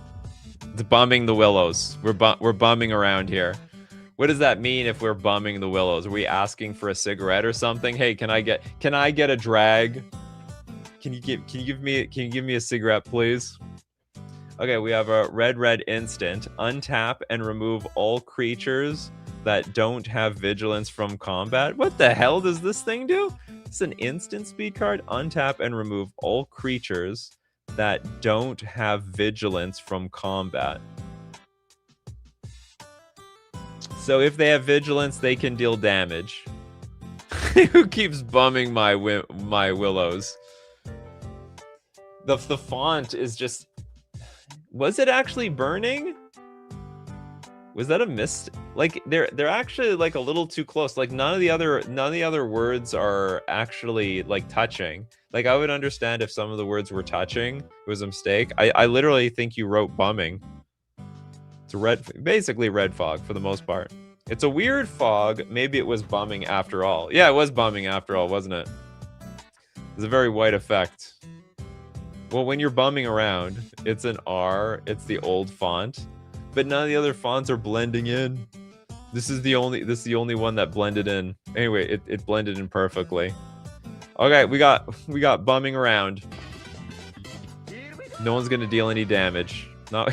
It's bumming the willows. We're bumming around here. What does that mean if we're bumming the willows? Are we asking for a cigarette or something? Hey, can I get a drag? Can you give me a cigarette, please? Okay, we have a red instant. Untap and remove all creatures that don't have vigilance from combat. What the hell does this thing do? It's an instant speed card. Untap and remove all creatures that don't have vigilance from combat. So if they have vigilance, they can deal damage. Who keeps bumming my willows? The font is just... Was it actually burning? Was that a mist? Like they're actually like a little too close. Like none of the other words are actually like touching. Like I would understand if some of the words were touching. It was a mistake. I literally think you wrote bumming. It's basically red fog for the most part. It's a weird fog. Maybe it was bumming after all. Yeah, it was bumming after all, wasn't it? It's a very white effect. Well, when you're bumming around, it's an R. It's the old font, but none of the other fonts are blending in. This is the only one that blended in. Anyway, it blended in perfectly. Okay, we got bumming around. No one's gonna deal any damage. No.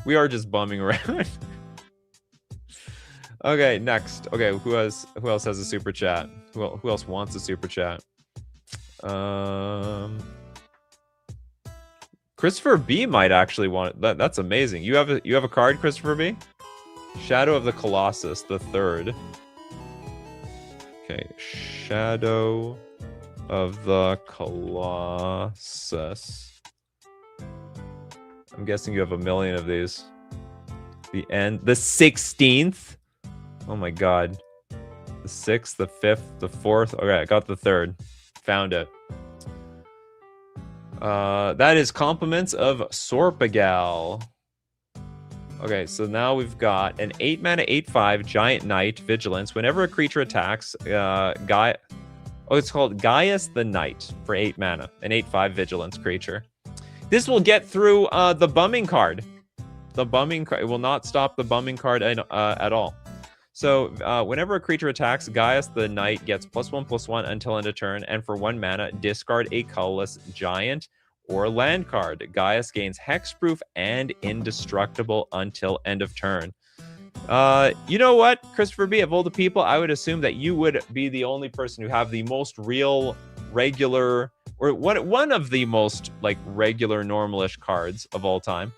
We are just bumming around. Okay, next. Okay, who else has a super chat? Who else wants a super chat? Christopher B might actually want it. That's amazing. You have a card, Christopher B? Shadow of the Colossus, the third. Okay, Shadow of the Colossus. I'm guessing you have a million of these. The 16th. Oh my god. The 6th, the 5th, the 4th. Okay, I got the 3rd. Found it. That is Compliments of Sorpagal. Okay, so now we've got an 8 mana 8/5 Giant Knight Vigilance. Whenever a creature attacks, it's called Gaius the Knight for 8 mana. An 8/5 Vigilance creature. This will get through the bumming card. The bumming card, it will not stop the bumming card at all. So whenever a creature attacks, Gaius the Knight gets +1/+1 until end of turn, and for 1 mana, discard a colorless giant or land card. Gaius gains hexproof and indestructible until end of turn. You know what, Christopher B, of all the people, I would assume that you would be the only person who have the most real, regular, or one of the most like regular normalish cards of all time.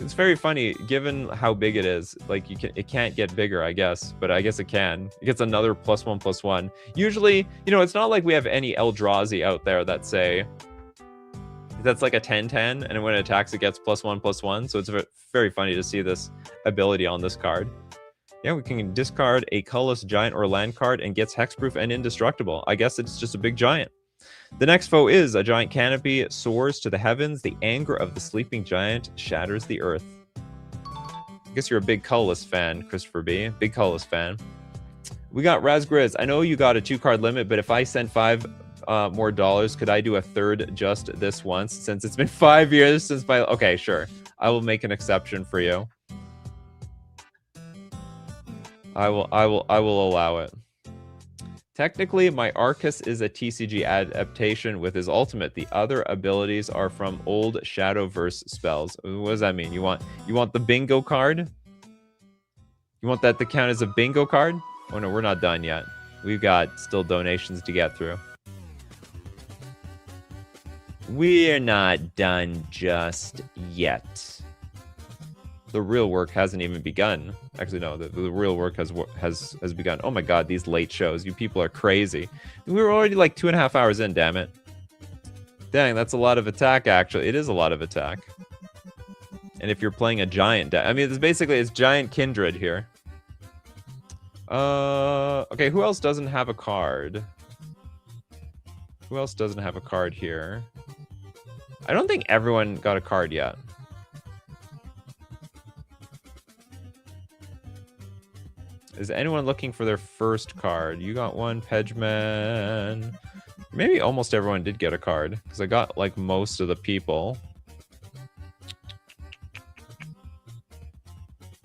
It's very funny given how big it is. Like it can't get bigger, I guess, but I guess it can. It gets another +1/+1. Usually, you know, it's not like we have any Eldrazi out there that say that's like a 10/10, and when it attacks, it gets +1/+1. So it's very funny to see this ability on this card. Yeah, we can discard a colorless giant or land card and gets hexproof and indestructible. I guess it's just a big giant. The next foe is a giant canopy, soars to the heavens. The anger of the sleeping giant shatters the earth. I guess you're a big colorless fan, Christopher B. Big colorless fan. We got Razgriz. I know you got a 2-card limit, but if I sent $5 more, could I do a third just this once? Since it's been 5 years since my... Okay, sure. I will make an exception for you. I will allow it. Technically, my Arcus is a TCG adaptation with his ultimate. The other abilities are from old Shadowverse spells. What does that mean? You want the bingo card? You want that to count as a bingo card? Oh no, we're not done yet. We've got still donations to get through. We're not done just yet. The real work hasn't even begun. Actually, no, the real work has begun. Oh my god, these late shows. You people are crazy. We were already like 2.5 hours in, damn it. Dang, that's a lot of attack, actually. It is a lot of attack. And if you're playing a giant... I mean, it's giant kindred here. Okay, who else doesn't have a card? Who else doesn't have a card here? I don't think everyone got a card yet. Is anyone looking for their first card? You got one, Pedgeman. Maybe almost everyone did get a card, because I got, like, most of the people.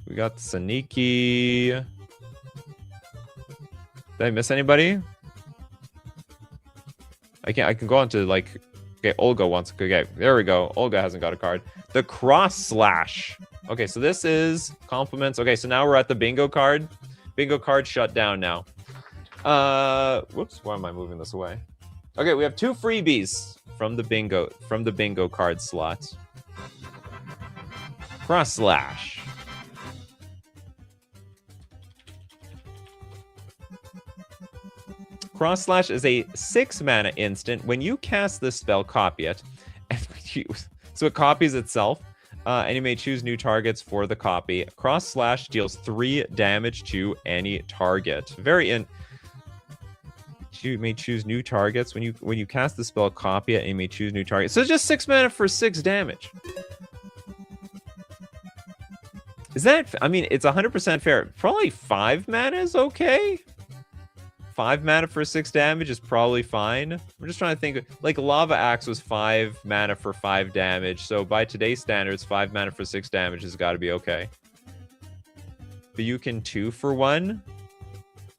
We got Saniki. Did I miss anybody? I can go on to, like... Okay, Olga wants... Okay, there we go. Olga hasn't got a card. The Cross Slash. Okay, so this is compliments. Okay, so now we're at the bingo card. Bingo card shut down now. Whoops, why am I moving this away? Okay, we have 2 freebies from the bingo card slots. Cross Slash. Cross Slash is a 6-mana instant. When you cast this spell, copy it. So it copies itself. And you may choose new targets for the copy. Cross Slash deals 3 damage to any target. You may choose new targets. When you cast the spell, copy it, and you may choose new targets. So it's just 6 mana for 6 damage. Is that... I mean, it's 100% fair. Probably 5 mana is okay. 5 mana for 6 damage is probably fine. I'm just trying to think. Like, Lava Axe was 5 mana for 5 damage. So by today's standards, 5 mana for 6 damage has got to be okay. But you can 2 for 1?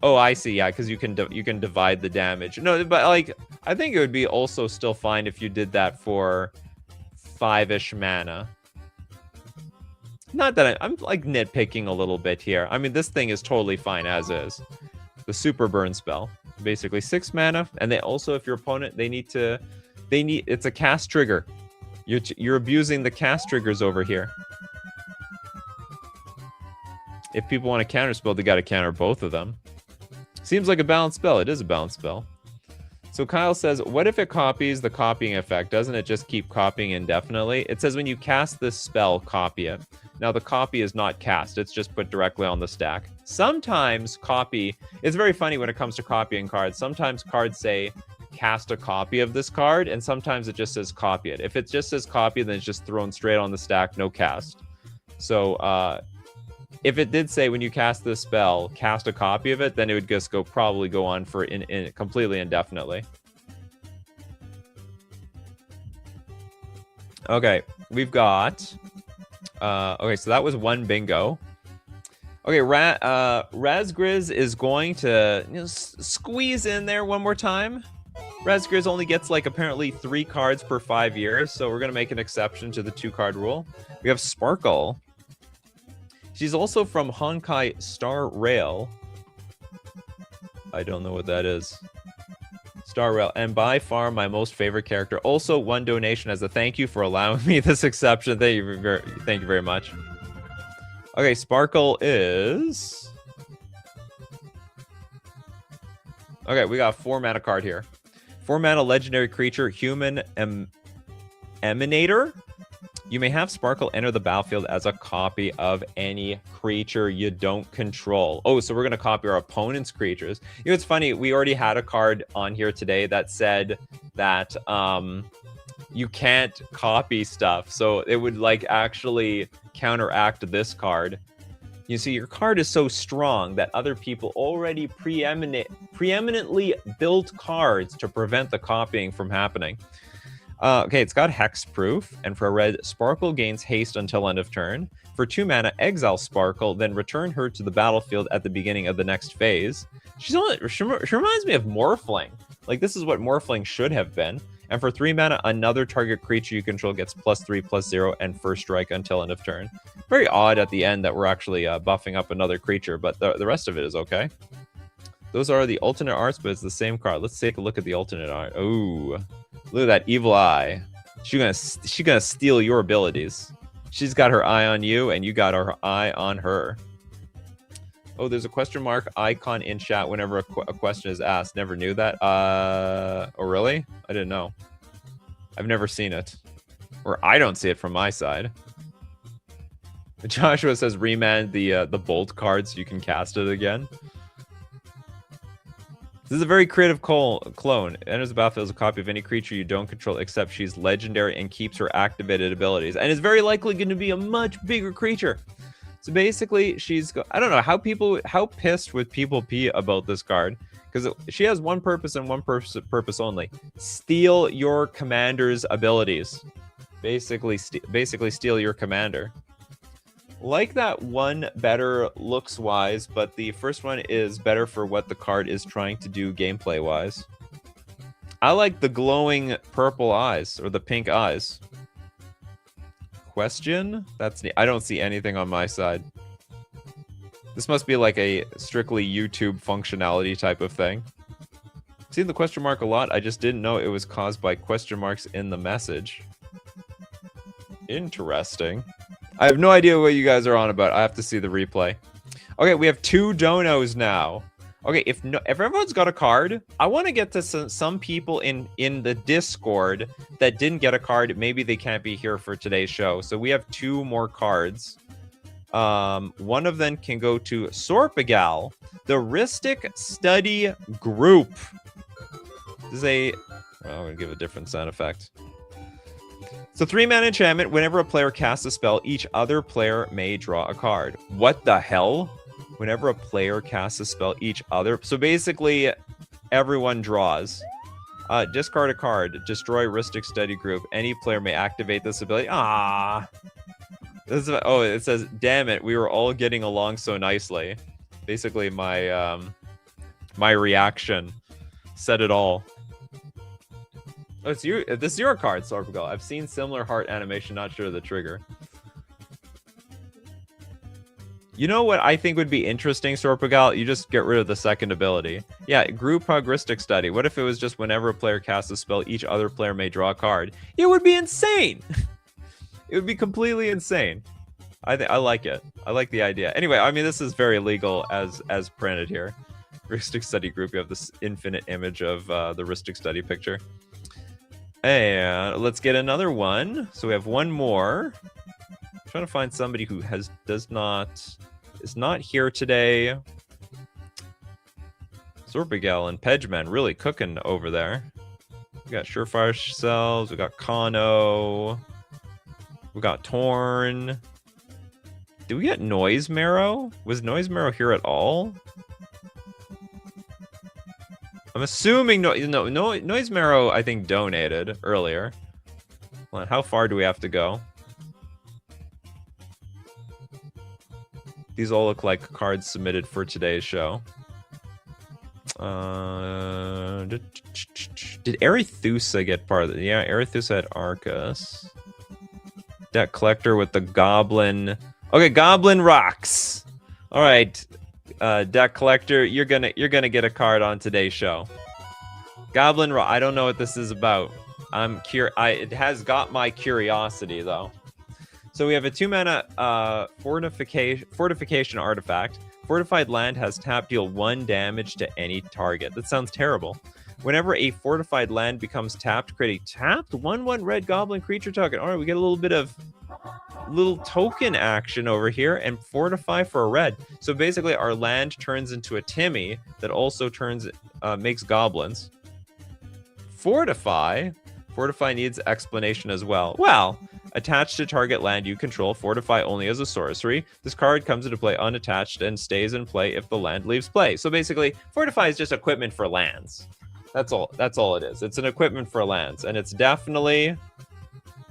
Oh, I see. Yeah, because you can divide the damage. No, but like, I think it would be also still fine if you did that for 5-ish mana. Not that I'm like nitpicking a little bit here. I mean, this thing is totally fine as is. The super burn spell, basically 6 mana, and they also, if your opponent, it's a cast trigger. You're abusing the cast triggers over here. If people want to counter spell, they got to counter both of them. Seems like a balanced spell. It is a balanced spell. So Kyle says, what if it copies the copying effect? Doesn't it just keep copying indefinitely? It says when you cast this spell, copy it. Now the copy is not cast. It's just put directly on the stack. Sometimes copy... It's very funny when it comes to copying cards. Sometimes cards say, cast a copy of this card, and sometimes it just says copy it. If it just says copy, then it's just thrown straight on the stack, no cast. So, if it did say when you cast this spell, cast a copy of it, then it would just probably go on for completely indefinitely. Okay, we've got... okay, so that was 1 bingo. Okay, Razgriz is going to squeeze in there one more time. Razgriz only gets, like, apparently 3 cards per 5 years, so we're going to make an exception to the 2-card rule. We have Sparkle. She's also from Honkai Star Rail. I don't know what that is. Star Rail, and by far my most favorite character. Also, 1 donation as a thank you for allowing me this exception. Thank you very much. Okay, Sparkle is... Okay, we got a 4-mana card here. 4-mana legendary creature, Human Emanator. You may have Sparkle enter the battlefield as a copy of any creature you don't control. Oh, so we're going to copy our opponent's creatures. You know, it's funny. We already had a card on here today that said that you can't copy stuff. So it would like actually counteract this card. You see, your card is so strong that other people already preeminently built cards to prevent the copying from happening. Okay, it's got hexproof, and for a red, Sparkle gains haste until end of turn. For 2 mana, exile Sparkle, then return her to the battlefield at the beginning of the next phase. She reminds me of Morphling. Like, this is what Morphling should have been. And for 3 mana, another target creature you control gets +3/+0 and first strike until end of turn. Very odd at the end that we're actually buffing up another creature, but the rest of it is okay. Those are the alternate arts, but it's the same card. Let's take a look at the alternate art. Ooh. Look at that evil eye. She's gonna steal your abilities. She's got her eye on you, and you got her eye on her. Oh, there's a question mark icon in chat whenever a question is asked. Never knew that. Oh, really? I didn't know. I've never seen it. Or I don't see it from my side. Joshua says remand the bolt card so you can cast it again. This is a very creative clone. Enters the battlefield as a copy of any creature you don't control, except she's legendary and keeps her activated abilities. And is very likely going to be a much bigger creature. So basically, I don't know how pissed would people be about this card. Because she has one purpose and one purpose only. Steal your commander's abilities. Basically steal your commander. Like that one better looks-wise, but the first one is better for what the card is trying to do gameplay-wise. I like the glowing purple eyes, or the pink eyes. Question? I don't see anything on my side. This must be like a strictly YouTube functionality type of thing. I've seen the question mark a lot. I just didn't know it was caused by question marks in the message. Interesting. I have no idea what you guys are on about. I have to see the replay. Okay, we have 2 donos now. Okay, if everyone's got a card, I want to get to some people in the Discord that didn't get a card. Maybe they can't be here for today's show. So we have 2 more cards. One of them can go to Sorpagal, the Ristic Study Group. This is I'm going to give a different sound effect. So 3-mana enchantment. Whenever a player casts a spell, each other player may draw a card. What the hell? Whenever a player casts a spell, each other... So basically, everyone draws. Discard a card. Destroy Ristic Study Group. Any player may activate this ability. Ah. It says, damn it, we were all getting along so nicely. Basically, my reaction said it all. Oh, it's you. This is your card, Sorpagal. I've seen similar heart animation, not sure of the trigger. You know what I think would be interesting, Sorpagal? You just get rid of the second ability. Yeah, group Ristic Study. What if it was just whenever a player casts a spell, each other player may draw a card? It would be insane! It would be completely insane. I like it. I like the idea. Anyway, I mean, this is very legal as printed here. Ristic Study Group. You have this infinite image of the Ristic Study picture. And let's get another one. So we have one more. I'm trying to find somebody who is not here today. Sorpagal and Pedgeman really cooking over there. We got Surefire Cells. We got Kano. We got Torn. Did we get Noise Marrow? Was Noise Marrow here at all? I'm assuming Noise Marrow, I think, donated earlier. Hold on, how far do we have to go? These all look like cards submitted for today's show. Did Arethusa get part of it? Yeah, Arethusa had Arcus. Deck Collector with the Goblin. Okay, Goblin rocks. All right. Deck Collector, you're gonna get a card on today's show. Goblin Rock. I don't know what this is about. It has got my curiosity though. So we have a 2-mana fortification artifact. Fortified land has tap, deal 1 damage to any target. That sounds terrible. Whenever a fortified land becomes tapped, create a tapped 1/1 red goblin creature token. All right, we get a little bit of little token action over here and fortify for a red. So basically our land turns into a Timmy that also makes goblins. Fortify needs explanation as well. Well, attached to target land you control, fortify only as a sorcery. This card comes into play unattached and stays in play if the land leaves play. So basically, fortify is just equipment for lands. That's all it is. It's an equipment for lands, and it's definitely...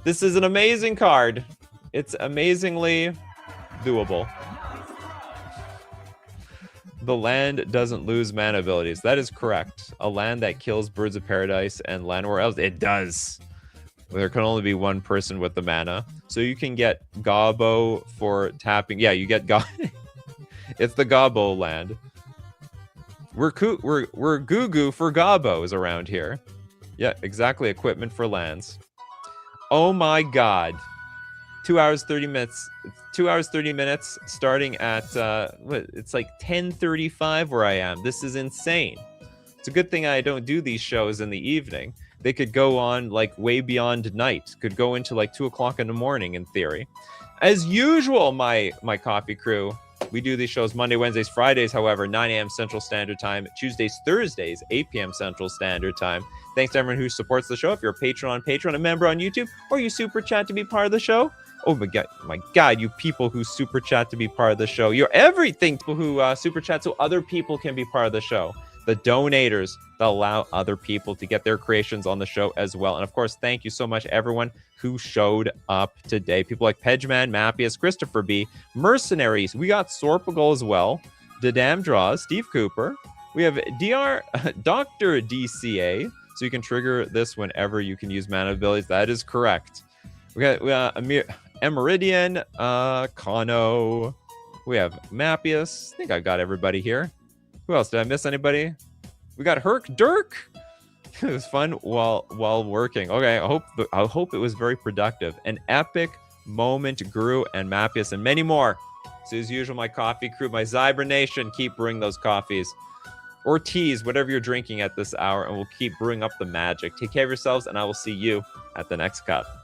This is an amazing card. It's amazingly doable. The land doesn't lose mana abilities. That is correct. A land that kills Birds of Paradise and Llanowar Elves, it does. There can only be one person with the mana. So you can get Gobbo for tapping. Yeah, you get It's the Gobbo land. We're Goo for Gobbos around here. Yeah, exactly. Equipment for lands. Oh my god. 2 hours 30 minutes. 2 hours 30 minutes starting at it's like 10:35 where I am. This is insane. It's a good thing I don't do these shows in the evening. They could go on like way beyond night. Could go into like 2 o'clock in the morning in theory. As usual, my coffee crew, we do these shows Monday, Wednesdays, Fridays, however, 9 a.m. Central Standard Time, Tuesdays, Thursdays, 8 p.m. Central Standard Time. Thanks to everyone who supports the show. If you're a patron on Patreon, a member on YouTube, or you super chat to be part of the show. Oh my god, you people who super chat to be part of the show. You're everything. People who super chat so other people can be part of the show. The donators that allow other people to get their creations on the show as well. And of course, thank you so much everyone who showed up today. People like Pedgeman, Mappius, Christopher B, Mercenaries. We got Sorpagal as well. Dadam Draws, Steve Cooper. We have Dr. DCA. So you can trigger this whenever you can use mana abilities. That is correct. We got Emeridian, Kano. We have Mappius. I think I got everybody here. Who else? Did I miss anybody? We got Herc Dirk. It was fun while working. Okay, I hope it was very productive. An epic moment, Guru and Mappius, and many more. So as usual, my coffee crew, my Zybra Nation, keep brewing those coffees. Or teas, whatever you're drinking at this hour, and we'll keep brewing up the magic. Take care of yourselves, and I will see you at the next cup.